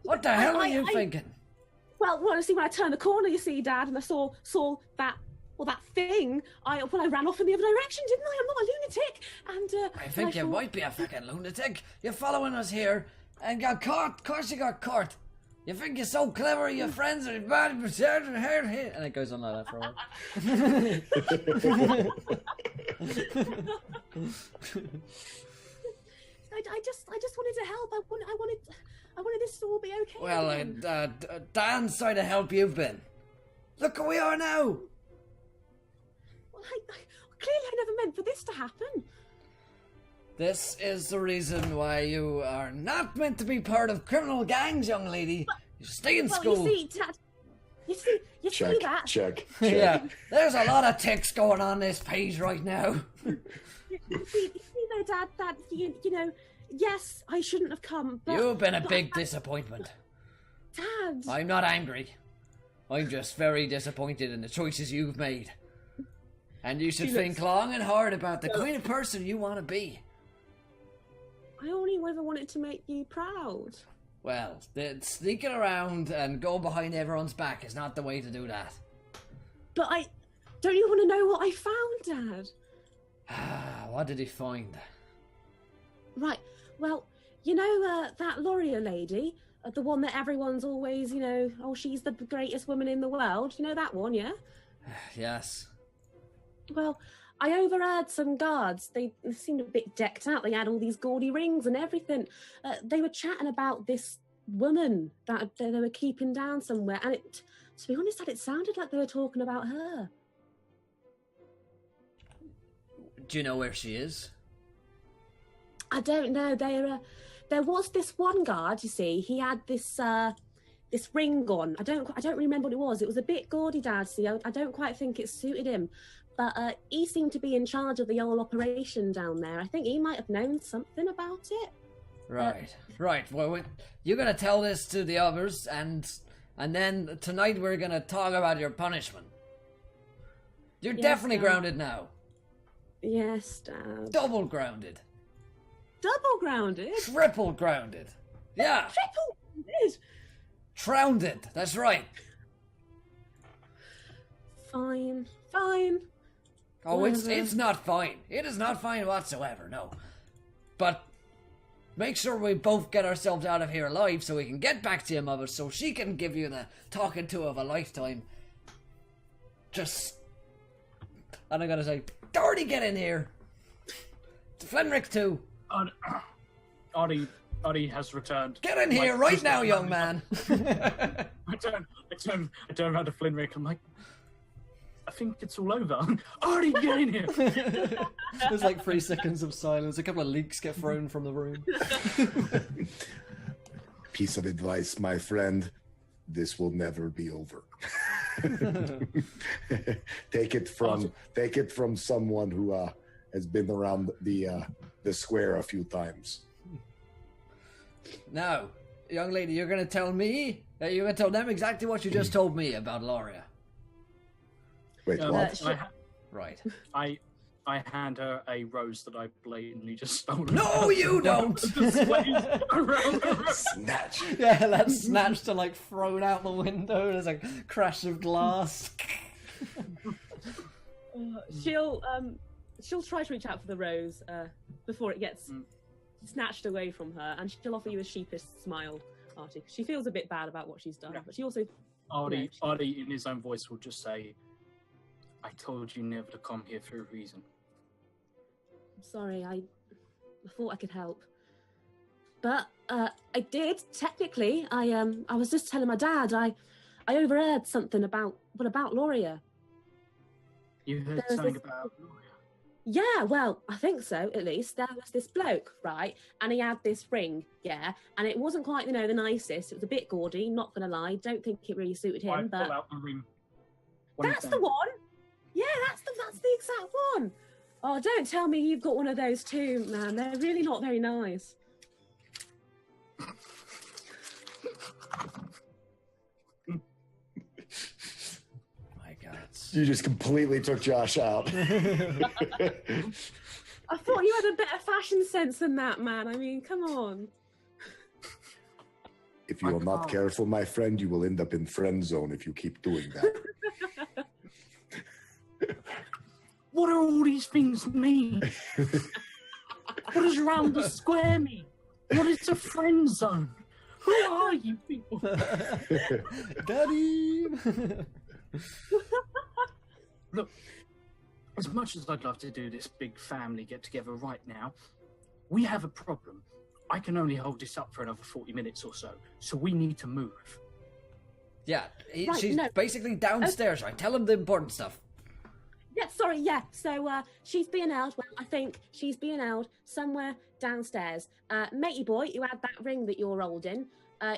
What the hell are you thinking? Well, honestly, when I turned the corner, you see, Dad, and I saw that thing. I ran off in the other direction, didn't I? I'm not a lunatic. And I think you might be a fucking lunatic. You're following us here and got caught. Of course you got caught. You think you're so clever, your friends are bad, and it goes on like that for a while. I just wanted to help. I wanted this to all be okay. Well, Dan's trying to help you, Ben. Look where we are now. Well, clearly I never meant for this to happen. This is the reason why you are not meant to be part of criminal gangs, young lady. You stay in school. You see, Dad. You see that? Check. Yeah, there's a lot of ticks going on this page right now. You see there, Dad, that, you know, yes, I shouldn't have come, but... You've been a big disappointment. Dad! I'm not angry. I'm just very disappointed in the choices you've made. And you should think long and hard about the kind of person you want to be. I only ever wanted to make you proud. Well, sneaking around and going behind everyone's back is not the way to do that. But don't you want to know what I found, Dad? What did he find? Right, well, you know that Laurier lady, the one that everyone's always, you know, oh, she's the greatest woman in the world. You know that one, yeah? Yes. Well, I overheard some guards. They seemed a bit decked out. They had all these gaudy rings and everything. They were chatting about this woman that they were keeping down somewhere. And to be honest, it sounded like they were talking about her. Do you know where she is? I don't know. There was this one guard, you see. He had this ring on. I don't remember what it was. It was a bit gaudy, Dad. See, I don't quite think it suited him. But he seemed to be in charge of the whole operation down there. I think he might have known something about it. Right. Well, you're going to tell this to the others, and then tonight we're going to talk about your punishment. You're definitely grounded now. Yes, Dad. Double grounded. Double grounded? Triple grounded. Yeah. Triple grounded? Trounded. That's right. Fine. Oh, it's not fine. It is not fine whatsoever, no. But make sure we both get ourselves out of here alive so we can get back to your mother so she can give you the talking to of a lifetime. And I'm gonna say, Doherty, get in here. Flenrick too. Artie has returned. Get in here right now, young man. I turn around to Flenrick. I'm like, I think it's all over. Artie, get in here. There's like 3 seconds of silence. A couple of leaks get thrown from the room. Piece of advice, my friend. This will never be over. Take it from someone who has been around the square a few times. Now, young lady, you're going to tell me, you're going to tell them exactly what you just told me about Lauria. Wait, what? Right. I hand her a rose that I blatantly just stole. No, you don't! Snatch. Yeah, that's snatched and like thrown out the window. There's a crash of glass. She'll try to reach out for the rose before it gets snatched away from her, and she'll offer you a sheepish smile, Artie. She feels a bit bad about what she's done, but she also Artie, in his own voice, will just say, "I told you never to come here for a reason." I'm sorry, I thought I could help. But I did, technically. I was just telling my dad, I overheard something about Loria. You heard something about Loria? Yeah, well, I think so, at least. There was this bloke, right? And he had this ring, yeah. And it wasn't quite, the nicest. It was a bit gaudy, not going to lie. Don't think it really suited him, but... pull out the ring. That's the one! Yeah, that's the exact one! Oh, don't tell me you've got one of those too, man. They're really not very nice. You just completely took Josh out. I thought you had a better fashion sense than that, man. I mean, come on. If you are not careful, my friend, you will end up in friend zone if you keep doing that. What do all these things mean? What does round the square mean? What is a friend zone? Who are you people? Daddy! Look, as much as I'd love to do this big family get-together right now, we have a problem. I can only hold this up for another 40 minutes or so we need to move. Yeah, she's basically downstairs, right? Tell him the important stuff. Yeah, sorry, yeah. So she's being held, I think she's being held somewhere downstairs. Matey boy, who had that ring that you're holding,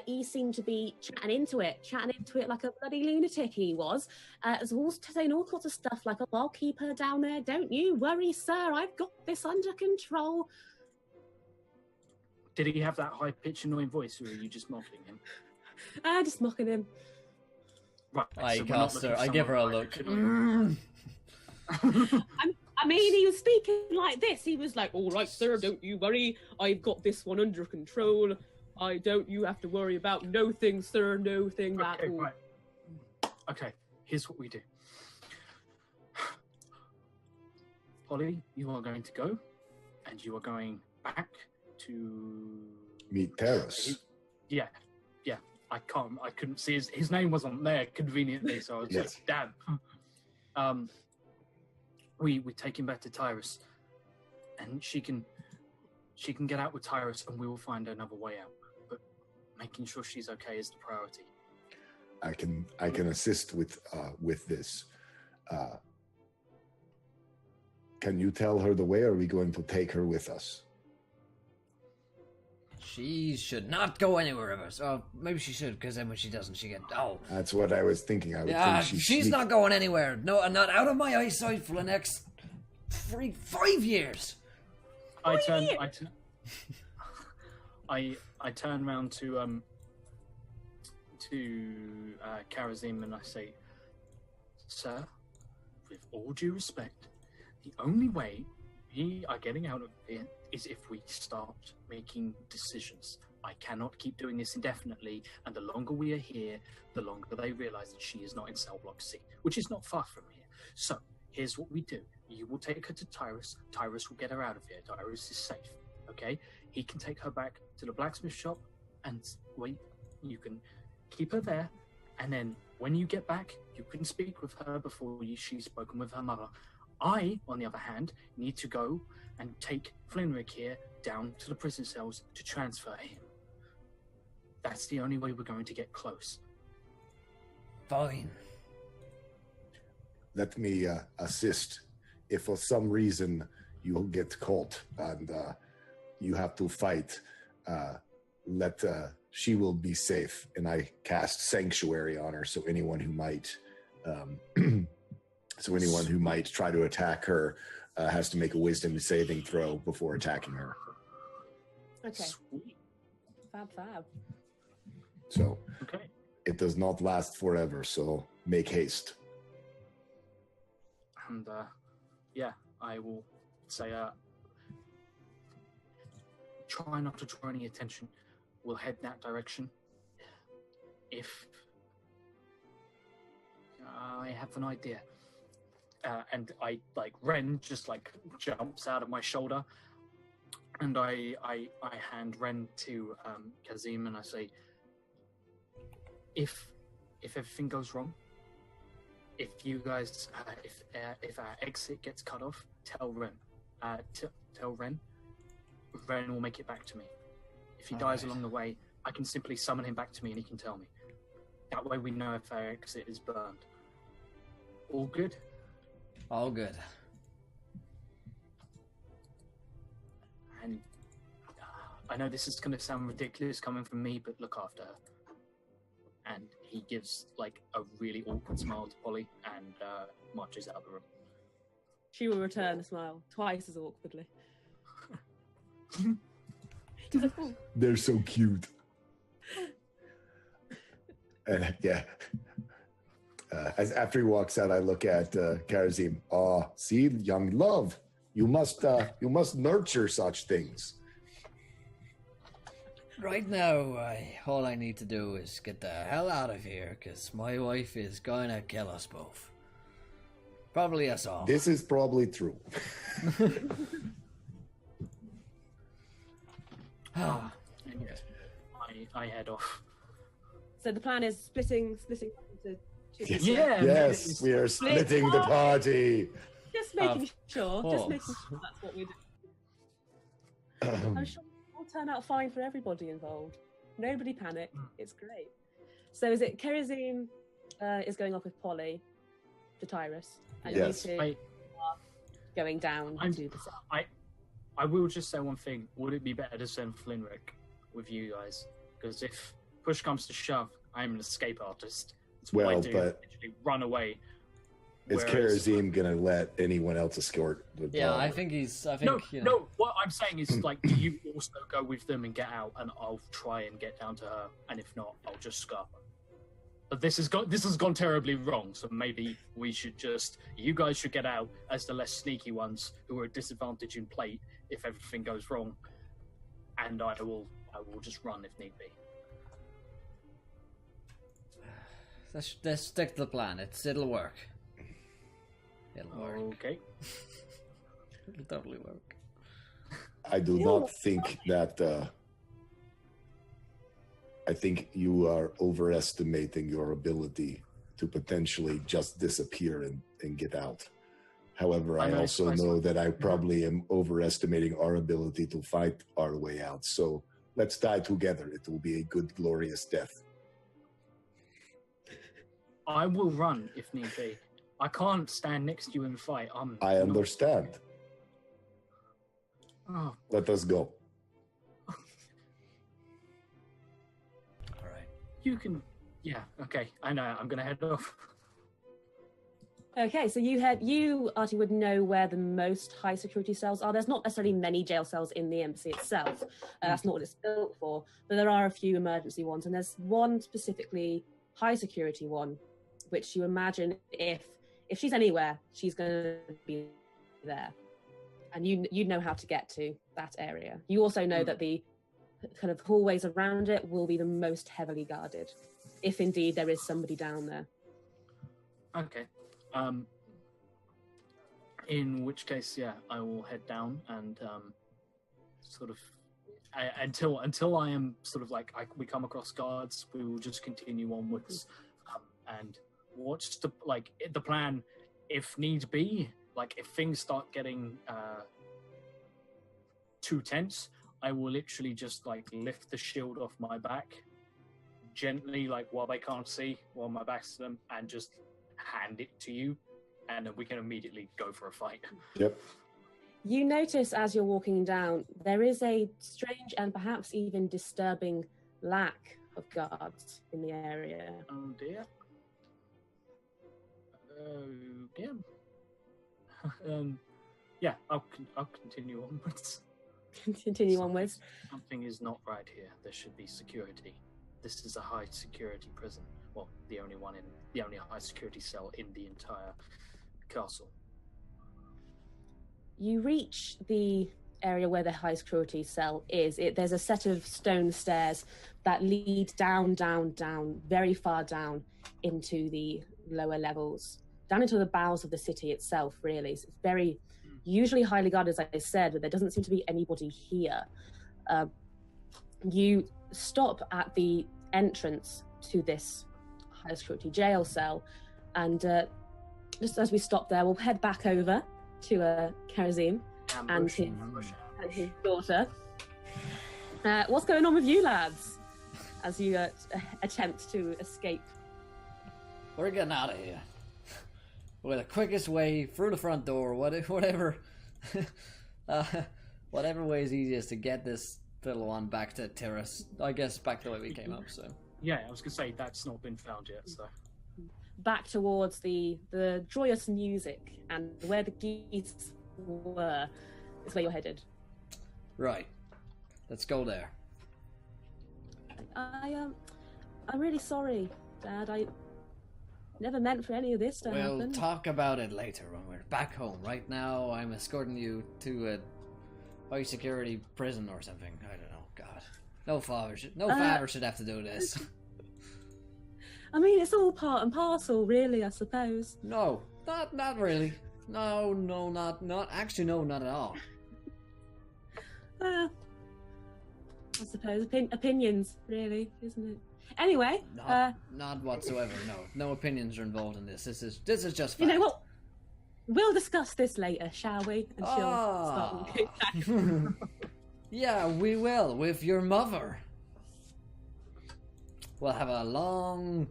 he seemed to be chatting into it like a bloody lunatic he was. Saying all sorts of stuff like, "Oh, I'll keep her down there. Don't you worry, sir. I've got this under control." Did he have that high-pitched, annoying voice, or are you just mocking him? Just mocking him. Right. I give her a look. I mean, he was speaking like this. He was like, "All right, sir, don't you worry. I've got this one under control. You have to worry about no thing, sir, no thing at all." Right. Okay, here's what we do. Polly, you are going to go, and you are going back to... Meet Terrace. Yeah. I couldn't see his name wasn't there conveniently, so I was like, damn. We take him back to Tyrus, and she can get out with Tyrus, and we will find another way out. But making sure she's okay is the priority. I can assist with this. Can you tell her the way, or are we going to take her with us? She should not go anywhere with us. Oh, maybe she should, because then when she doesn't, she get... Oh. That's what I was thinking. I would think she's not going anywhere. No, not out of my eyesight for the next 5 years. I turn around to Karazim and I say, "Sir, with all due respect, the only way we are getting out of here is if we start making decisions. I cannot keep doing this indefinitely, and the longer we are here, the longer they realize that she is not in cell block C, which is not far from here. So, here's what we do. You will take her to Tyrus. Tyrus will get her out of here. Tyrus is safe, okay? He can take her back to the blacksmith shop, and you can keep her there, and then when you get back, you can speak with her before she's spoken with her mother. I, on the other hand, need to go and take Flinrick here down to the prison cells to transfer him. That's the only way we're going to get close." Fine. Let me assist. If for some reason you get caught and you have to fight, she will be safe. And I cast Sanctuary on her, so anyone who might try to attack her has to make a wisdom saving throw before attacking her. Okay. Sweet. Fab. So Okay. it does not last forever, so make haste. And I will say, try not to draw any attention. We'll head that direction. If I have an idea. And Ren just jumps out of my shoulder, and I hand Ren to Kazim, and I say, if if everything goes wrong, if you guys, if our exit gets cut off, tell Ren. Tell Ren. Ren will make it back to me. If he dies along the way, I can simply summon him back to me and he can tell me. That way we know if our exit is burned. All good? All good. And I know this is going to sound ridiculous coming from me, but look after her. And he gives like a really awkward smile to Polly and marches out of the room. She will return a smile, twice as awkwardly. They're so cute. Yeah. After he walks out, I look at Karazim. See, young love, you must nurture such things. Right now, all I need to do is get the hell out of here, because my wife is going to kill us both. Probably us all. This is probably true. I head off. So the plan is splitting into two. Yeah. Yes, we are splitting the party. Just making sure. Just making sure that's what we do. I'm sure it'll turn out fine for everybody involved. Nobody panic. It's great. So is it Kerazine is going off with Polly to Tyrus, and Yes. you two are going down to the south. I will just say one thing. Would it be better to send Flinrick with you guys? Because if push comes to shove, I'm an escape artist. It's what I do. But literally run away. is Karazim gonna let anyone else escort? Yeah, I think he's. I think no. What I'm saying is, like, do you also go with them and get out, and I'll try and get down to her, and if not, I'll just scuff her. But this has gone terribly wrong. So maybe we should you guys should get out as the less sneaky ones who are at disadvantage in plate if everything goes wrong, and I will just run if need be. Let's stick to the plan. It'll work. It'll work. Okay. It'll totally work. I do not think that. I think you are overestimating your ability to potentially just disappear and get out. However, I also know that I probably am overestimating our ability to fight our way out. So let's die together. It will be a good, glorious death. I will run if need be. I can't stand next to you and fight. I understand. Oh. Let us go. All right. You can. Yeah. Okay. I know. I'm gonna head off. Okay, so you, Artie, would know where the most high security cells are. There's not necessarily many jail cells in the embassy itself. That's not what it's built for. But there are a few emergency ones, and there's one specifically high security one, which you imagine if she's anywhere, she's going to be there. And you know how to get to that area. You also know that the kind of hallways around it will be the most heavily guarded, if indeed there is somebody down there. Okay. In which case, yeah, I will head down and sort of until I am sort of like we come across guards, we will just continue onwards. And what's the plan? If needs be, like if things start getting too tense, I will literally just like lift the shield off my back gently, like while they can't see, while my back's to them, and just hand it to you, and then we can immediately go for a fight. Yep. You notice as you're walking down, there is a strange and perhaps even disturbing lack of guards in the area. Oh dear. Yeah, I'll continue onwards. Continue onwards. Something is not right here. There should be security. This is a high security prison. Well, the only high security cell in the entire castle. You reach the area where the high security cell is. There's a set of stone stairs that lead down, very far down into the lower levels, down into the bowels of the city itself, really. So it's very, usually highly guarded, as I said, but there doesn't seem to be anybody here. You stop at the entrance to this high security jail cell. And just as we stop there, we'll head back over to Karazim and his daughter. What's going on with you lads as you attempt to escape? We're getting out of here. We're the quickest way through the front door, whatever whatever way is easiest to get this little one back to Terrace. I guess back the way we came up, so. Yeah, I was going to say, that's not been found yet, so. Back towards the joyous music and where the geese were is where you're headed. Right. Let's go there. I'm really sorry, Dad. I never meant for any of this to happen. We'll talk about it later when we're back home. Right now, I'm escorting you to a high security prison or something. I don't know. God, no father should have to do this. I mean, it's all part and parcel, really. I suppose. No, not really. No, not actually. No, not at all. I suppose opinions, really, isn't it? Anyway, not whatsoever. No opinions are involved in this. This is just fact. You know what? We'll discuss this later, shall we? And she'll start walking back. Yeah, we will with your mother. We'll have a long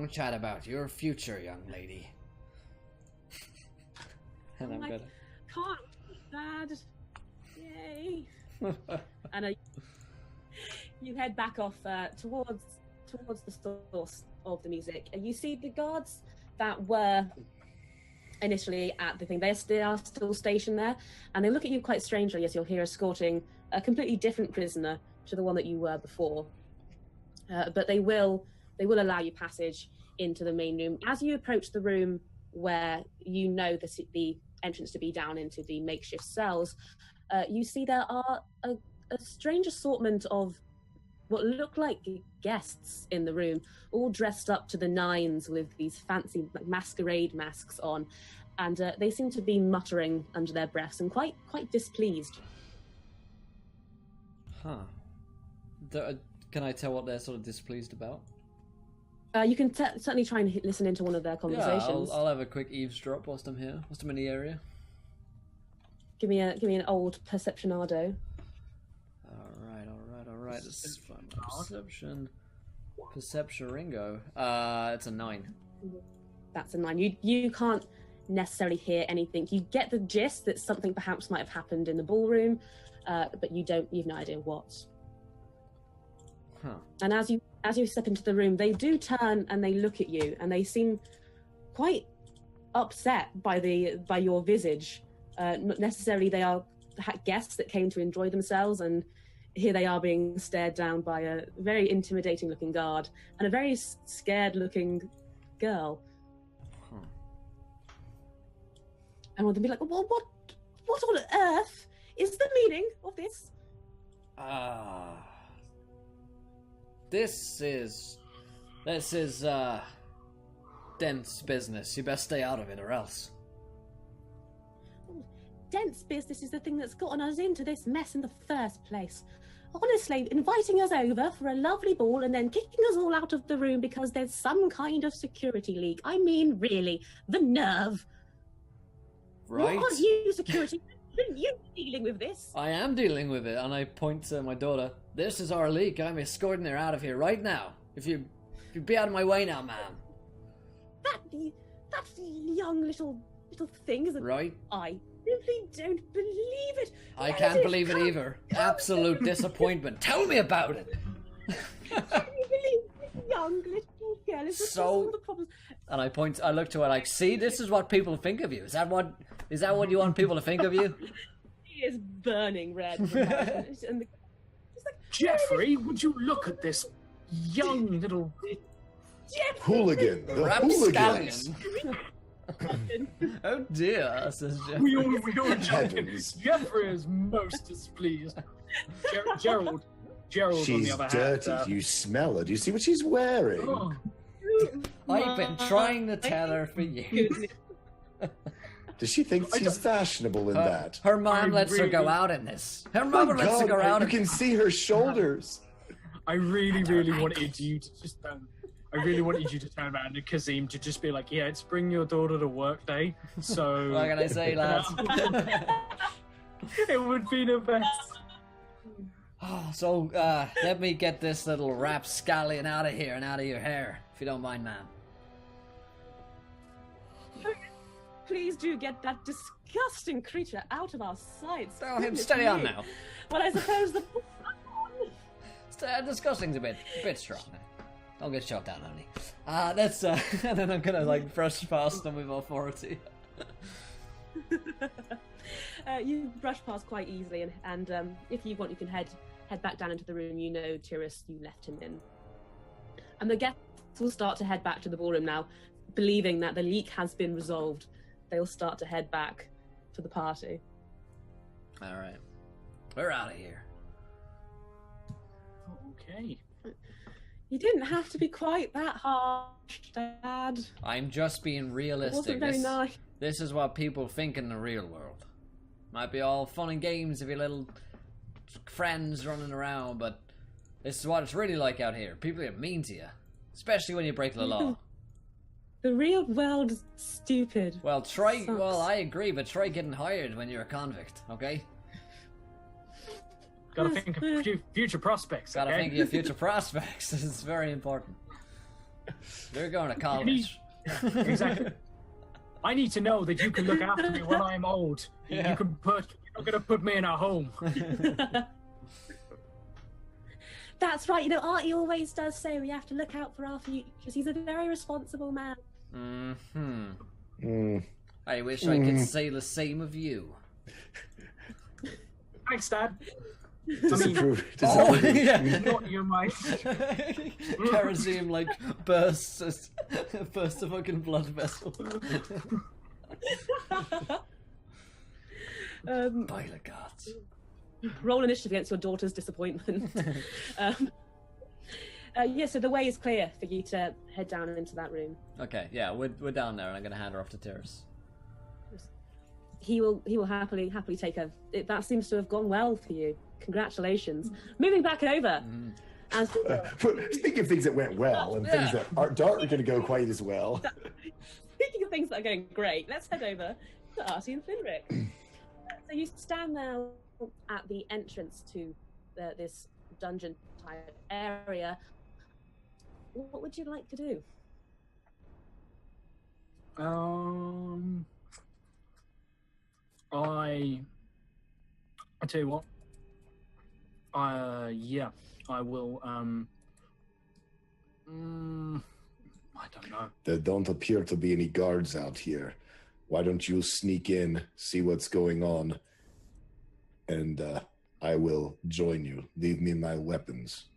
chat about your future, young lady. And I'm gonna. Can't be bad. Yay! And you head back off towards the source of the music, and you see the guards that were initially at the thing. They are still stationed there, and they look at you quite strangely as you're here escorting a completely different prisoner to the one that you were before. But they will allow you passage into the main room. As you approach the room where you know the entrance to be down into the makeshift cells, you see there are a strange assortment of what look like guests in the room, all dressed up to the nines with these fancy masquerade masks on, and they seem to be muttering under their breaths and quite displeased. Huh. Can I tell what they're sort of displeased about? You can certainly try and listen into one of their conversations. Yeah, I'll have a quick eavesdrop whilst I'm here, whilst I'm in the area. Give me an old perceptionado. All right. Let's find my perception Ringo. It's a 9. That's a 9. You can't necessarily hear anything. You get the gist that something perhaps might have happened in the ballroom, but you've no idea what. Huh. And as you step into the room, they do turn and they look at you, and they seem quite upset by your visage. Not necessarily they are guests that came to enjoy themselves, and here they are being stared down by a very intimidating looking guard and a very scared looking girl. Huh. And one of them be like, well, what on earth is the meaning of this? This is dense business. You best stay out of it or else. Dense business is the thing that's gotten us into this mess in the first place. Honestly, inviting us over for a lovely ball and then kicking us all out of the room because there's some kind of security leak. I mean, really, the nerve. Right? What aren't you, security? Shouldn't you be dealing with this? I am dealing with it, and I point to my daughter. This is our leak. I'm escorting her out of here right now. If you be out of my way now, ma'am. That young little thing isn't right. I simply don't believe it. I can't believe it either. Absolute disappointment. Tell me about it. Can you believe this young little girl is all the problems? And I look to her like, see, this is what people think of you. Is that what you want people to think of you? He is burning red. And Jeffrey, would you look at this young little hooligan? The hooligans. Oh dear, says Jeffrey. We all Jeffrey is most displeased. Gerald, she's on the other dirty. hand, You smell her. Do you see what she's wearing? Oh. I've been trying to tell her for years. Does she think she's fashionable in that? Her mom lets her go out in this. Her mother lets her go out. You can see her shoulders. I really wanted you to just. I I really wanted you to turn around to Kazim to just be like, yeah, it's bring your daughter to work day. So What can I say, lads? it would be the best. So, let me get this little rapscallion out of here and out of your hair, if you don't mind, ma'am. Please do get that disgusting creature out of our sights. Oh, steady on now. Well, I suppose the... Disgusting's a bit strong. Don't get choked out, honey. That's and then I'm gonna like brush past them with authority. You brush past quite easily, and if you want, you can head back down into the room. You know, Tyrus, you left him in, and the guests will start to head back to the ballroom now, believing that the leak has been resolved. They'll start to head back to the party. All right, we're out of here. Okay. You didn't have to be quite that harsh, Dad. I'm just being realistic. It wasn't very nice. This is what people think in the real world. Might be all fun and games if your little friends running around, but this is what it's really like out here. People are mean to you, especially when you break the law. The real world is stupid. Well, try. Sucks. Well, I agree, but try getting hired when you're a convict, okay? Gotta think of future prospects. Gotta okay? think of your future prospects. It's very important. You're going to college. Exactly. I need to know that you can look after me when I'm old. Yeah. You're not gonna put me in a home. That's right. You know, Artie always does say we have to look out for our futures. He's a very responsible man. I wish I could say the same of you. Thanks, Dad. Disapprove. Yeah. Not your mind. Kerosene like bursts a fucking blood vessel. By the gods. Roll initiative against your daughter's disappointment. So the way is clear for you to head down into that room. Okay, yeah, we're down there, and I'm gonna hand her off to Tyrus. He will happily take her. That seems to have gone well for you. Congratulations. Moving back over. As Speaking of things that went well and things that aren't going to go quite as well. Speaking of things that are going great, let's head over to Artie and Finrick. So you stand there at the entrance to this dungeon type area. What would you like to do? I tell you what. I will. I don't know. There don't appear to be any guards out here. Why don't you sneak in, see what's going on, and I will join you. Leave me my weapons.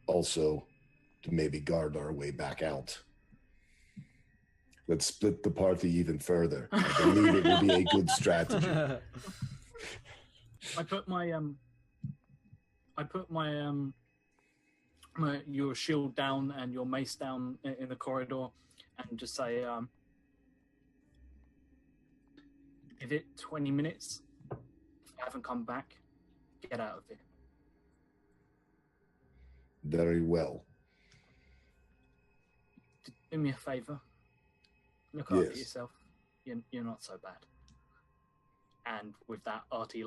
Also, to maybe guard our way back out. Let's split the party even further. I believe it will be a good strategy. I put your shield down and your mace down in the corridor, and just say, give it 20 minutes. If you haven't come back, get out of here. Very well. Do me a favor. Look after yourself. You're not so bad. And with that, Artie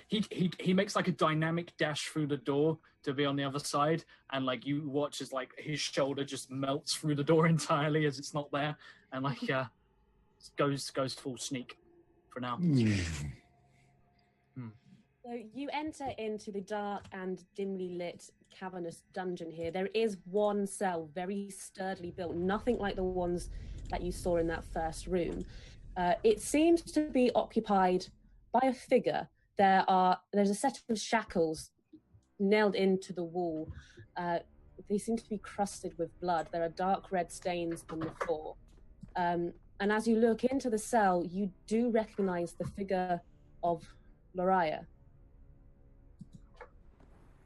he makes like a dynamic dash through the door to be on the other side, and like you watch as like his shoulder just melts through the door entirely as it's not there, and like goes full sneak for now. So you enter into the dark and dimly lit cavernous dungeon here. There is one cell, very sturdily built, nothing like the ones that you saw in that first room. It seems to be occupied by a figure. There's a set of shackles nailed into the wall. They seem to be crusted with blood. There are dark red stains on the floor. And as you look into the cell, you do recognize the figure of Loraya.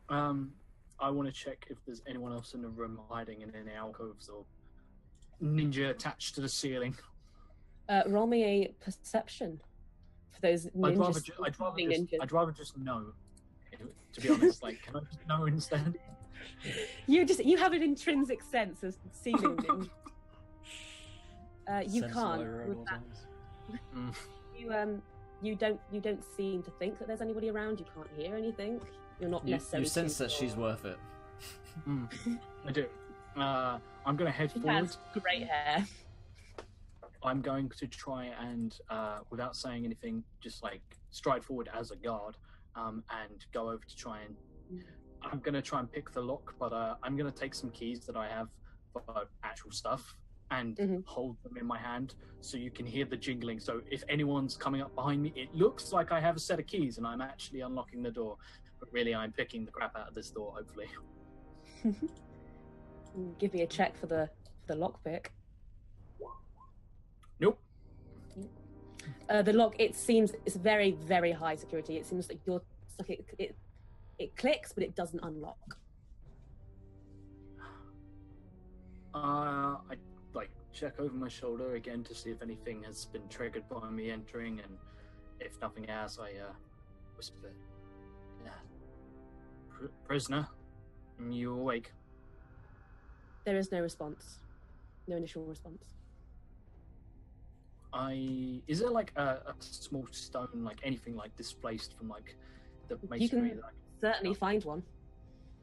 I want to check if there's anyone else in the room hiding in any alcoves or ninja attached to the ceiling. Roll me a perception for those ninjas. I'd rather just know. To be honest, like, can I just know instead? You have an intrinsic sense of ceiling things. You Sense can't. wire With or that. something. You don't seem to think that there's anybody around. You can't hear anything. You're not You necessarily. sense that too she's sure. worth it. I do. I'm going to head She forward. has great hair. I'm going to try and, without saying anything, just like stride forward as a guard, and go over to try and. I'm going to try and pick the lock, but I'm going to take some keys that I have for actual stuff and hold them in my hand so you can hear the jingling. So if anyone's coming up behind me, it looks like I have a set of keys and I'm actually unlocking the door, but really I'm picking the crap out of this door, hopefully. Give me a check for the lockpick. Nope. The lock. It seems it's very, very high security. It seems like it clicks, but it doesn't unlock. I like check over my shoulder again to see if anything has been triggered by me entering, and if nothing has, I whisper, "Prisoner, are you awake?" There is no response. No initial response. Is there like a small stone, like anything like displaced from like the masonry? You can that I certainly find one.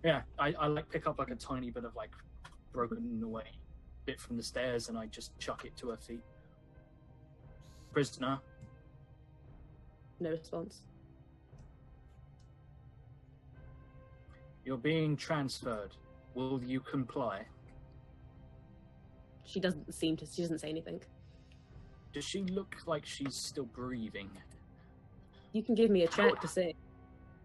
Yeah, I like pick up like a tiny bit of like broken away bit from the stairs and I just chuck it to her feet. "Prisoner." No response. "You're being transferred. Will you comply?" She doesn't say anything. Does she look like she's still breathing? You can give me a check to see.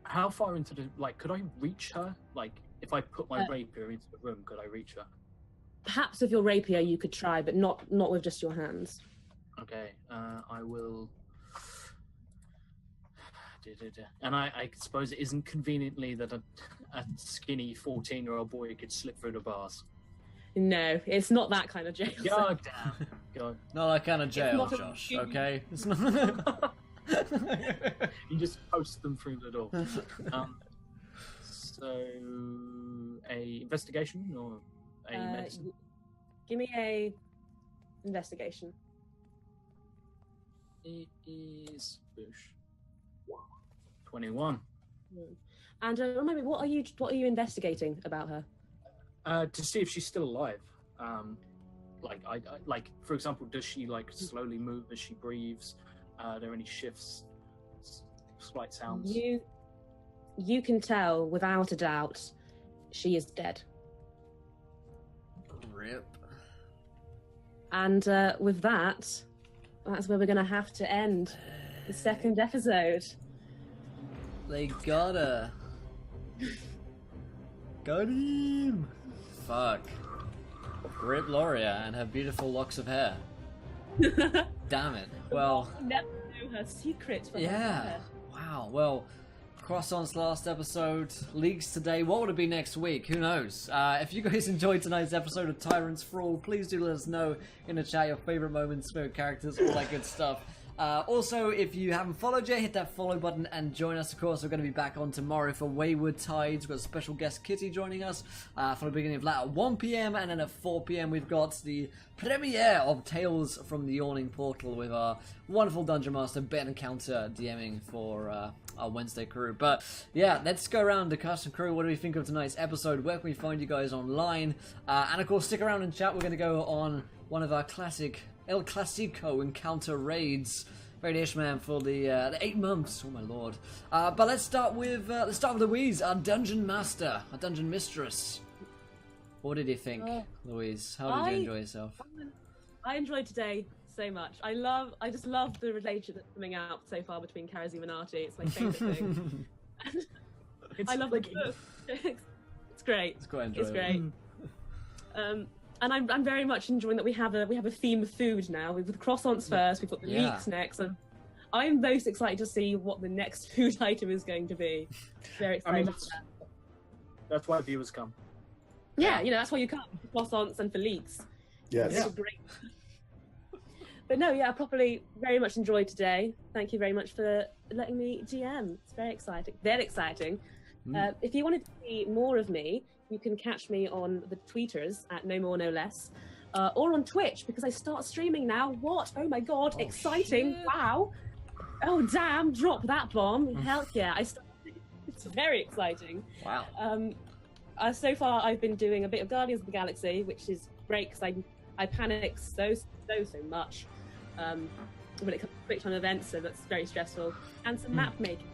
How far into the, like, could I reach her? Like, if I put my rapier into the room, could I reach her? Perhaps with your rapier you could try, but not with just your hands. Okay, I will. And I suppose it isn't conveniently that a skinny 14-year-old boy could slip through the bars. No, it's not that kind of jail. God damn. God. Not that kind of jail, not a Josh. huge- Okay. It's not. You just post them through the door. So, a investigation or a medicine? Give me a investigation. It is 21. And remind me, what are you investigating about her? To see if she's still alive. Like for example, does she like slowly move as she breathes? Are there any shifts, slight sounds? You can tell without a doubt she is dead. Rip. And with that's where we're going to have to end the second episode. They got her. Got him. Fuck. Rip Loria and her beautiful locks of hair. Damn it. Well. We'll never know her secret. For her Yeah. hair. Wow. Well, Croissant's last episode leaks today. What would it be next week? Who knows? If you guys enjoyed tonight's episode of Tyrant's Thrall, please do let us know in the chat your favorite moments, favorite characters, all that good stuff. Also, if you haven't followed yet, hit that follow button and join us. Of course, we're going to be back on tomorrow for Wayward Tides. We've got a special guest, Kitty, joining us for the beginning of that at 1 p.m. And then at 4 p.m. we've got the premiere of Tales from the Yawning Portal with our wonderful Dungeon Master, Ben Counter, DMing for our Wednesday crew. But yeah, let's go around the cast and crew. What do we think of tonight's episode? Where can we find you guys online? And of course, stick around and chat. We're going to go on one of our classic El Clasico encounter raids. Very Ishman for the 8 months. Oh my lord! But let's start with Louise, our dungeon master, our dungeon mistress. What did you think, Louise? How did you enjoy yourself? I enjoyed today so much. I just love the relationship that's coming out so far between Karazim and Archie. It's my favourite thing. I love the book. It's great. It's quite enjoyable. It's great. And I'm very much enjoying that we have a theme of food now. With the croissants first, we've got the leeks next, and I'm most excited to see what the next food item is going to be. Very excited. I mean, that's why viewers come. Yeah, that's why you come for croissants and for leeks. Yes. It's great. But no, I properly very much enjoyed today. Thank you very much for letting me GM. It's very exciting. Very exciting. If you wanted to see more of me, you can catch me on the tweeters at No More No Less, or on Twitch, because I start streaming now. What? Oh my god, exciting! Shit. Wow! Oh damn! Drop that bomb! Hell yeah! It's very exciting. Wow. So far, I've been doing a bit of Guardians of the Galaxy, which is great because I panic so much when it comes to quick time events, so that's very stressful. And some map making,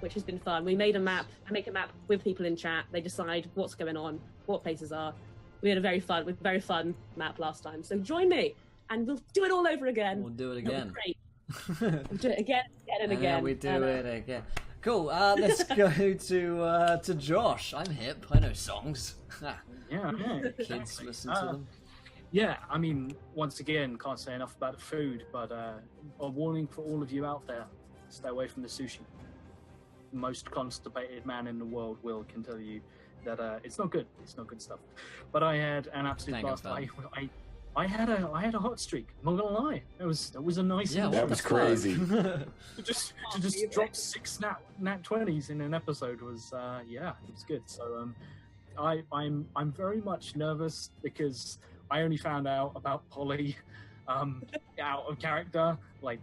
which has been fun. We made a map. I make a map with people in chat. They decide what's going on, what places are. We had a very fun map last time. So join me, and we'll do it all over again. We'll do it again. Great. We'll do it again and again. Yeah, we do it again. Cool. Let's go to Josh. I'm hip. I know songs. Yeah. Kids listen to them. Yeah, I mean, once again, can't say enough about the food, but a warning for all of you out there: stay away from the sushi. The most constipated man in the world, Will, can tell you that it's not good. It's not good stuff. But I had an absolute blast. I had a hot streak. I'm not gonna lie. It was a nice. Yeah, that was crazy. to just drop 6 nat 20s in an episode was it was good. So I'm very much nervous because I only found out about Polly out of character. Like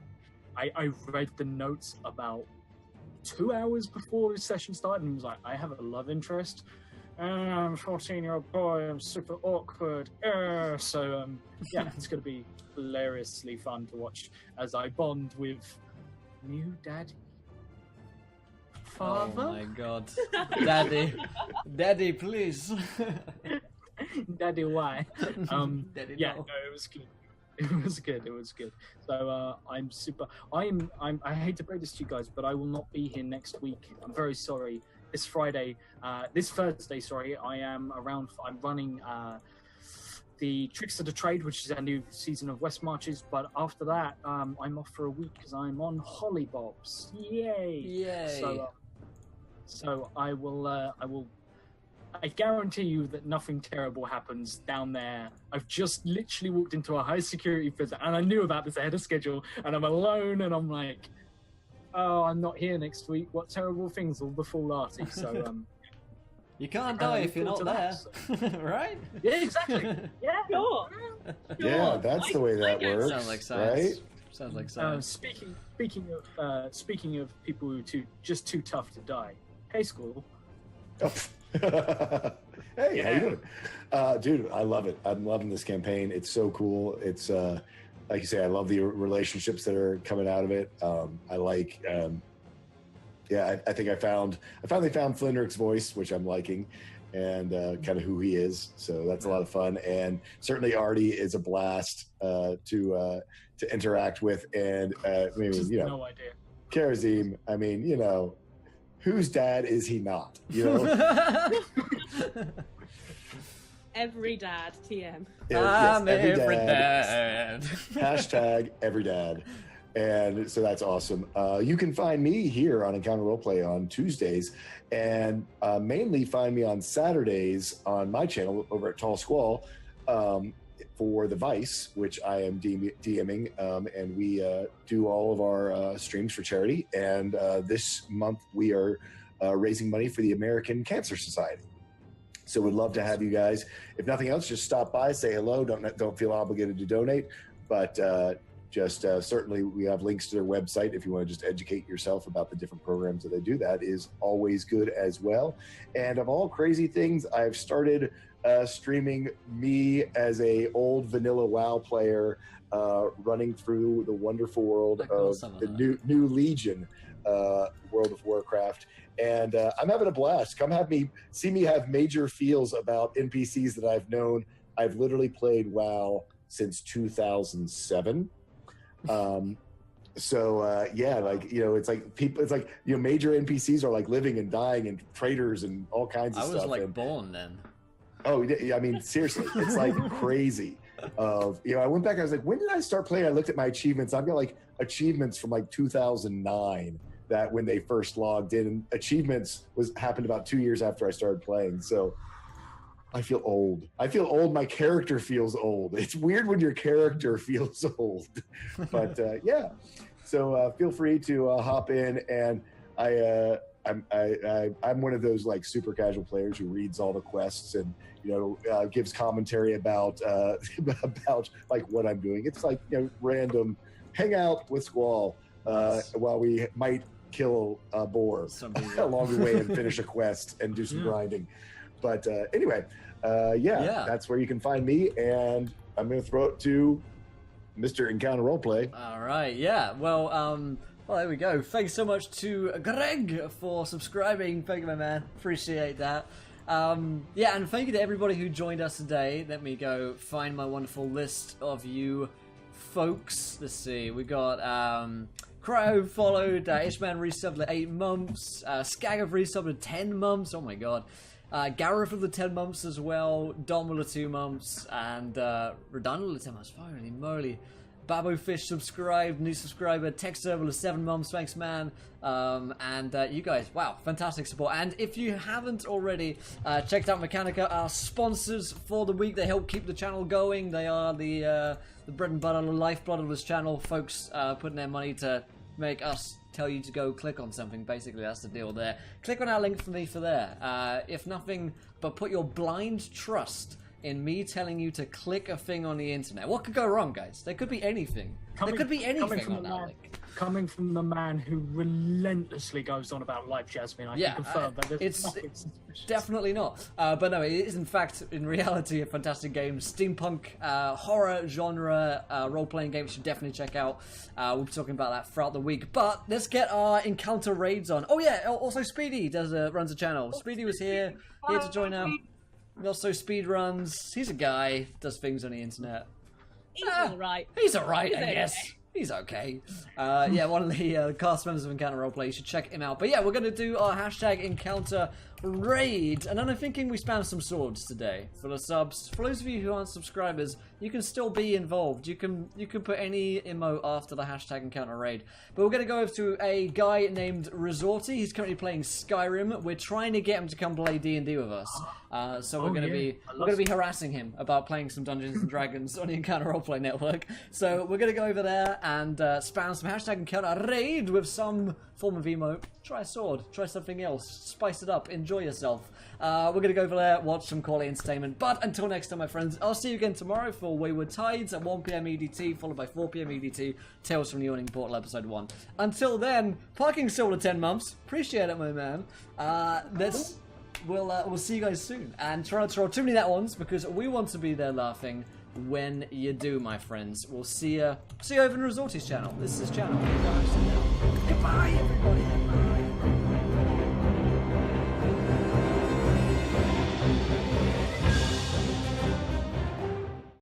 I read the notes about 2 hours before the session started and was like, I have a love interest. I'm a 14-year-old boy, I'm super awkward. So it's going to be hilariously fun to watch as I bond with new daddy. Father? Oh my god. Daddy, please. Daddy, why? Daddy, No, no. it was good. It was good. So I hate to break this to you guys, but I will not be here next week. I'm very sorry. This Thursday, sorry, I'm running the Tricks of the Trade, which is our new season of West Marches. But after that, I'm off for a week because I'm on Hollybobs. Yay! So I will. I guarantee you that nothing terrible happens down there. I've just literally walked into a high security prison, and I knew about this ahead of schedule, and I'm alone, and I'm like, oh, I'm not here next week. What terrible things will befall Artie? So, you can't die if you're not there, right? Yeah, exactly. Yeah, Sure. Yeah, that's the way that works. Sounds like science. Right? Sounds like science. Speaking of people who are just too tough to die. Hey, school. Oh. Hey, how you doing? Dude, I love it. I'm loving this campaign. It's so cool. It's like you say, I love the relationships that are coming out of it. I like I think I finally found Flynrick's voice, which I'm liking, and kind of who he is. So that's a lot of fun. And certainly Artie is a blast to interact with. And No idea. Karazim, I mean, whose dad is he not? You know? Every dad, TM. I'm every dad. Hashtag every dad. And so that's awesome. You can find me here on Encounter Roleplay on Tuesdays, and mainly find me on Saturdays on my channel over at Tall Squall for the Vice, which I am DMing, and we do all of our streams for charity. And this month we are raising money for the American Cancer Society. So we'd love to have you guys. If nothing else, just stop by, say hello. Don't feel obligated to donate, but just certainly we have links to their website if you want to just educate yourself about the different programs that they do. That is always good as well. And of all crazy things, I've started streaming me as a old vanilla WoW player running through the wonderful world of the new Legion, World of Warcraft. And I'm having a blast. Come see me have major feels about NPCs that I've known. I've literally played WoW since 2007. It's like people, it's like, major NPCs are like living and dying and traitors and all kinds of stuff. I was born then. Oh, I mean, seriously, it's like crazy. I went back, I was like, when did I start playing? I looked at my achievements. I've got like achievements from like 2009 that when they first logged in, and achievements happened about 2 years after I started playing. So I feel old. My character feels old. It's weird when your character feels old, but so feel free to hop in. And I'm one of those like super casual players who reads all the quests and gives commentary about about like what I'm doing. It's like random hang out with Squall while we might kill a boar along the way and finish a quest and do some grinding. But anyway, that's where you can find me, and I'm going to throw it to Mr. Encounter Roleplay. All right, yeah. Well, there we go. Thanks so much to Greg for subscribing. Thank you, my man. Appreciate that. And thank you to everybody who joined us today. Let me go find my wonderful list of you folks. Let's see. We got Crow followed, Ishman resubbed at 8 months, Skagav resubbed at 10 months. Oh my god. Gareth with the 10 months as well, Dom with the 2 months, and Redan with the 10 months. Holy moly. Babo Fish subscribed, new subscriber, Texter with the 7 months, thanks man. And you guys, wow, fantastic support. And if you haven't already checked out Mechanica, our sponsors for the week, they help keep the channel going. They are the bread and butter, the lifeblood of this channel. Folks putting their money to make us tell you to go click on something. Basically, that's the deal there. Click on our link for me for there. If nothing but put your blind trust in me telling you to click a thing on the internet. What could go wrong, guys? There could be anything. There could be anything on that link. Coming from the man who relentlessly goes on about Life Jasmine, I can confirm that there's nothing suspicious. Definitely not. But no, it is in fact, in reality, a fantastic game. Steampunk, horror genre, role-playing game you should definitely check out. We'll be talking about that throughout the week. But let's get our encounter raids on. Oh yeah, also Speedy runs a channel. Speedy was here to join out. Also speed runs. He's a guy, does things on the internet. He's alright. He's alright, I guess. He's okay. One of the cast members of Encounter Roleplay. You should check him out. But yeah, we're going to do our hashtag Encounter Raid. And then I'm thinking we spam some swords today for the subs. For those of you who aren't subscribers, you can still be involved. You can put any emote after the hashtag Encounter Raid. But we're going to go over to a guy named Resorty. He's currently playing Skyrim. We're trying to get him to come play D&D with us. So we're going to be harassing him about playing some Dungeons and Dragons on the Encounter Roleplay Network. So we're going to go over there and spam some hashtag Encounter Raid with some form of emote. Try a sword, try something else, spice it up, enjoy yourself. We're going to go over there, watch some quality entertainment. But until next time, my friends, I'll see you again tomorrow for Wayward Tides at 1 PM EDT, followed by 4 PM EDT, Tales from the Yawning Portal Episode 1. Until then, parking silver 10 months. Appreciate it, my man. We'll see you guys soon. And try not to roll too many that ones, because we want to be there laughing when you do, my friends. We'll see you over in Resorty's channel. This is his channel. Goodbye, everybody.